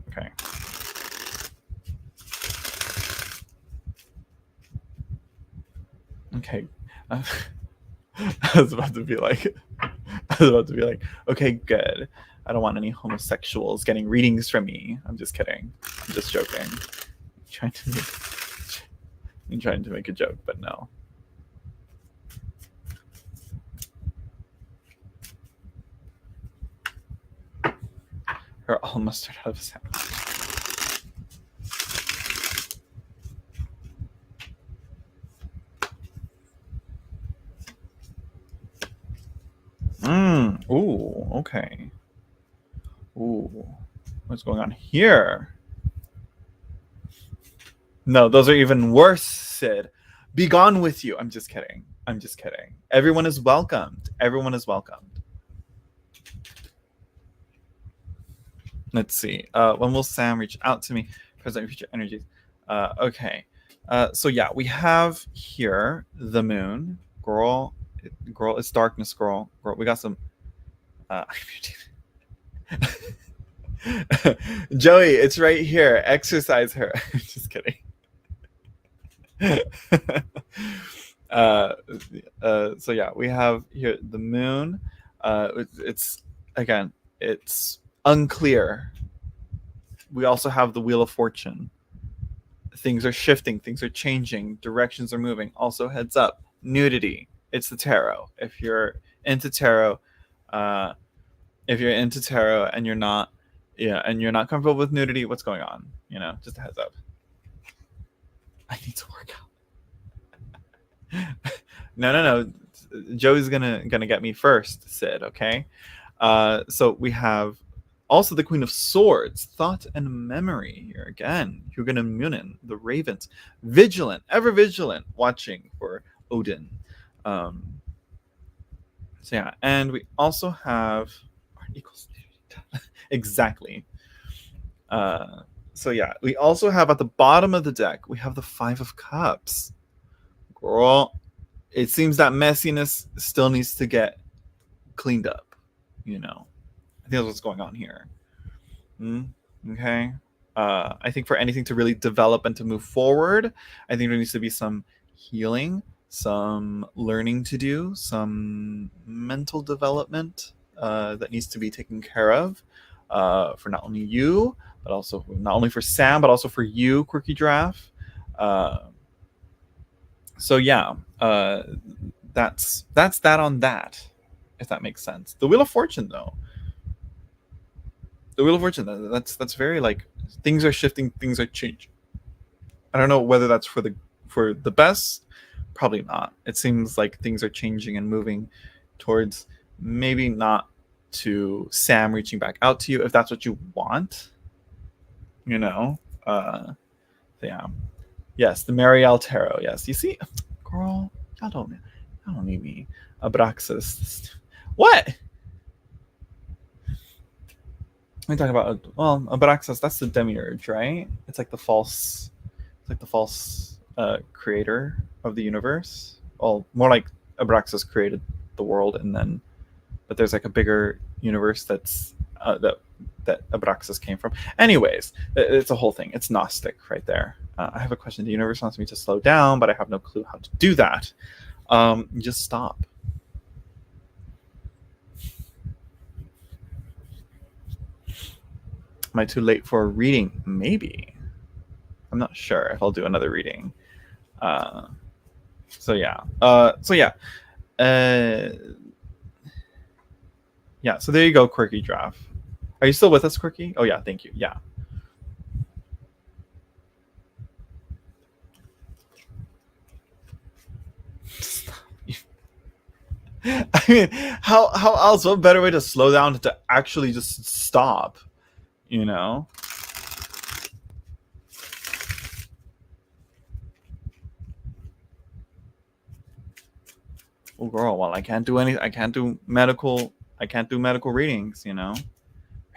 Okay. I was about to be like, okay, good. I don't want any homosexuals getting readings from me. I'm just kidding. I'm just joking. I'm trying to make a joke, but no. Her all mustard out of his hand. Ooh, okay. Ooh, what's going on here? No, those are even worse, Sid. Be gone with you. I'm just kidding. Everyone is welcomed. Let's see. When will Sam reach out to me? Present future energies. Okay. So yeah, we have here the moon. Girl, it's darkness, girl. We got some Joey, it's right here. Exercise her. Just kidding. uh, so yeah, we have here the moon. It's again, it's unclear. We also have the wheel of fortune. Things are shifting, things are changing, directions are moving. Also, heads up, nudity. It's the tarot. If you're into tarot, uh, if you're into tarot and you're not, yeah, and you're not comfortable with nudity, what's going on? You know, just a heads up. I need to work out. No. Joey's gonna get me first, Sid. Okay. So we have also the Queen of Swords, thought and memory here again. Hugin and Munin, the Ravens, vigilant, ever vigilant, watching for Odin. Um, so yeah, and we also have equals exactly. So yeah, we also have at the bottom of the deck we have the Five of Cups. Girl, it seems that messiness still needs to get cleaned up. You know, I think that's what's going on here. Okay. I think for anything to really develop and to move forward, I think there needs to be some healing, some learning to do, some mental development that needs to be taken care of for not only you, but also not only for Sam, but also for you, Quirky Giraffe. Uh, so yeah, that's that on that, if that makes sense. The Wheel of Fortune, though. The Wheel of Fortune. That's very like things are shifting, things are changing. I don't know whether that's for the best. Probably not. It seems like things are changing and moving towards maybe not to Sam reaching back out to you if that's what you want. You know. Yeah. Yes, the Marielle Tarot. Yes, you see, girl, y'all don't need me. Abraxas. What? We talk about Abraxas. That's the demiurge, right? It's like the false creator of the universe. Well, more like Abraxas created the world, and then, but there's like a bigger universe that Abraxas came from. Anyways, it's a whole thing. It's Gnostic right there. I have a question. The universe wants me to slow down, but I have no clue how to do that. Just stop. Am I too late for a reading? Maybe. I'm not sure if I'll do another reading. So yeah. Yeah. So there you go, Quirky Giraffe. Are you still with us, Quirky? Oh yeah, thank you. Yeah. I mean, how else? What better way to slow down to actually just stop? You know. Oh girl, well I can't do anything. I can't do medical readings. You know.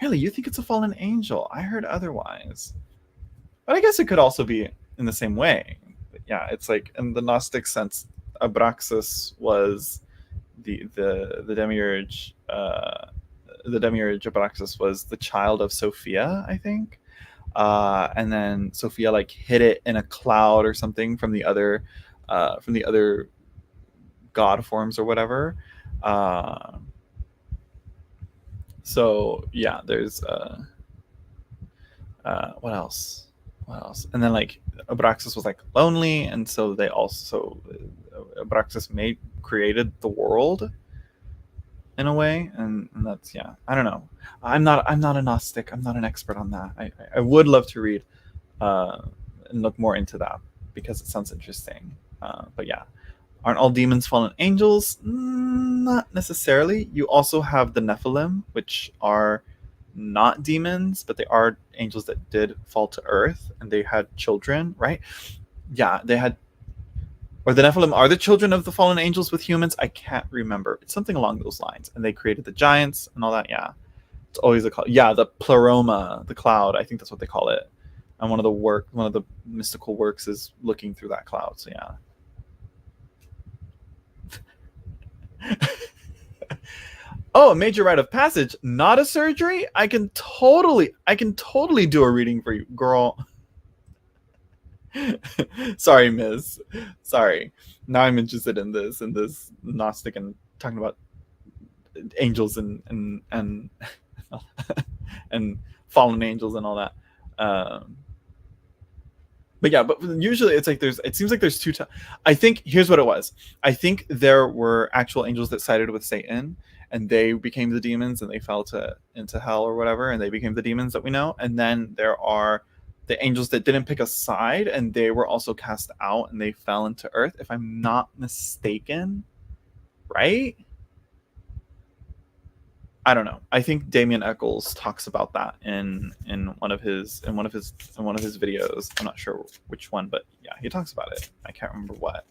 Really, you think it's a fallen angel? I heard otherwise. But I guess it could also be in the same way. But yeah, it's like in the Gnostic sense, Abraxas was the demiurge. The demiurge Abraxas was the child of Sophia, I think. And then Sophia like hid it in a cloud or something from the other god forms or whatever. So yeah, there's what else? What else? And then like Abraxas was like lonely, and so they also Abraxas created the world in a way, and that's yeah. I don't know. I'm not a Gnostic. I'm not an expert on that. I would love to read and look more into that because it sounds interesting. But yeah, aren't all demons fallen angels? Not necessarily. You also have the Nephilim, which are not demons, but they are angels that did fall to earth and they had children, right? Yeah, they had. Or the Nephilim are the children of the fallen angels with humans? I can't remember. It's something along those lines. And they created the giants and all that. Yeah. It's always a call. Yeah, the pleroma, the cloud. I think that's what they call it. And one of the mystical works is looking through that cloud. So yeah. Oh, a major rite of passage, not a surgery? I can totally do a reading for you, girl. Sorry, Miss. Sorry. Now I'm interested in this Gnostic and talking about angels and and fallen angels and all that. But yeah, but usually it's like it seems like there's I think here's what it was. I think there were actual angels that sided with Satan and they became the demons and they fell into hell or whatever and they became the demons that we know. And then there are the angels that didn't pick a side and they were also cast out and they fell into earth, if I'm not mistaken, right? I don't know. I think Damien Eccles talks about that in one of his videos. I'm not sure which one, but yeah, he talks about it. I can't remember what.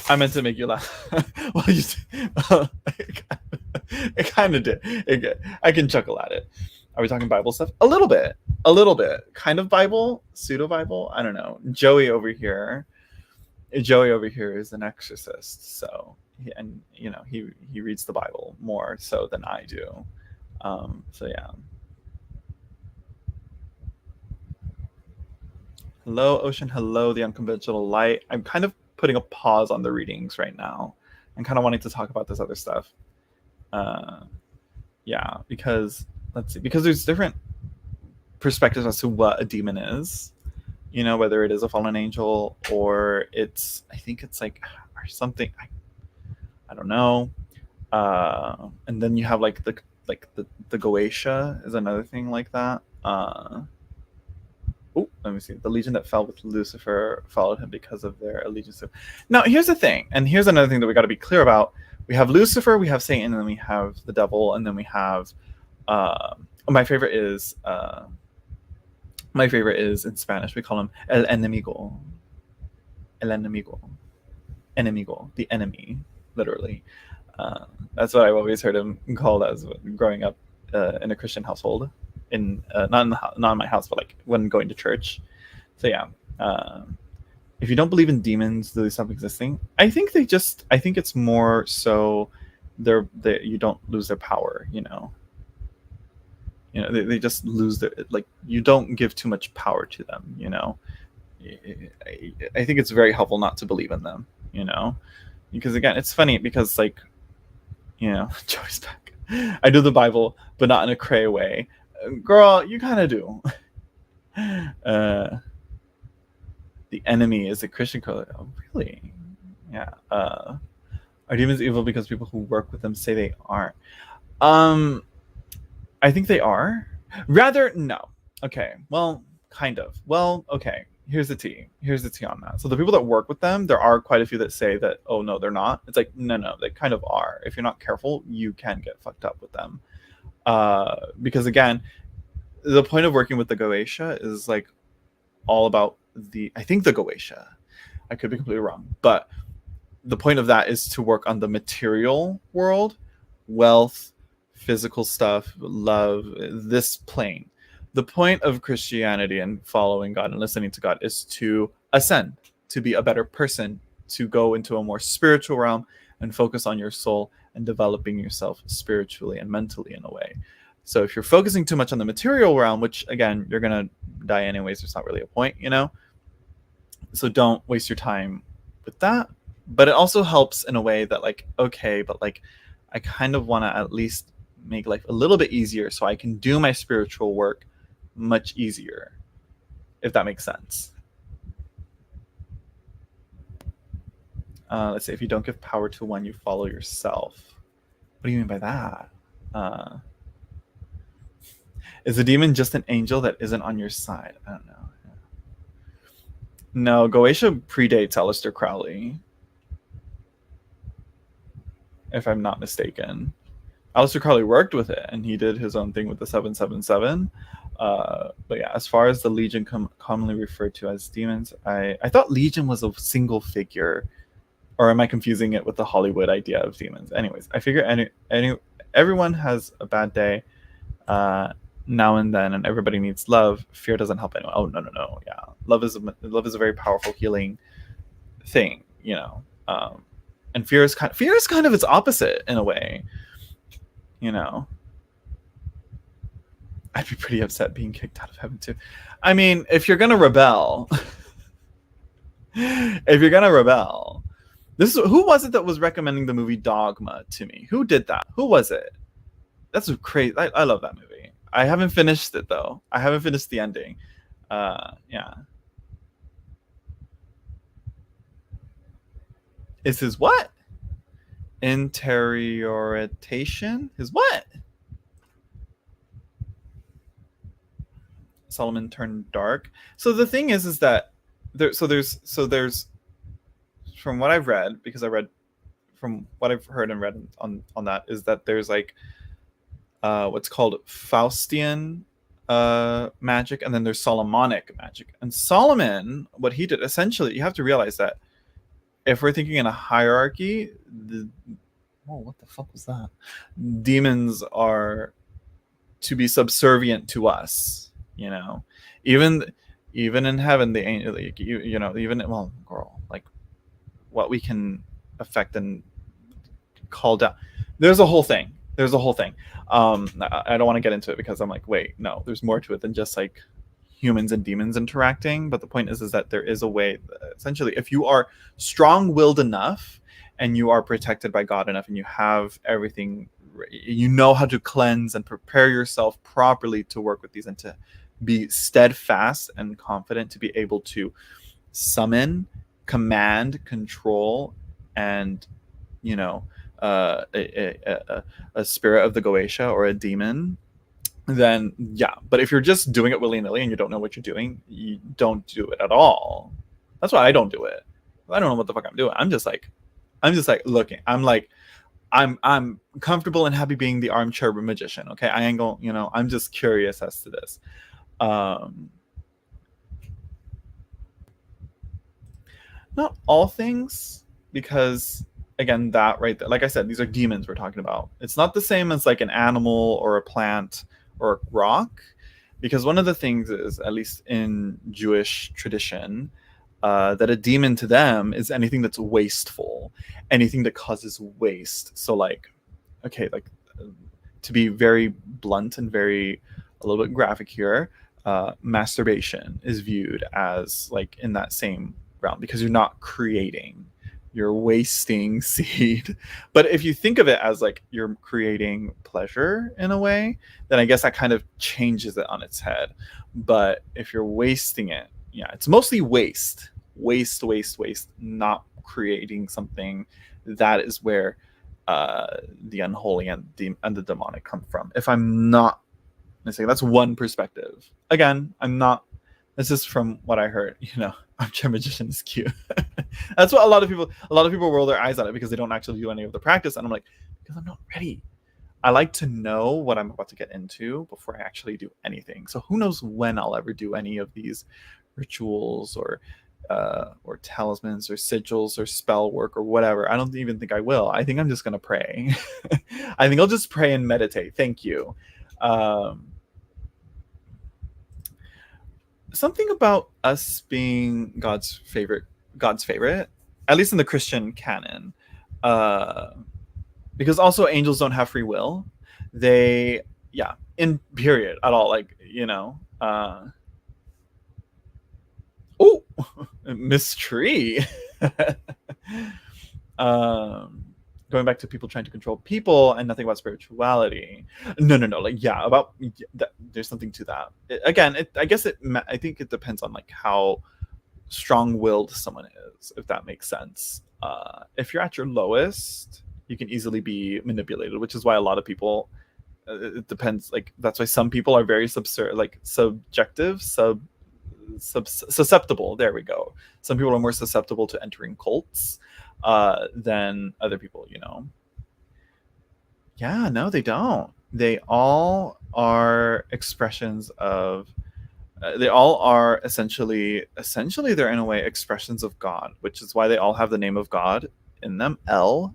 I meant to make you laugh. Well, it kind of did. I can chuckle at it. Are we talking Bible stuff? A little bit. Kind of Bible, pseudo Bible. I don't know. Joey over here is an exorcist, so he reads the Bible more so than I do. So yeah. Hello, Ocean. Hello, the unconventional light. I'm kind of putting a pause on the readings right now. I'm kind of wanting to talk about this other stuff. Yeah, because let's see, because there's different perspectives as to what a demon is. Whether it is a fallen angel or I think it's like or something. I don't know. And then you have like the Goetia is another thing like that. Let me see. The legion that fell with Lucifer followed him because of their allegiance to. Now, here's the thing, and here's another thing that we got to be clear about. We have Lucifer, we have Satan, and then we have the devil, and then we have. My favorite is in Spanish. We call him el enemigo. El enemigo. Enemigo, the enemy, literally. That's what I've always heard him called as growing up in a Christian household. Not in my house, but like when going to church. So yeah, if you don't believe in demons, do they stop existing? I think it's more so you don't lose their power. They just lose their, like, you don't give too much power to them. I think it's very helpful not to believe in them. Because again, it's funny because like, Joey's back. I do the Bible, but not in a cray way. Girl, you kind of do. The enemy is a Christian color. Oh, really? Yeah. Are demons evil because people who work with them say they aren't? I think they are. Rather, no. Okay. Well, kind of. Well, okay. Here's the tea on that. So the people that work with them, there are quite a few that say that, oh no, they're not. It's like, no, they kind of are. If you're not careful, you can get fucked up with them. Because again, the point of working with the Goetia is like all about I think the Goetia, I could be completely wrong, but the point of that is to work on the material world, wealth, physical stuff, love, this plane. The point of Christianity and following God and listening to God is to ascend, to be a better person, to go into a more spiritual realm and focus on your soul and developing yourself spiritually and mentally in a way. So if you're focusing too much on the material realm, which again, you're going to die anyways, there's not really a point, So don't waste your time with that. But it also helps in a way that like, okay, but like, I kind of want to at least make life a little bit easier so I can do my spiritual work much easier, if that makes sense. Let's say if you don't give power to one, you follow yourself. What do you mean by that? Is a demon just an angel that isn't on your side? I don't know. No, Goetia predates Aleister Crowley, if I'm not mistaken. Aleister Crowley worked with it, and he did his own thing with the 777. But yeah, as far as the Legion commonly referred to as demons, I thought Legion was a single figure, or am I confusing it with the Hollywood idea of demons? Anyways, I figure everyone has a bad day now and then, and everybody needs love. Fear doesn't help anyone. Oh no, yeah, love is a very powerful healing thing, and fear is kind of its opposite in a way. I'd be pretty upset being kicked out of heaven too. I mean, if you're gonna rebel, if you're gonna rebel, this is who was it that was recommending the movie Dogma to me? Who did that? Who was it? That's crazy. I love that movie. I haven't finished it though. I haven't finished the ending. Yeah. Is his what? Interiorization? His what? Solomon turned dark. So the thing is that there's from what I've read, because I read from what I've heard and read on that, is that there's like what's called Faustian magic, and then there's Solomonic magic. And Solomon, what he did essentially, you have to realize that if we're thinking in a hierarchy, what the fuck was that? Demons are to be subservient to us, you know. Even in heaven, the angel, you know, even well, girl, like what we can affect and call down. There's a whole thing. I don't want to get into it because I'm like, wait, no, there's more to it than just like humans and demons interacting. But the point is that there is a way, essentially, if you are strong-willed enough and you are protected by God enough and you have everything, you know how to cleanse and prepare yourself properly to work with these and to be steadfast and confident to be able to summon, command, control, and, you know, a spirit of the Goetia or a demon, then yeah. But if you're just doing it willy-nilly and you don't know what you're doing, you don't do it at all. That's why I don't do it. I don't know what the fuck I'm doing. I'm just like looking. I'm comfortable and happy being the armchair magician. Okay, I ain't gonna, you know, I'm just curious as to this. Not all things, because again, that right there, like I said, these are demons we're talking about. It's not the same as like an animal or a plant or a rock, because one of the things is, at least in Jewish tradition, that a demon to them is anything that's wasteful, anything that causes waste. So like, okay, like to be very blunt and very a little bit graphic here, masturbation is viewed as like in that same realm, because you're not creating, you're wasting seed. But if you think of it as like you're creating pleasure in a way, then I guess that kind of changes it on its head. But if you're wasting it, yeah, it's mostly waste, not creating something. That is where the unholy and the demonic come from. If I'm not mistaken, that's one perspective. Again, I'm not. This is from what I heard. You know, armchair magician is cute. That's what a lot of people roll their eyes at it, because they don't actually do any of the practice. And I'm like, because I'm not ready. I like to know what I'm about to get into before I actually do anything. So who knows when I'll ever do any of these rituals or talismans or sigils or spell work or whatever. I don't even think I will. I think I'm just gonna pray. I think I'll just pray and meditate. Thank you. Something about us being God's favorite, at least in the Christian canon, because also angels don't have free will. They, yeah, in period at all. Like, you know, oh, Miss Tree. Going back to people trying to control people and nothing about spirituality. No. Like, yeah, about that, there's something to that. I think it depends on like how strong-willed someone is, if that makes sense. If you're at your lowest, you can easily be manipulated, which is why a lot of people. It depends. Like, that's why some people are very subjective, susceptible. There we go. Some people are more susceptible to entering cults than other people, you know. Yeah, no, they don't. They all are expressions of. They all are essentially they're in a way expressions of God, which is why they all have the name of God in them. El,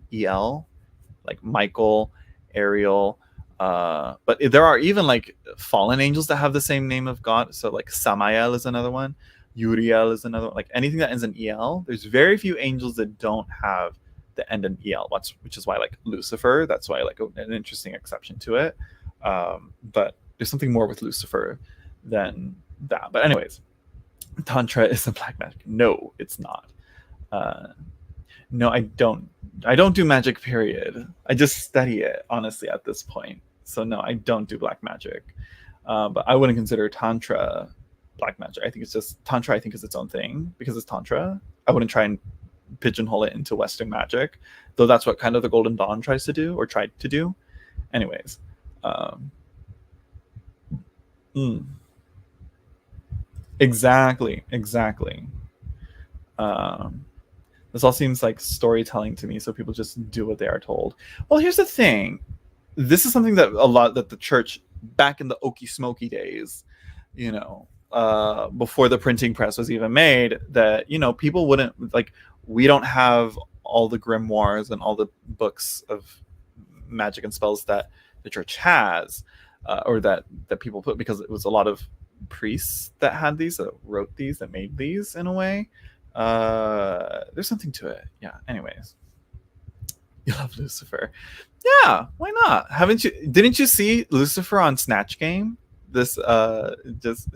like Michael, Ariel. But there are even like fallen angels that have the same name of God. So like Samael is another one. Uriel is another one. Like anything that ends in El. There's very few angels that don't have the end in El. Which is why like Lucifer. That's why like an interesting exception to it. But There's something more with Lucifer than that. But anyways, Tantra isn't black magic. No, it's not. No, I don't. I don't do magic, period. I just study it, honestly, at this point. So no, I don't do black magic. But I wouldn't consider Tantra black magic. I think it's just Tantra. I think is its own thing because it's Tantra. I wouldn't try and pigeonhole it into Western magic, though that's what kind of the Golden Dawn tries to do or tried to do. Anyways, exactly. This all seems like storytelling to me, so people just do what they are told. Well, here's the thing. This is something that the church back in the Okie Smoky days, before the printing press was even made, that, people wouldn't, like, we don't have all the grimoires and all the books of magic and spells that the church has, or that people put, because it was a lot of priests that had these, that wrote these, that made these in a way. There's something to it. Yeah. Anyways, you love Lucifer. Yeah. Why not? Didn't you see Lucifer on Snatch Game? This, just,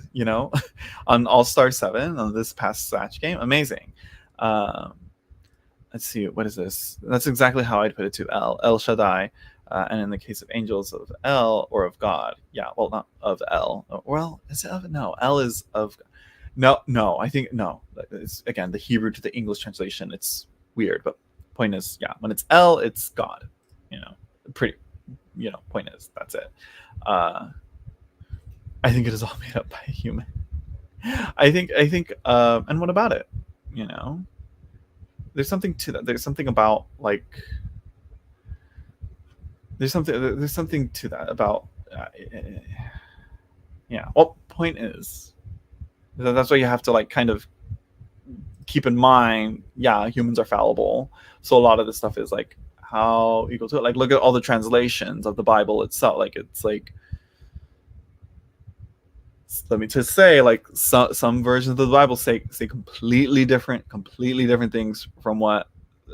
on All-Star 7 on this past Snatch Game. Amazing. Let's see. What is this? That's exactly how I'd put it to El Shaddai. And in the case of angels, of El or of God. Yeah. Well, not of El. Well, is it of? No. El is of God. No, I think no. It's, again, the Hebrew to the English translation. It's weird, but point is, yeah, when it's El, it's God. Pretty. Point is, that's it. I think it is all made up by a human. I think. And what about it? There's something to that. There's something about, like. There's something to that about. Yeah. Well, point is. That's why you have to, like, kind of keep in mind, yeah, humans are fallible. So a lot of this stuff is, like, how equal to it. Like, look at all the translations of the Bible itself. Like, it's like, let me just say, like, some versions of the Bible say completely different things from what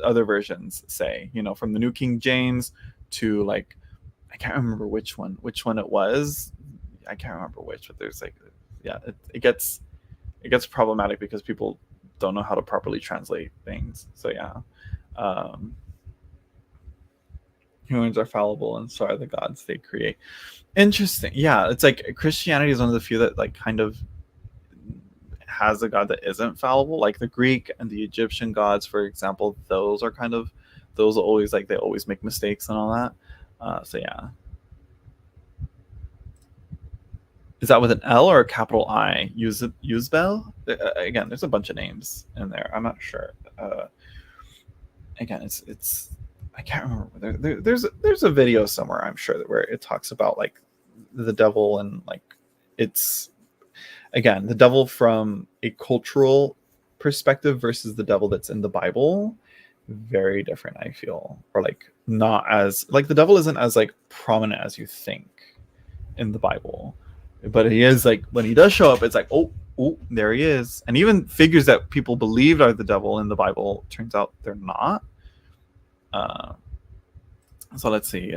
other versions say. From the New King James to, like, I can't remember which one it was. I can't remember which, but there's, like, yeah, it gets problematic because people don't know how to properly translate things. So yeah, humans are fallible, and so are the gods they create. Interesting. Yeah, it's like Christianity is one of the few that, like, kind of has a god that isn't fallible. Like the Greek and the Egyptian gods, for example, those always, like, they always make mistakes and all that. So yeah. Is that with an L or a capital I? Usbel? Again, there's a bunch of names in there. I'm not sure. Again, it's. I can't remember. There's a video somewhere, I'm sure, where it talks about, like, the devil and, like, it's, again, the devil from a cultural perspective versus the devil that's in the Bible. Very different, I feel, or, like, not as, like, the devil isn't as, like, prominent as you think in the Bible. But he is, like, when he does show up, it's like, oh, there he is. And even figures that people believed are the devil in the Bible, turns out they're not. So let's see.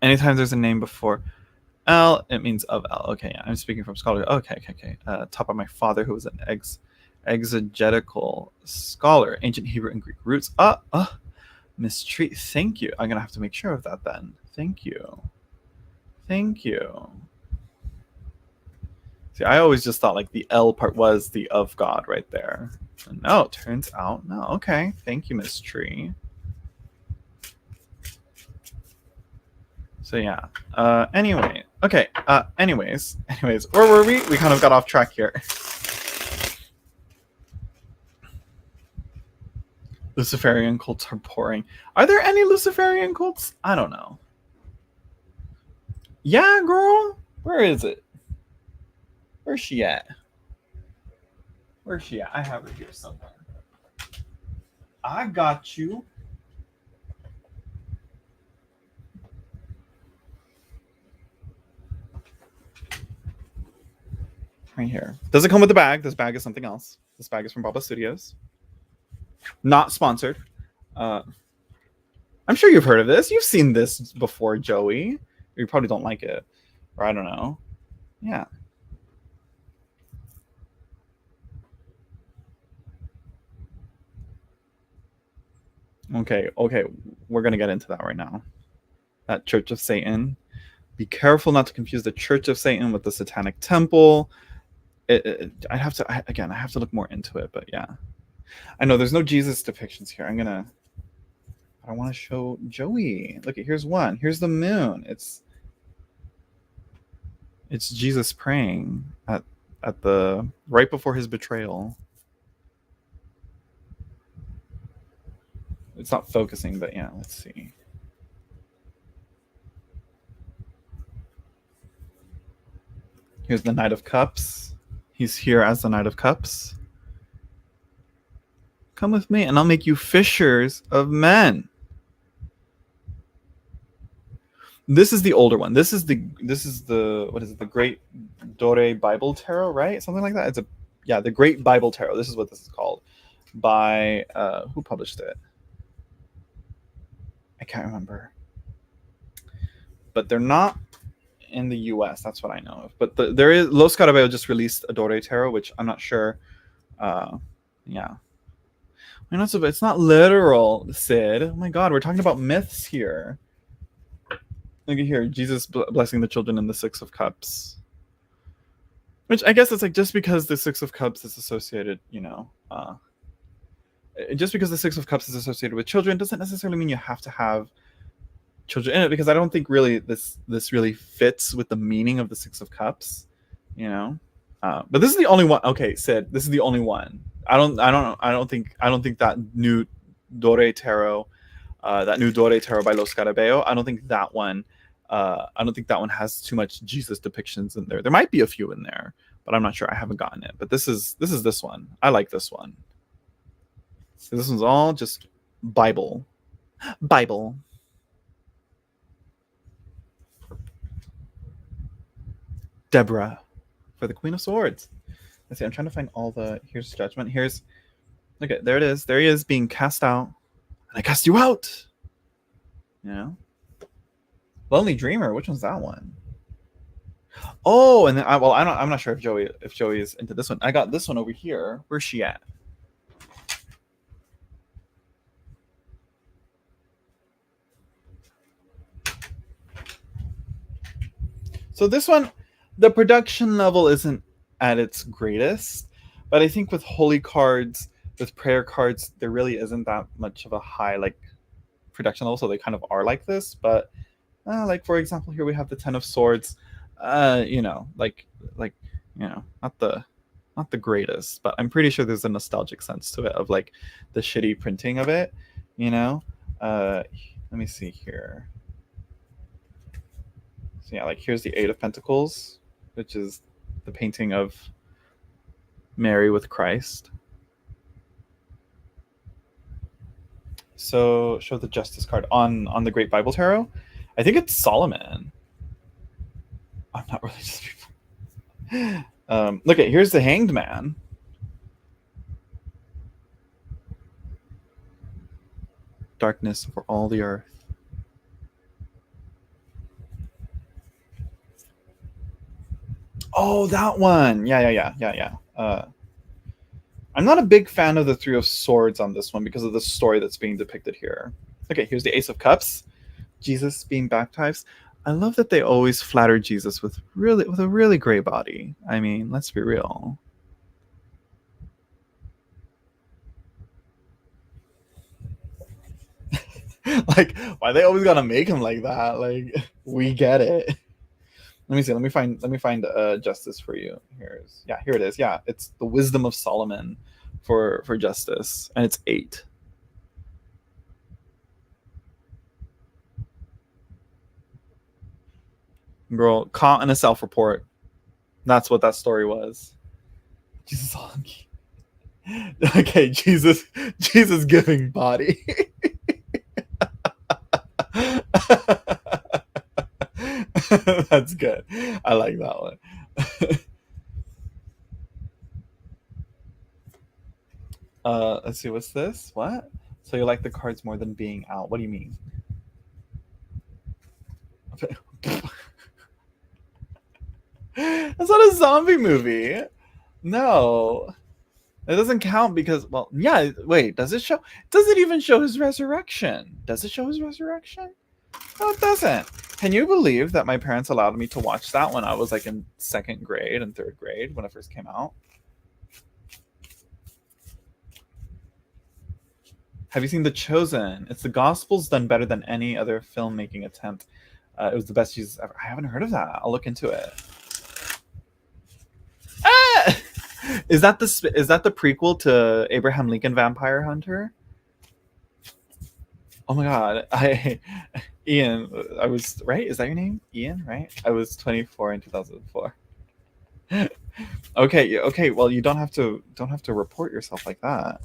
Anytime there's a name before L, it means of L. Okay, yeah, I'm speaking from scholarly. Okay. Taught by my father, who was an exegetical scholar, ancient Hebrew and Greek roots. Mistreat. Thank you. I'm gonna have to make sure of that then. Thank you. See, I always just thought, like, the L part was the of God right there. No, it turns out no. Okay, thank you, Miss Tree. So yeah. Anyway. Okay. Anyways, where were we? We kind of got off track here. Luciferian cults are pouring. Are there any Luciferian cults? I don't know. Yeah, girl. Where is it? Where's she at? I have her here somewhere. I got you. Right here. Does it come with the bag? This bag is something else. This bag is from Baba Studios. Not sponsored. I'm sure you've heard of this. You've seen this before, Joey. You probably don't like it. Or I don't know. Yeah. Okay. We're gonna get into that right now. That Church of Satan. Be careful not to confuse the Church of Satan with the Satanic Temple. I have to again. I have to look more into it, but yeah, I know there's no Jesus depictions here. I want to show Joey. Look, here's one. Here's the moon. It's Jesus praying at the right before his betrayal. It's not focusing, but yeah, let's see. Here's the Knight of Cups. He's here as the Knight of Cups. Come with me, and I'll make you fishers of men. This is the older one. This is the what is it? The Great Dore Bible Tarot, right? Something like that. The Great Bible Tarot. This is what this is called. By who published it? I can't remember. But they're not in the U.S. That's what I know of. But there is Los Carabeo just released a Dore Tarot, which I'm not sure. Yeah. It's not literal, Sid. Oh my God, we're talking about myths here. Look at here, Jesus blessing the children in the Six of Cups. Which I guess it's like just because the Six of Cups is associated, just because the Six of Cups is associated with children doesn't necessarily mean you have to have children in it, because I don't think really this really fits with the meaning of the Six of Cups, But this is the only one. Okay, Sid, this is the only one. I don't think that new Dore Tarot, by Los Carabeo. I don't think that one. I don't think that one has too much Jesus depictions in there. There might be a few in there, but I'm not sure. I haven't gotten it. But this is this one. I like this one. So this one's all just Bible. Deborah for the Queen of Swords. Let's see. I'm trying to find all the. Here's Judgment. Look at there it is. There he is being cast out, and I cast you out. Lonely Dreamer. Which one's that one? Oh, and then I'm not sure if Joey is into this one. I got this one over here. Where's she at? So this one, the production level isn't at its greatest, but I think with holy cards, with prayer cards, there really isn't that much of a high production level. So they kind of are like this, but for example, here we have the Ten of Swords. Not the greatest, but I'm pretty sure there's a nostalgic sense to it of the shitty printing of it. Let me see here. So yeah, here's the Eight of Pentacles, which is the painting of Mary with Christ. So show the Justice card on the Great Bible Tarot. I think it's Solomon. I'm not really just people. Look at here's the Hanged Man. Darkness for all the earth. Oh, that one. Yeah. I'm not a big fan of the Three of Swords on this one because of the story that's being depicted here. Okay, here's the Ace of Cups. Jesus being baptized. I love that they always flatter Jesus with a really great body. I mean, let's be real. Why they always gotta make him like that? We get it. Let me see. Let me find Justice for you. Here it is. Yeah, it's the Wisdom of Solomon for Justice, and it's 8. Girl caught in a self-report. That's what that story was. Jesus. Okay, Jesus giving body. That's good. I like that one. Let's see. What's this? What? So you like the cards more than being out? What do you mean? That's not a zombie movie. No. It doesn't count because, well, yeah, wait, does it show? Does it even show his resurrection? Does it show his resurrection? No, it doesn't. Can you believe that my parents allowed me to watch that when I was like in second grade and third grade when it first came out? Have you seen The Chosen? It's the Gospels done better than any other filmmaking attempt. It was the best use ever. I haven't heard of that. I'll look into it. Ah! Is that the prequel to Abraham Lincoln Vampire Hunter? Oh my god. Ian, I was right? Is that your name? Ian, right? I was 24 in 2004. Okay, well you don't have to report yourself like that.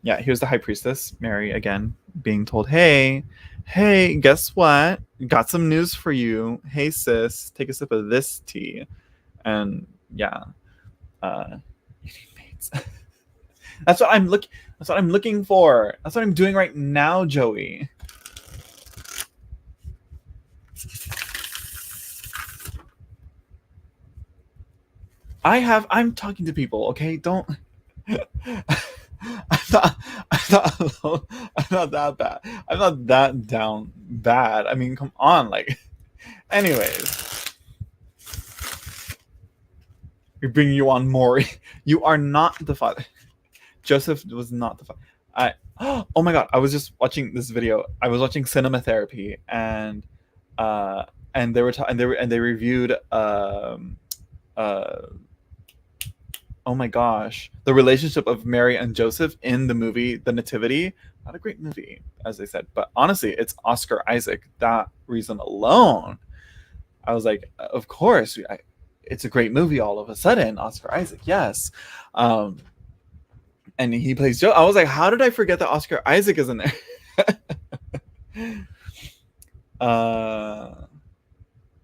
Yeah, here's the high priestess, Mary, again, being told, hey, guess what? Got some news for you. Hey, sis, take a sip of this tea. And yeah, you need mates. That's what I'm looking for. That's what I'm doing right now, Joey. I'm talking to people, okay? Don't. I'm not that bad. I'm not that down bad. I mean, come on, like. Anyways, we bring you on more. You are not the father. Joseph was not the father. Oh my god! I was just watching this video. I was watching Cinema Therapy, and they were and they reviewed oh my gosh, the relationship of Mary and Joseph in the movie The Nativity. Not a great movie, as they said, but honestly, it's Oscar Isaac. That reason alone, I was like, of course, it's a great movie. All of a sudden, Oscar Isaac, yes, and he plays Joe. I was like, how did I forget that Oscar Isaac is in there?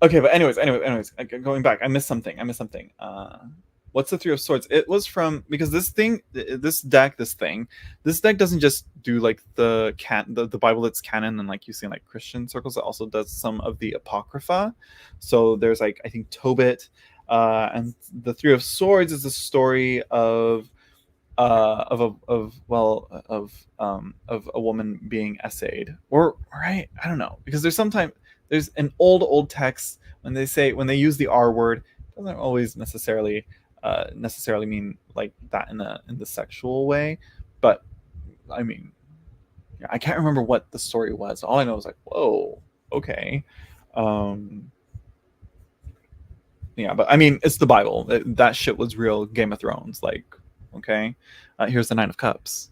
Okay, but anyways, going back, I missed something. What's the Three of Swords? It was from, because this deck doesn't just do like the Bible that's canon and like you see in like Christian circles. It also does some of the Apocrypha. So there's like, I think, Tobit, and the Three of Swords is the story of a woman being essayed, or right? I don't know, because there's an old text when they use the R word, it doesn't always necessarily mean like that in the sexual way, but I mean, yeah, I can't remember what the story was. All I know is like, whoa, okay, yeah, but I mean, it's the Bible. That shit was real. Game of Thrones, like, okay, here's the Nine of Cups.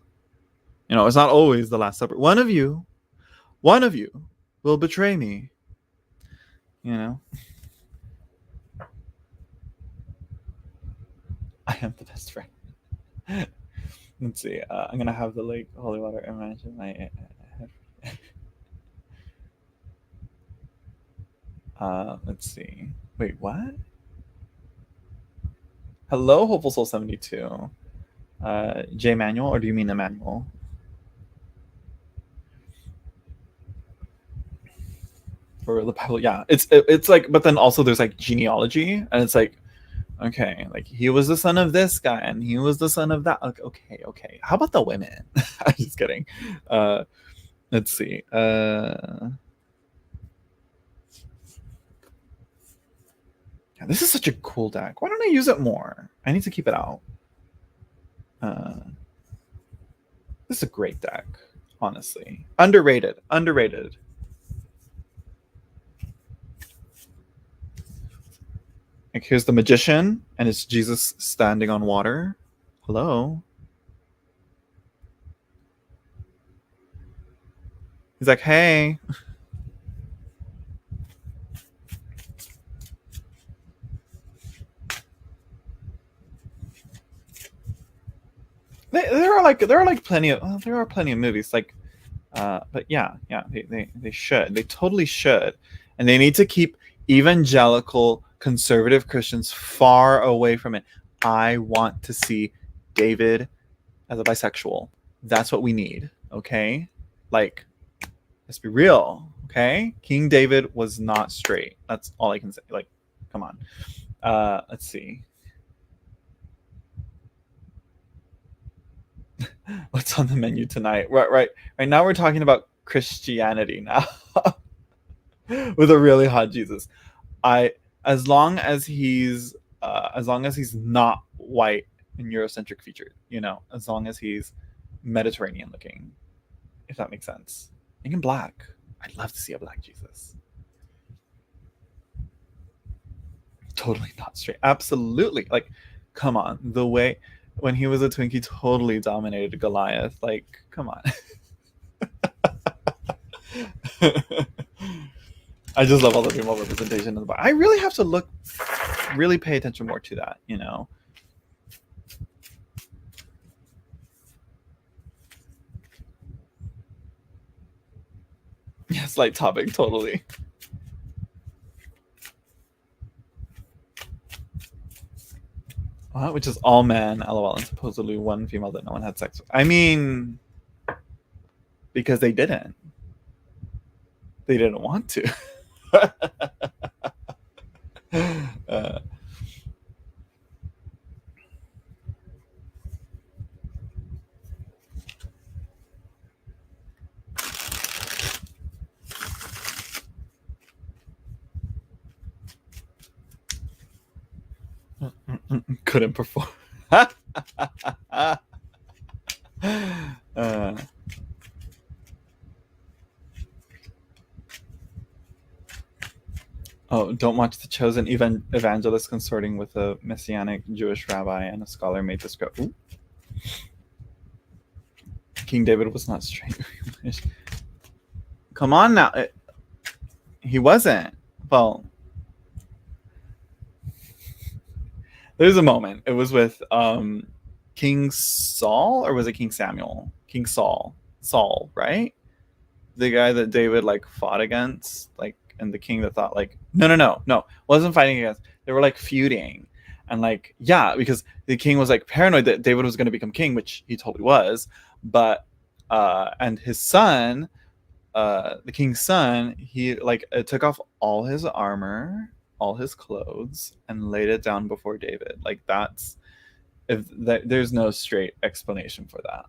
You know, it's not always the Last Supper. One of you will betray me. You know. I am the best friend. Let's see. I'm gonna have the lake holy water. Imagine my. Let's see. Wait, what? Hello, Hopeful Soul 72. J Manuel, or do you mean Emmanuel? For the Bible, yeah. It's like, but then also there's like genealogy, and it's like, okay, like he was the son of this guy and he was the son of that. Okay. How about the women? I'm just kidding. Let's see. Yeah, this is such a cool deck. Why don't I use it more? I need to keep it out. This is a great deck, honestly. Underrated. Like, here's the Magician, and it's Jesus standing on water. Hello. He's like, hey. There are plenty of movies like, but yeah, they should. They totally should, and they need to keep evangelical conservative Christians far away from it. I want to see David as a bisexual. That's what we need. Okay, like, let's be real. Okay, King David was not straight. That's all I can say. Like, Come on. Let's see. What's on the menu tonight? Right now we're talking about Christianity now. With a really hot Jesus. I as long as he's not white and Eurocentric featured, as long as he's Mediterranean looking, if that makes sense. Even black. I'd love to see a black Jesus. Totally not straight. Absolutely. Like, come on. The way when he was a twink, he totally dominated Goliath. Like, come on. I just love all the female representation in the Bible. I really have to really pay attention more to that, Yes, light topic, totally. Which is all men, lol, and supposedly one female that no one had sex with. I mean, because they didn't. They didn't want to. Couldn't perform. Oh, don't watch The Chosen. Evangelist consorting with a messianic Jewish rabbi and a scholar made this go. Ooh. King David was not straight. Come on now. He wasn't. Well, there's a moment. It was with King Saul, or was it King Samuel? King Saul. Saul, right? The guy that David fought against, and the king that thought no, wasn't fighting against. They were feuding, and because the king was paranoid that David was going to become king, which he totally was, but and his son, the king's son, he took off all his armor, all his clothes, and laid it down before David. There's no straight explanation for that.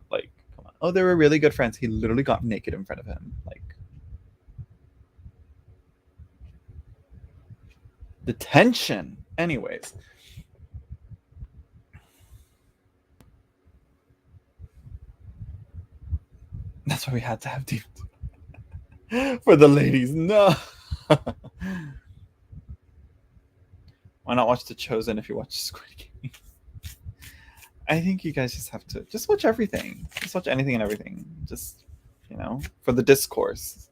Come on. Oh, they were really good friends. He literally got naked in front of him. The tension. Anyways. That's why we had to have demons. For the ladies. No. Why not watch The Chosen if you watch Squid Game? I think you guys just have to watch everything. Just watch anything and everything. Just, for the discourse.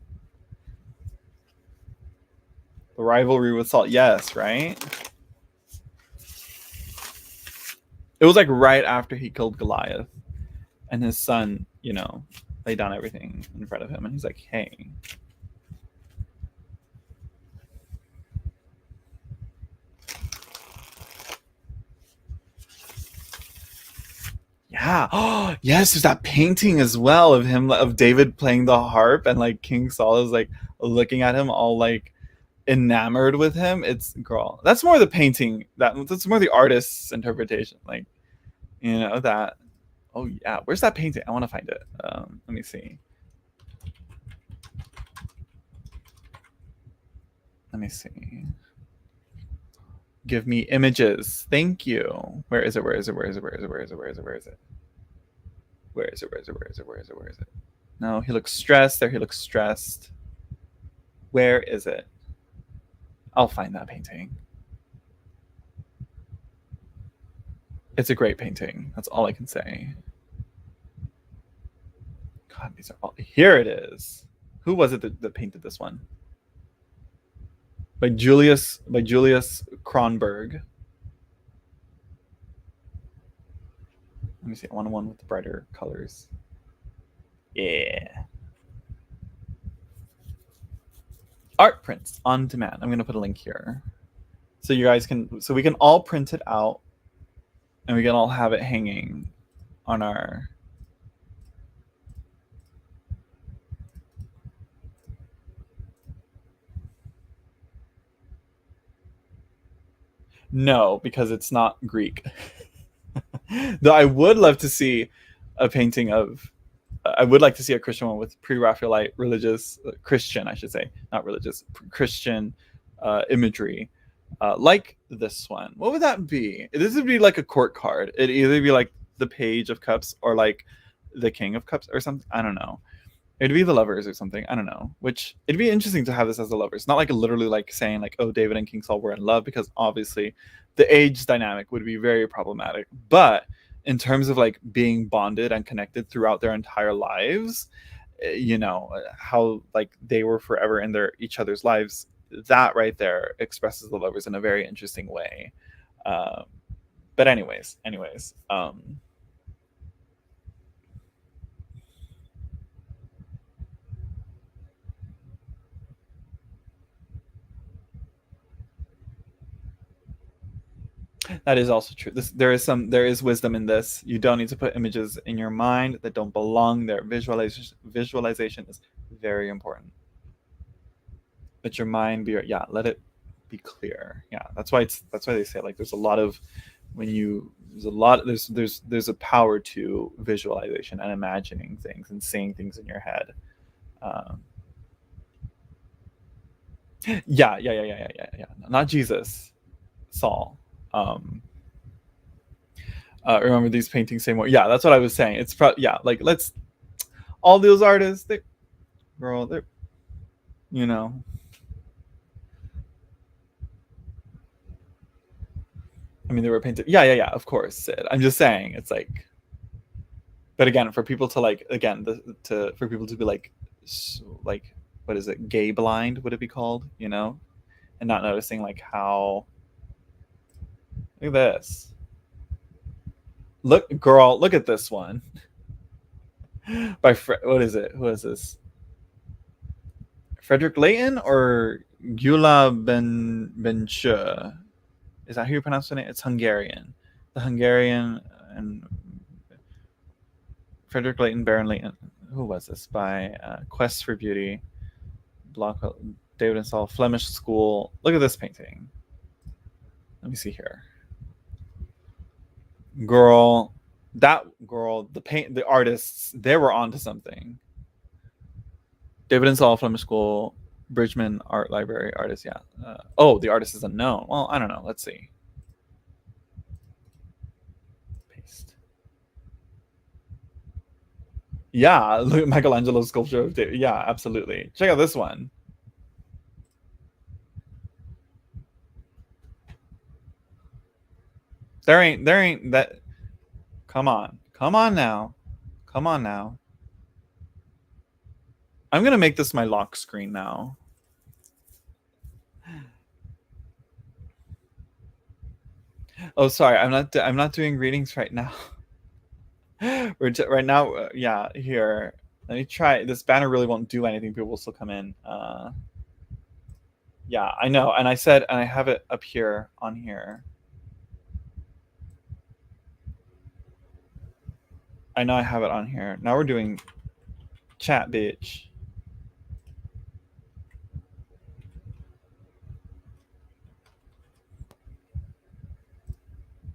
The rivalry with Saul. Yes, right? It was right after he killed Goliath. And his son, laid down everything in front of him. And he's like, hey. Yeah. Oh, yes, there's that painting as well of David playing the harp, and King Saul is looking at him all enamored with him. It's girl. That's more the painting. That's more the artist's interpretation. That. Oh yeah, where's that painting? I want to find it. Let me see. Let me see. Give me images. Thank you. Where is it? Where is it? Where is it? Where is it? Where is it? Where is it? Where is it? Where is it? Where is it? Where is it? Where is it? Where is it? No, he looks stressed. There, he looks stressed. Where is it? I'll find that painting. It's a great painting. That's all I can say. God, these are all. Here it is. Who was it that painted this one? By Julius Kronberg. Let me see. I want one with the brighter colors. Yeah. Art prints on demand. I'm gonna put a link here, so you guys so we can all print it out, and we can all have it hanging on our. No, because it's not Greek. Though I would love to see a painting of. I would like to see a Christian one with pre-Raphaelite religious Christian, I should say, not religious Christian imagery, like this one. What would that be? This would be like a court card. It'd either be like the Page of Cups or like the King of Cups or something. I don't know. It'd be the lovers or something. I don't know. Which it'd be interesting to have this as the lovers. Not like literally like saying like, oh, David and King Saul were in love, because obviously the age dynamic would be very problematic. But in terms of like being bonded and connected throughout their entire lives, how like they were forever in their each other's lives, that right there expresses the lovers in a very interesting way. Um, but anyways, that is also true. There is wisdom in this. You don't need to put images in your mind that don't belong there. Visualization is very important. Let your mind be, yeah, let it be clear. Yeah, that's why they say like there's a lot of when you there's a lot there's a power to visualization and imagining things and seeing things in your head. Um, yeah. Not Jesus, Saul. Um, remember these paintings say more. Yeah, that's what I was saying. Yeah, like let's all those artists. They're you know. I mean, they were painted. Yeah. Of course, Sid. I'm just saying, it's like, but again, for people to like, again, for people to be like, what is it? Gay blind? Would it be called? And not noticing like how. Look at this. Look, girl. Look at this one. What is it? Who is this? Frederick Layton or Gyula Benchur? Is that how you pronounce the name? It's Hungarian. The Hungarian and Frederick Layton, Baron Layton. Who was this? By Quest for Beauty, Block, David and Saul, Flemish School. Look at this painting. Let me see here. Girl, the artists, they were onto something. David and Saul, Flemish School, Bridgman Art Library artist. Yeah. The artist is unknown. Well, I don't know. Let's see. Paste. Yeah, look at Michelangelo's sculpture of David. Yeah, absolutely. Check out this one. There ain't that. Come on now. I'm gonna make this my lock screen now. Oh, sorry, I'm not doing readings right now. Right now, yeah. Here, let me try. This banner really won't do anything. People will still come in. Yeah, I know. And I have it up here on here. I know I have it on here. Now we're doing chat, bitch.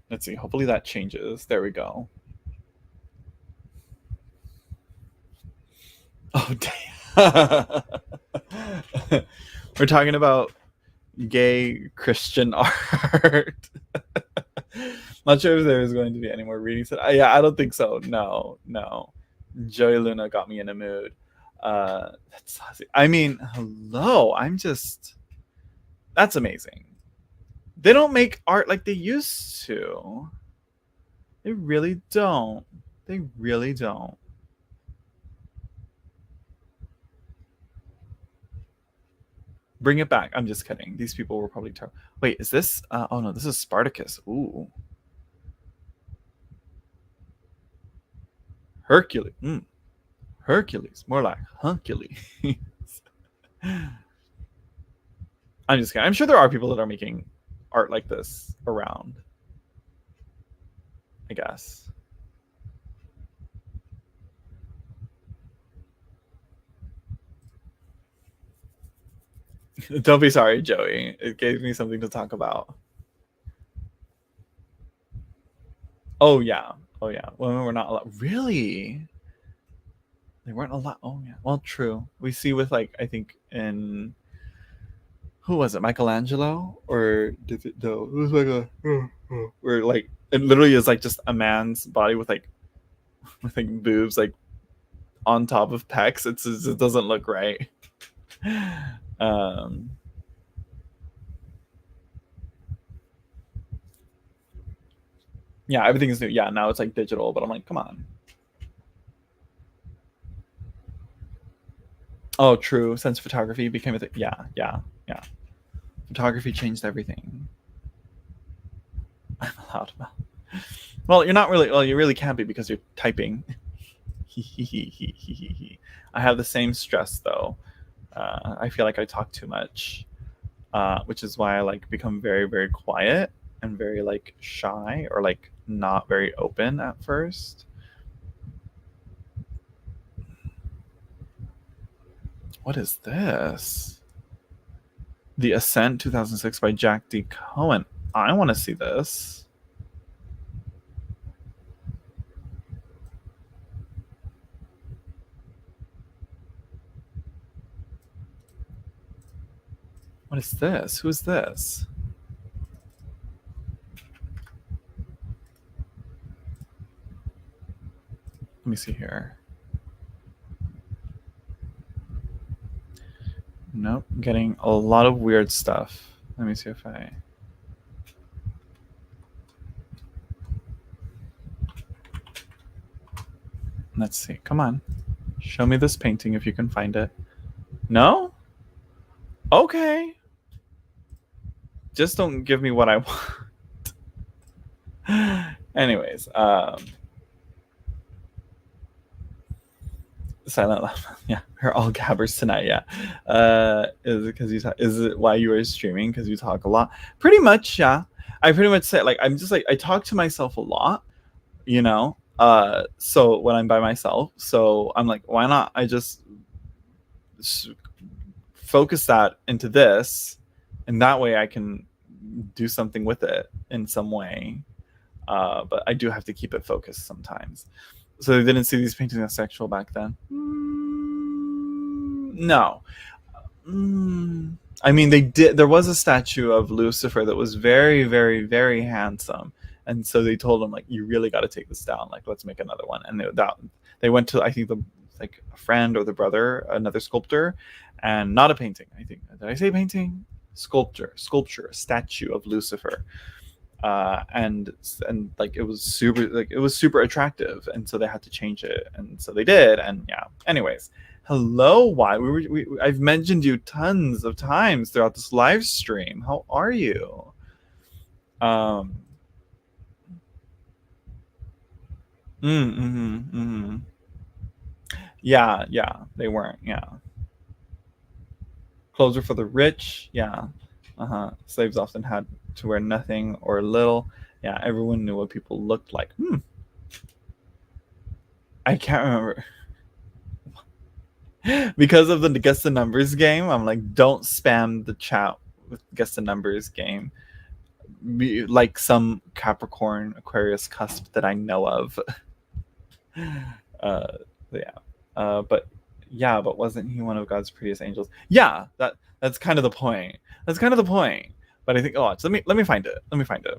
Let's see. Hopefully that changes. There we go. Oh, damn. We're talking about gay Christian art. Not sure if there is going to be any more readings. Yeah, I don't think so. No. Joey Luna got me in a mood. That's I mean, hello. That's amazing. They don't make art like they used to. They really don't. Bring it back. I'm just kidding. These people were probably terrible. Wait, is this? Oh no, this is Spartacus. Ooh, Hercules. Hercules. More like Hercules. I'm just kidding. I'm sure there are people that are making art like this around. I guess. Don't be sorry, Joey. It gave me something to talk about. Oh yeah. Oh yeah. Women were not allowed. Really? They weren't allowed. Oh yeah. Well, true. We see with like I think in who was it? Michelangelo or David? No, it was like where like it literally is like just a man's body with like boobs like on top of pecs. It doesn't look right. Um, yeah, everything is new. Yeah, now it's like digital, but I'm like, come on. Oh, true. Since photography became a thing. Yeah, yeah, yeah. Photography changed everything. I'm allowed. Well, you're not really. Well, you really can't be because you're typing. I have the same stress though. I feel like I talk too much, which is why I like become very, very quiet and very like shy or like not very open at first. What is this? The Ascent 2006 by Jack D. Cohen. I want to see this. What is this? Who is this? Let me see here. Nope, getting a lot of weird stuff. Let me see if I. Let's see. Come on. Show me this painting if you can find it. No? Okay. Just don't give me what I want. Anyways, Silent Laugh. Yeah, we're all gabbers tonight. Yeah, is it because you talk? Is it why you were streaming? Because you talk a lot. Pretty much, yeah. I pretty much say like I'm just like I talk to myself a lot, you know. So when I'm by myself, so I'm like, why not? I just focus that into this, and that way I can do something with it in some way. But I do have to keep it focused sometimes. So they didn't see these paintings as sexual back then. No. I mean, they did. There was a statue of Lucifer that was very, very, very handsome, and so they told him like, "You really got to take this down. Like, let's make another one." And they went to I think the like a friend or the brother, another sculptor, and not a painting. I think did I say painting? Sculpture, a statue of Lucifer, and like it was super attractive, and so they had to change it, and so they did, and yeah. Anyways, hello, why I've mentioned you tons of times throughout this live stream. How are you? Um, mm-hmm. Yeah, yeah, they weren't. Yeah, clothes were for the rich. Yeah, slaves often had to wear nothing or little. Yeah, everyone knew what people looked like. I can't remember. Because of the guess the numbers game. I'm like, don't spam the chat with guess the numbers game. Like some Capricorn Aquarius cusp that I know of. uh, yeah, but yeah, but wasn't he one of God's prettiest angels? Yeah, that's kind of the point. That's kind of the point. But I think, oh, so let me find it. Let me find it.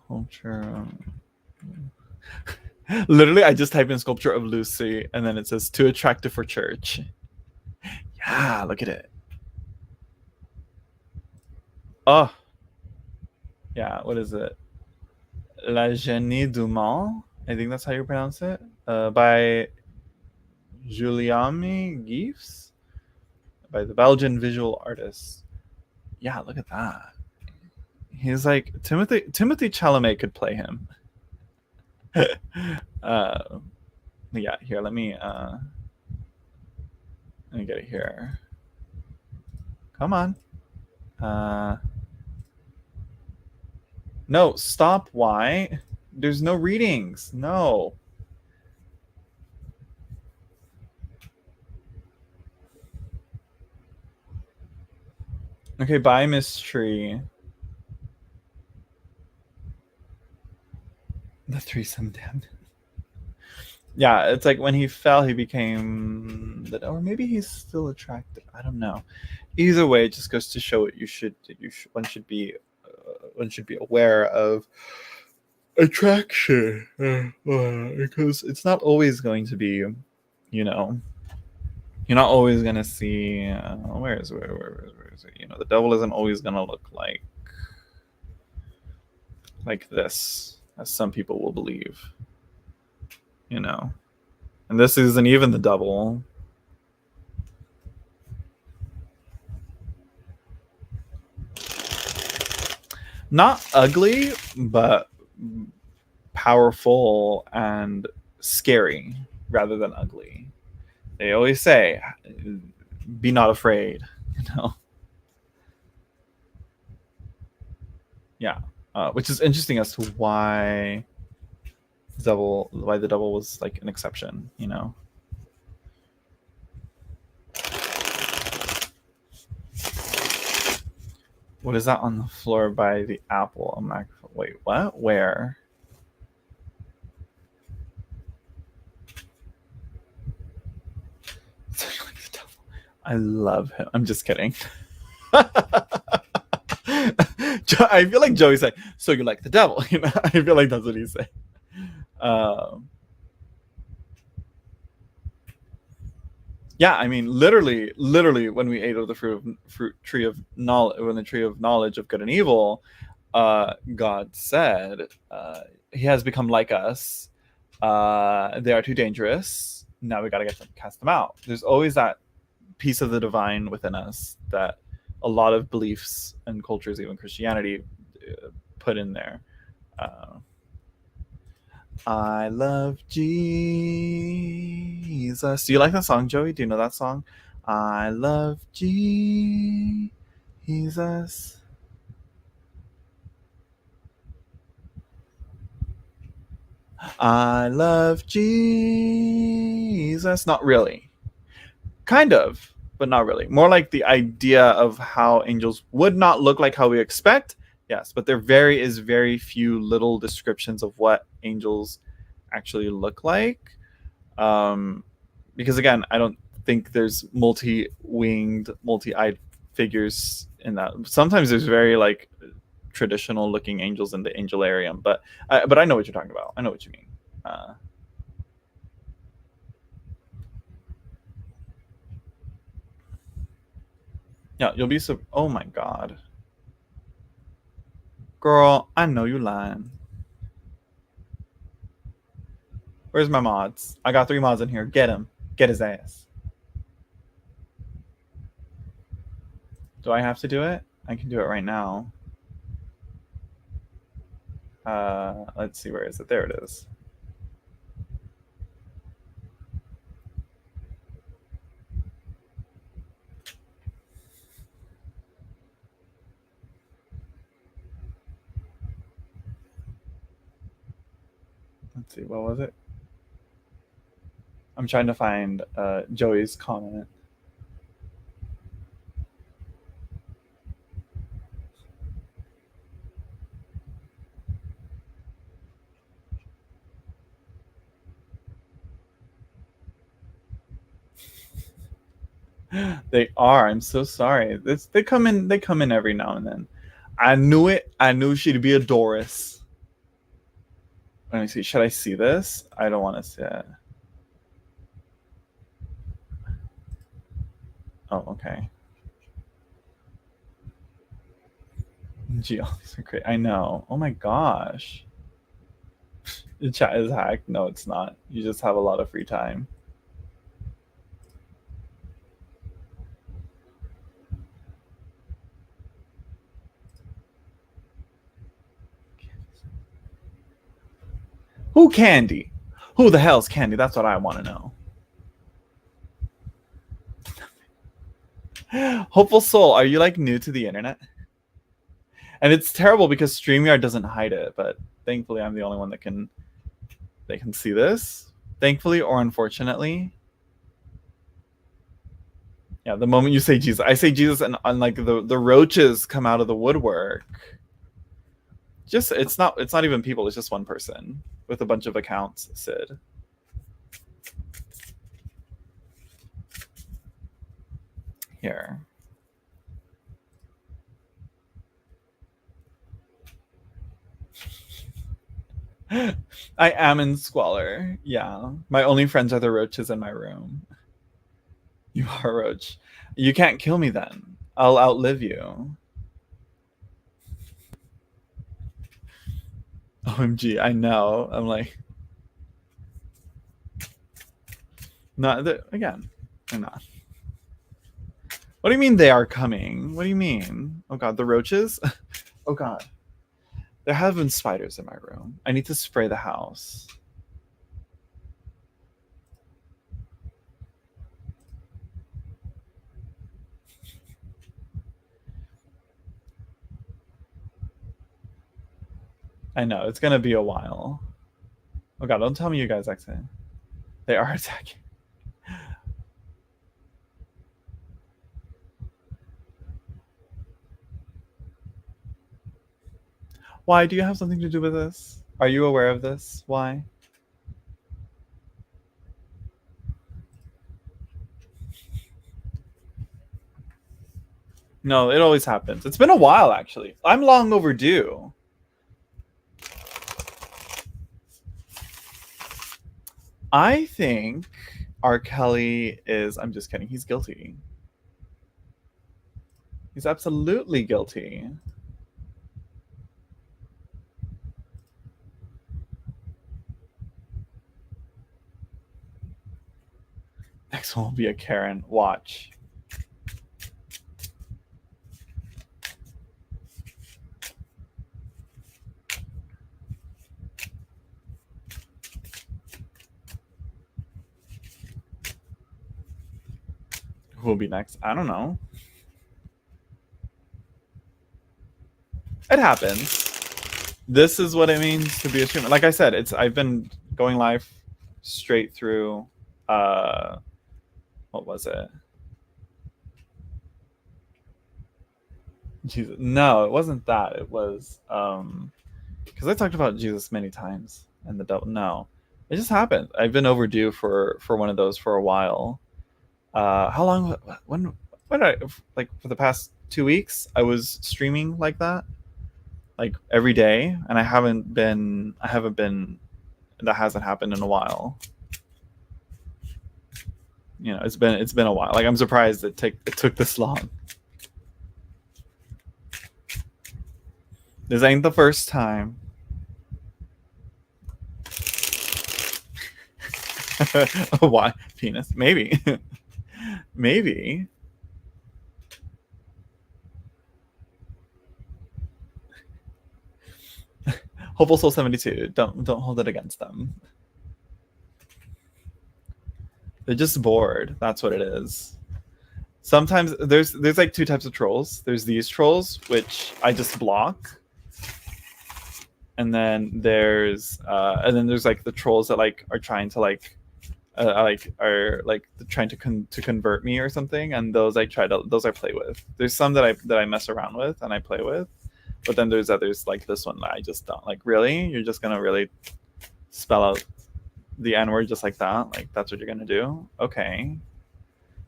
Culture. Literally, I just type in sculpture of Lucy, and then it says too attractive for church. Yeah, look at it. Oh, yeah. What is it? La Genie du Mans. I think that's how you pronounce it. By Juliami Gives, by the Belgian visual artist. Yeah, look at that. He's like Timothy Chalamet could play him. uh, yeah, here, let me get it here. Come on. No, stop. Why? There's no readings. No. Okay, bye, Miss Tree. The threesome damned. Yeah, it's like when he fell, he became that, or maybe he's still attractive. I don't know. Either way, it just goes to show what one should be aware of attraction, because it's not always going to be, you know, you're not always gonna see. Where is it? You know, the devil isn't always gonna look like this, as some people will believe. You know, and this isn't even the devil. Not ugly, but powerful and scary rather than ugly. They always say, "Be not afraid." You know, yeah. Which is interesting as to why the devil was like an exception. You know. What is that on the floor by the apple? A microphone. Wait, what? Where? I love him. I'm just kidding. I feel like Joey's like, so you like the devil? You know, I feel like that's what he's saying. Yeah, I mean, literally, when we ate of the tree of knowledge, when the tree of knowledge of good and evil, God said, "He has become like us. They are too dangerous. Now we got to cast them out." There's always that piece of the divine within us that a lot of beliefs and cultures, even Christianity, put in there. I love Jesus. Do you like that song, Joey? Do you know that song? I love Jesus. I love Jesus. Not really. Kind of, but not really. More like the idea of how angels would not look like how we expect. Yes, but there is very few little descriptions of what angels actually look like. Because again, I don't think there's multi-winged, multi-eyed figures in that. Sometimes there's very like traditional looking angels in the angelarium, but I know what you're talking about. I know what you mean. Yeah, you'll be so. Oh my god, girl, I know you lying. Where's my mods? I got 3 mods in here. Get him. Get his ass. Do I have to do it? I can do it right now. Let's see, where is it? There it is. Let's see, what was it? I'm trying to find Joey's comment. They are. I'm so sorry. They come in. They come in every now and then. I knew it. I knew she'd be a Doris. Let me see. Should I see this? I don't want to see it. Oh, okay. Gee, all these are great. I know. Oh my gosh. The chat is hacked. No, it's not. You just have a lot of free time. Who Candy? Who the hell's Candy? That's what I want to know. Hopeful Soul, are you like new to the internet? And it's terrible because StreamYard doesn't hide it, but thankfully I'm the only one that can see this. Thankfully or unfortunately. Yeah, the moment you say Jesus, I say Jesus, and like the roaches come out of the woodwork. Just it's not even people. It's just one person with a bunch of accounts. Sid. Here. I am in squalor. Yeah. My only friends are the roaches in my room. You are a roach. You can't kill me then. I'll outlive you. OMG, I know. I'm like, not again. I'm not. What do you mean they are coming? What do you mean? Oh god, the roaches? Oh god. There have been spiders in my room. I need to spray the house. I know, it's gonna be a while. Oh god, don't tell me you guys exit. They are attacking. Why? Do you have something to do with this? Are you aware of this? Why? No, it always happens. It's been a while, actually. I'm long overdue. I think R. Kelly is. I'm just kidding. He's guilty. He's absolutely guilty. Next one will be a Karen. Watch. Who will be next? I don't know. It happens. This is what it means to be a streamer. Like I said, I've been going live straight through. What was it? Jesus. No, it wasn't that. It was because I talked about Jesus many times and the devil. No, it just happened. I've been overdue for one of those for a while. How long? When I like for the past 2 weeks? I was streaming like that, like every day, and I haven't been. That hasn't happened in a while. You know, it's been a while. Like I'm surprised it took this long. This ain't the first time. Why penis? Maybe. Maybe. Hopeful Soul 72. Don't hold it against them. They're just bored. That's what it is. Sometimes there's like two types of trolls. There's these trolls which I just block, and then there's like the trolls that like are trying to like are like trying to convert me or something, and those I play with. There's some that I mess around with and I play with, but then there's others like this one that I just don't like. Really, you're just gonna really spell out the N word just like that? Like that's what you're gonna do? Okay.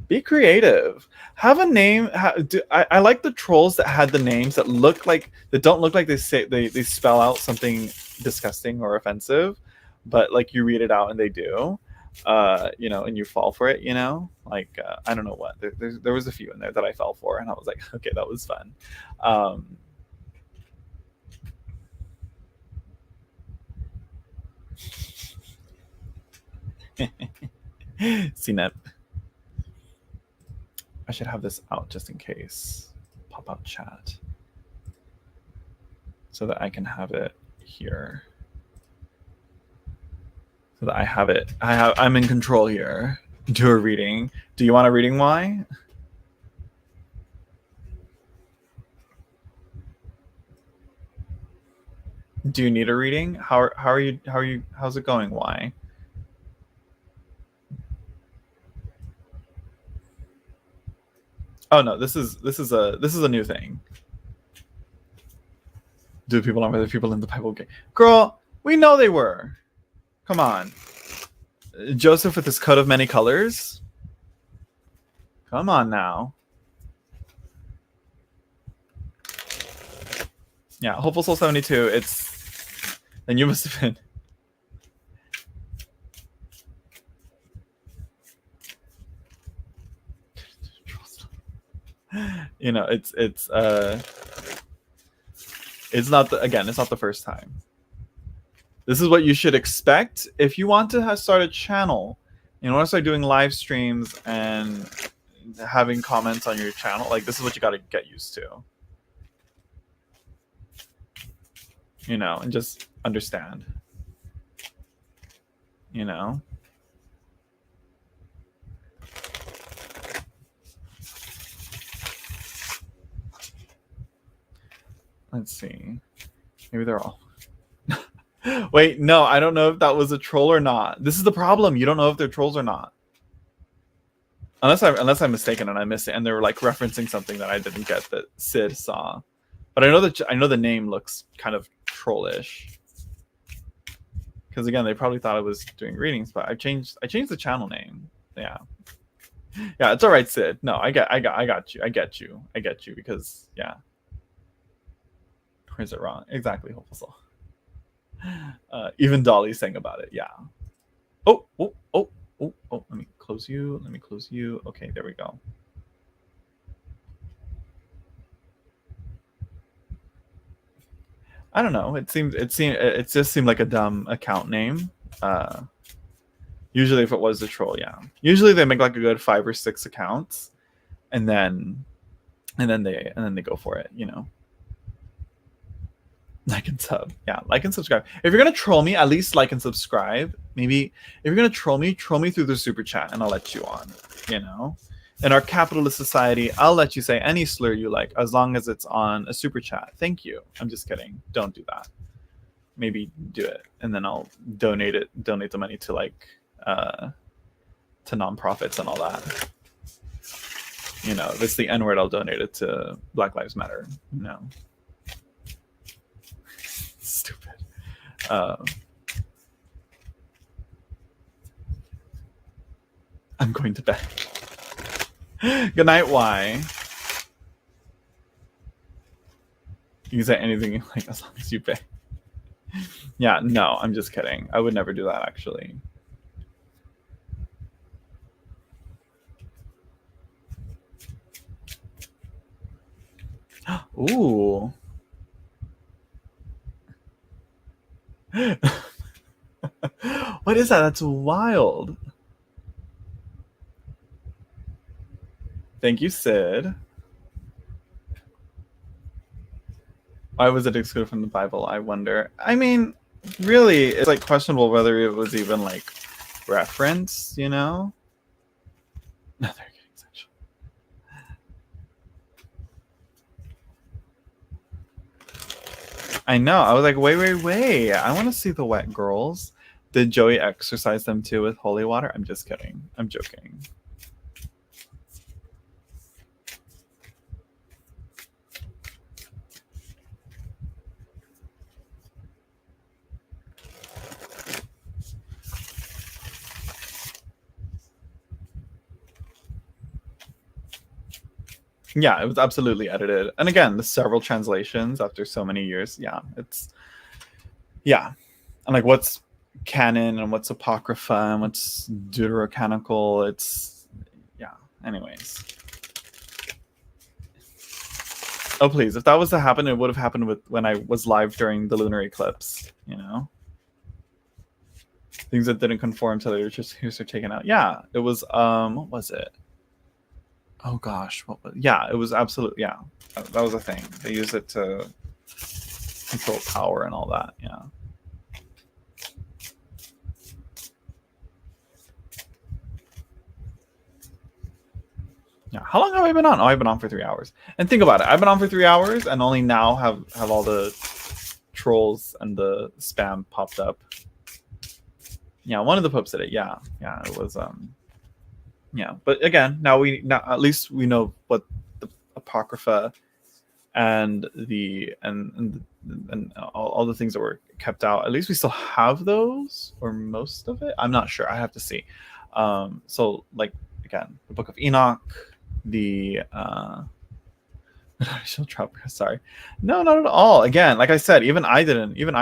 Be creative. Have a name. I like the trolls that had the names that don't look like they spell out something disgusting or offensive, but like you read it out and they do. You know, and you fall for it. You know, like I don't know what. There was a few in there that I fell for, and I was like, okay, that was fun. CNET. I should have this out just in case. Pop up chat. So that I can have it here. So that I have it. I'm in control here. Do a reading. Do you want a reading? Why? Do you need a reading? How's it going? Why? Oh no, this is a new thing. Do people not other people in the Bible game? Girl, we know they were. Come on. Joseph with his coat of many colors. Come on now. Yeah, Hopeful Soul 72. It's then you must have been. You know, it's not it's not the first time. This is what you should expect if you want to start a channel. You want to start doing live streams and having comments on your channel. Like, this is what you got to get used to. You know, and just understand. You know? Let's see. Maybe they're all... Wait, no, I don't know if that was a troll or not. This is the problem. You don't know if they're trolls or not. Unless I'm mistaken and I missed it, and they were like referencing something that I didn't get that Sid saw. But I know the name looks kind of trollish. Because again, they probably thought I was doing readings, but I changed the channel name. Yeah. Yeah, it's all right, Sid. No, I got you. I get you because yeah. Or is it wrong? Exactly, Hopeful Soul. Even Dolly sang about it. Yeah. Oh. Let me close you. Okay, there we go. I don't know. It just seemed like a dumb account name. Usually, if it was a troll, yeah. Usually they make like a good 5 or 6 accounts, and then they go for it. You know. Like and sub. Yeah, like and subscribe. If you're gonna troll me, at least like and subscribe. Maybe if you're gonna troll me through the super chat and I'll let you on. You know? In our capitalist society, I'll let you say any slur you like as long as it's on a super chat. Thank you. I'm just kidding. Don't do that. Maybe do it. And then I'll donate the money to like to nonprofits and all that. You know, if it's the N-word, I'll donate it to Black Lives Matter. No. Stupid. I'm going to bed. Good night, why? You can say anything you like as long as you pay. Yeah, no, I'm just kidding. I would never do that, actually. Ooh. What is that? That's wild. Thank you, Sid. Why was it excluded from the Bible? I wonder. I mean, really, it's like questionable whether it was even like referenced, you know? No, they're getting sexual. I know. I was like, wait. I want to see the wet girls. Did Joey exercise them too with holy water? I'm just kidding. I'm joking. Yeah, it was absolutely edited. And again, the several translations after so many years. Yeah, and like what's canon and what's apocrypha and what's deuterocanonical. Anyways. Oh, please. If that was to happen, it would have happened when I was live during the lunar eclipse, you know? Things that didn't conform to the literature are taken out. Yeah, it was, what was it? Oh gosh, it was absolutely, yeah. That was a thing. They used it to control power and all that, yeah. Yeah, how long have I been on? Oh, I've been on for 3 hours. And think about it. I've been on for 3 hours and only now have all the trolls and the spam popped up. Yeah, one of the popes did it. Yeah, it was Yeah, but again, now at least we know what the apocrypha and all the things that were kept out. At least we still have those, or most of it. I'm not sure. I have to see. So like again, the Book of Enoch, the sorry, no, not at all. Again, like I said, even I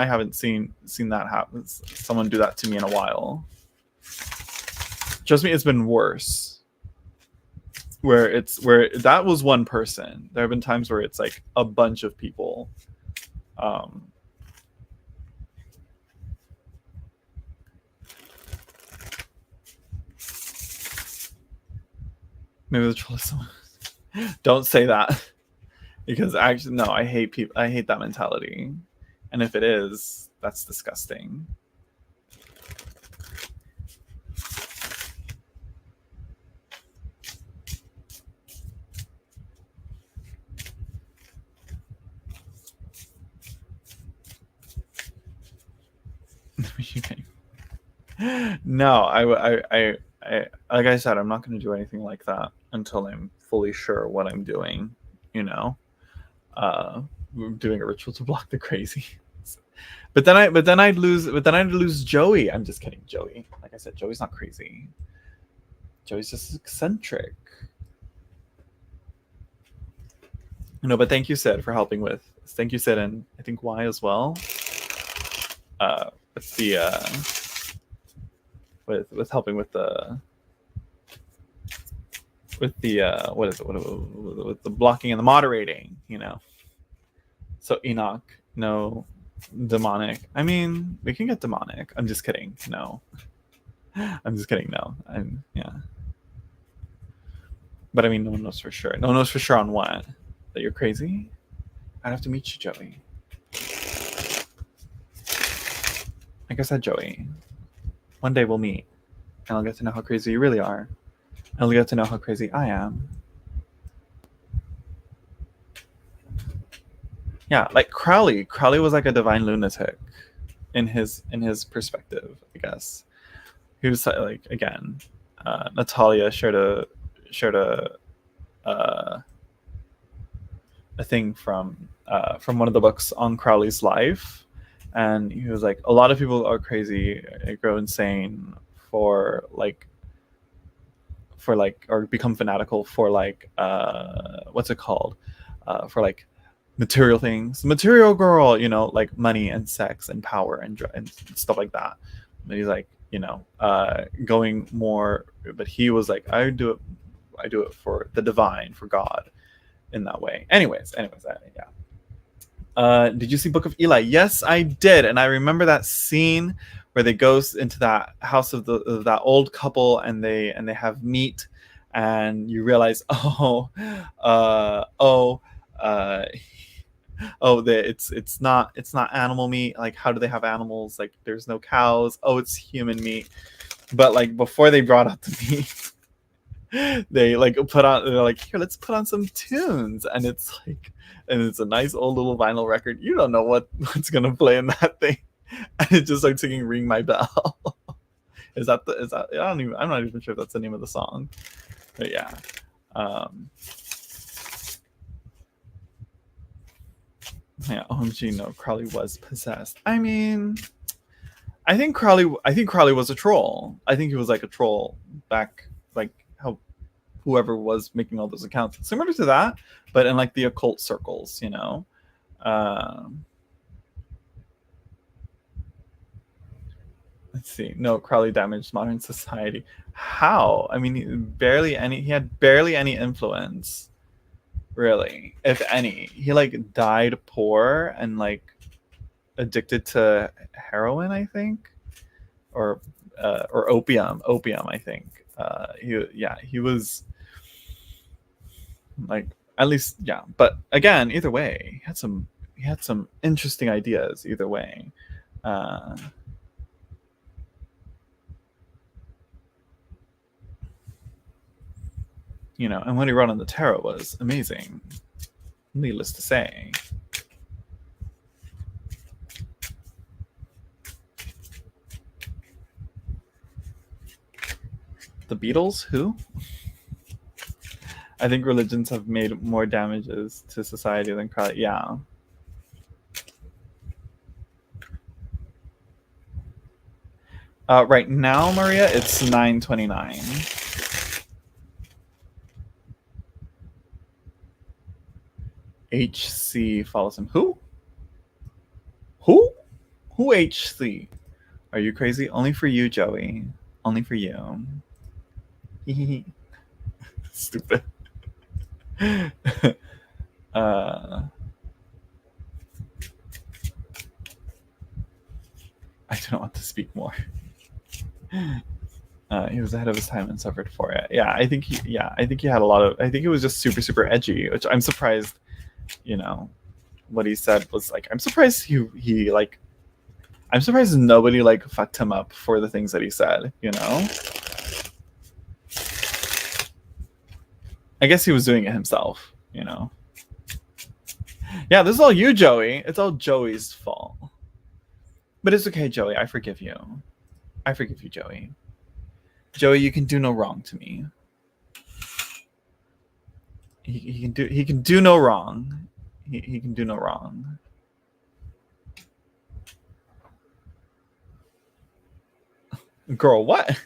haven't seen that happen. Someone do that to me in a while. Trust me, it's been worse. Where that was one person. There have been times where it's like a bunch of people. Maybe the troll is someone. Don't say that, because actually, no, I hate people. I hate that mentality, and if it is, that's disgusting. No, I like I said, I'm not going to do anything like that until I'm fully sure what I'm doing. You know, doing a ritual to block the crazy. But then I'd lose Joey. I'm just kidding, Joey. Like I said, Joey's not crazy. Joey's just eccentric. No, but thank you, Sid, for helping with. Thank you, Sid, and I think Y as well. With the with helping with the what is it? With the blocking and the moderating, you know. So Enoch, no demonic. I mean, we can get demonic. I'm just kidding. No. I'm just kidding. No. Yeah. But I mean, no one knows for sure. No one knows for sure on what. That you're crazy? I'd have to meet you, Joey. Like I said, Joey, one day we'll meet, and I'll get to know how crazy you really are. And I'll get to know how crazy I am. Yeah, like Crowley. Crowley was like a divine lunatic in his perspective, I guess. He was like, again, Natalia shared a thing from one of the books on Crowley's life, and he was like, a lot of people are crazy, go insane for like or become fanatical for like what's it called, for like material things, material girl, you know, like money and sex and power and stuff like that. And he's like, you know, going more, but he was like, I do it for the divine, for God, in that way. Anyways, yeah. Did you see Book of Eli? Yes, I did, and I remember that scene where they goes into that house of that old couple, and they have meat, and you realize, it's not animal meat. Like, how do they have animals? Like, there's no cows. Oh, it's human meat. But like before they brought out the meat, they like they're like, here, let's put on some tunes, and it's like, and it's a nice old little vinyl record. You don't know what's gonna play in that thing, and it just starts singing "Ring My Bell." is that I'm not even sure if that's the name of the song, but yeah. Yeah, OMG, no, Crowley was possessed. I mean, I think Crowley was a troll. I think he was like a troll back, like how whoever was making all those accounts, similar to that, but in like the occult circles, you know. Let's see. No, Crowley damaged modern society. How? I mean, he had barely any influence, really, if any. He like died poor and like addicted to heroin, I think, or opium, I think. He was like, at least, yeah. But again, either way, he had some interesting ideas. Either way, you know, and what he wrote on the tarot was amazing. Needless to say. The Beatles? Who? I think religions have made more damages to society than Crowley. Yeah. Right now, Maria, it's 9:29. HC follows him. Who? Who? Who HC? Are you crazy? Only for you, Joey. Only for you. Stupid. I don't want to speak more. He was ahead of his time and suffered for it. Yeah, I think he had a lot of. I think it was just super, super edgy, which I'm surprised. You know, what he said was like, I'm surprised he like. I'm surprised nobody like fucked him up for the things that he said. You know. I guess he was doing it himself. You know. Yeah, this is all you, Joey. It's all Joey's fault. But it's okay, Joey. I forgive you. I forgive you, Joey. Joey, you can do no wrong to me. He can do no wrong. He can do no wrong. Girl, what?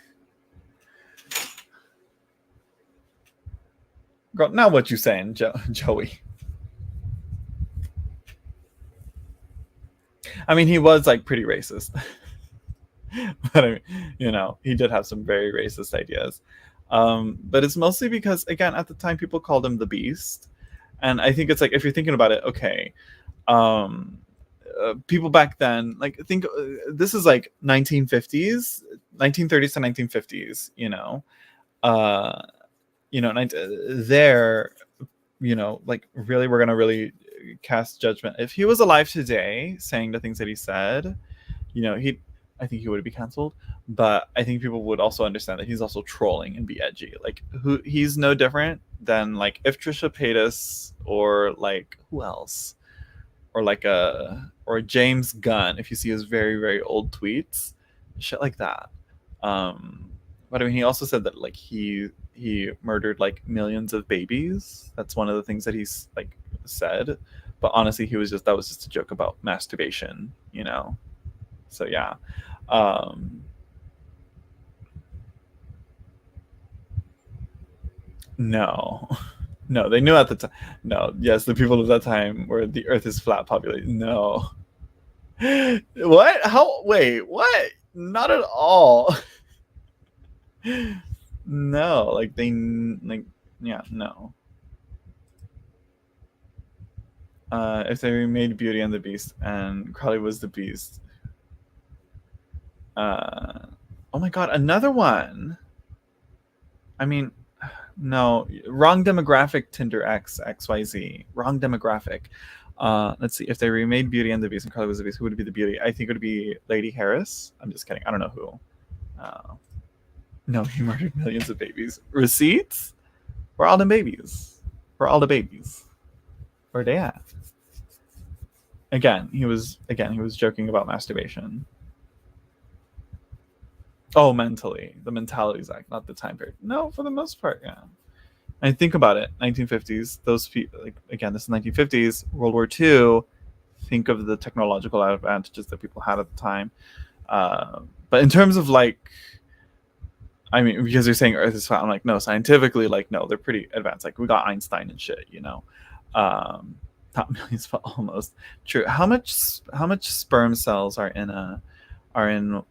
Girl, now what you saying, Joey? I mean, he was like pretty racist. But I mean, you know, he did have some very racist ideas. But it's mostly because, again, at the time people called him the Beast. And I think it's like, if you're thinking about it, okay, people back then, like, think this is like 1930s to 1950s, you know, there, you know, like, really, we're gonna really cast judgment. If he was alive today, saying the things that he said, you know, I think he would be canceled. But I think people would also understand that he's also trolling and be edgy. Like, he's no different than like if Trisha Paytas or like who else, or like or James Gunn. If you see his very, very old tweets, shit like that. But I mean, he also said that like he murdered like millions of babies. That's one of the things that he's like said. But honestly, that was just a joke about masturbation, you know. So yeah. No. No, they knew at the time. No, yes, the people of that time were the Earth is flat populated. No. What? How? Wait, what? Not at all. No, like yeah, no. If they remade Beauty and the Beast and Crowley was the Beast. Oh my God, another one. I mean, no, wrong demographic. Tinder XYZ. Wrong demographic. Let's see. If they remade Beauty and the Beast and Crowley was the Beast, who would be the Beauty? I think it would be Lady Harris. I'm just kidding. I don't know who. No, he murdered millions of babies. Receipts? Where are all the babies? Where are all the babies? Where are they at? Again, he was joking about masturbation. Oh, mentally. The mentalities act, not the time period. No, for the most part, yeah. I think about it. 1950s. Those people, like, again, this is 1950s. World War II. Think of the technological advantages that people had at the time. But in terms of like, I mean, because you're saying Earth is flat, I'm like, no, scientifically, like, no, they're pretty advanced. Like, we got Einstein and shit, you know. Not millions, but almost. True. How much sperm cells are in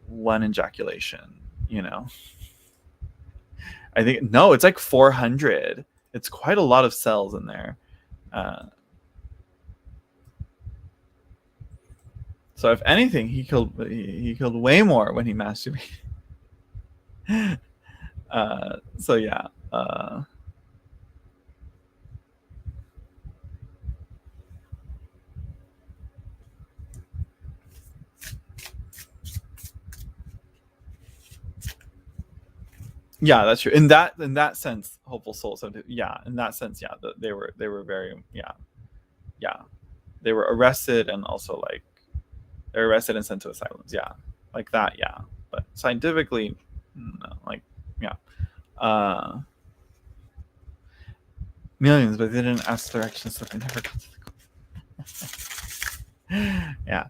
one ejaculation, you know? I think no, it's like 400. It's quite a lot of cells in there. So if anything, he killed way more when he masturbated. So yeah. Yeah, that's true. In that sense, hopeful souls. Yeah, in that sense, yeah, they were very, yeah. They were arrested and also like they're arrested and sent to asylums. Yeah, like that. Yeah, but scientifically, no, like Yeah. Millions, but they didn't ask directions, so they never got to the goal. Yeah.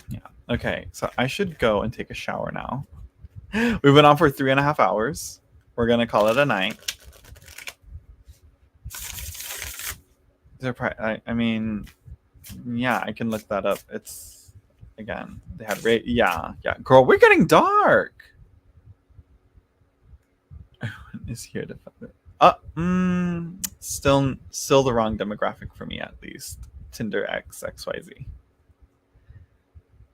Yeah. Okay, so I should go and take a shower now. We've been on for 3.5 hours. We're gonna call it a night. I mean, yeah, I can look that up. It's again, they had yeah. Girl, we're getting dark. Everyone is here to find it. Still the wrong demographic for me, at least. Tinder XXYZ.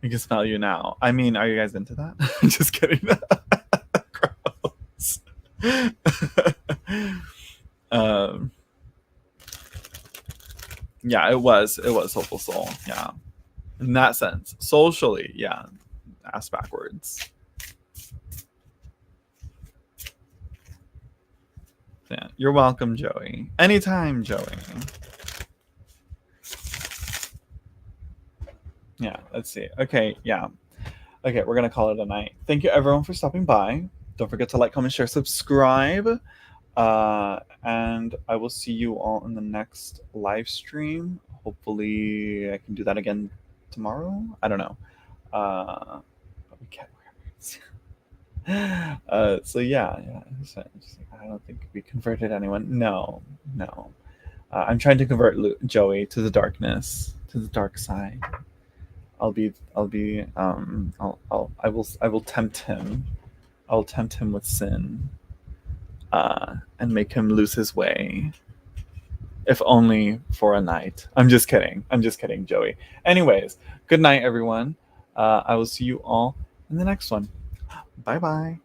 I can smell you now. I mean, are you guys into that? Just kidding. Gross. um, yeah, it was Hopeful Soul. Yeah, in that sense, socially, yeah, ass backwards. Yeah, you're welcome, Joey. Anytime, Joey. Yeah, let's see. Okay, yeah. Okay, we're gonna call it a night. Thank you everyone for stopping by. Don't forget to like, comment, share, subscribe. And I will see you all in the next live stream. Hopefully I can do that again tomorrow. I don't know. But we can't. So yeah. I don't think we converted anyone. No. I'm trying to convert Joey to the darkness, to the dark side. I will tempt him. I'll tempt him with sin, and make him lose his way, if only for a night. I'm just kidding, Joey. Anyways, good night, everyone. I will see you all in the next one. Bye bye.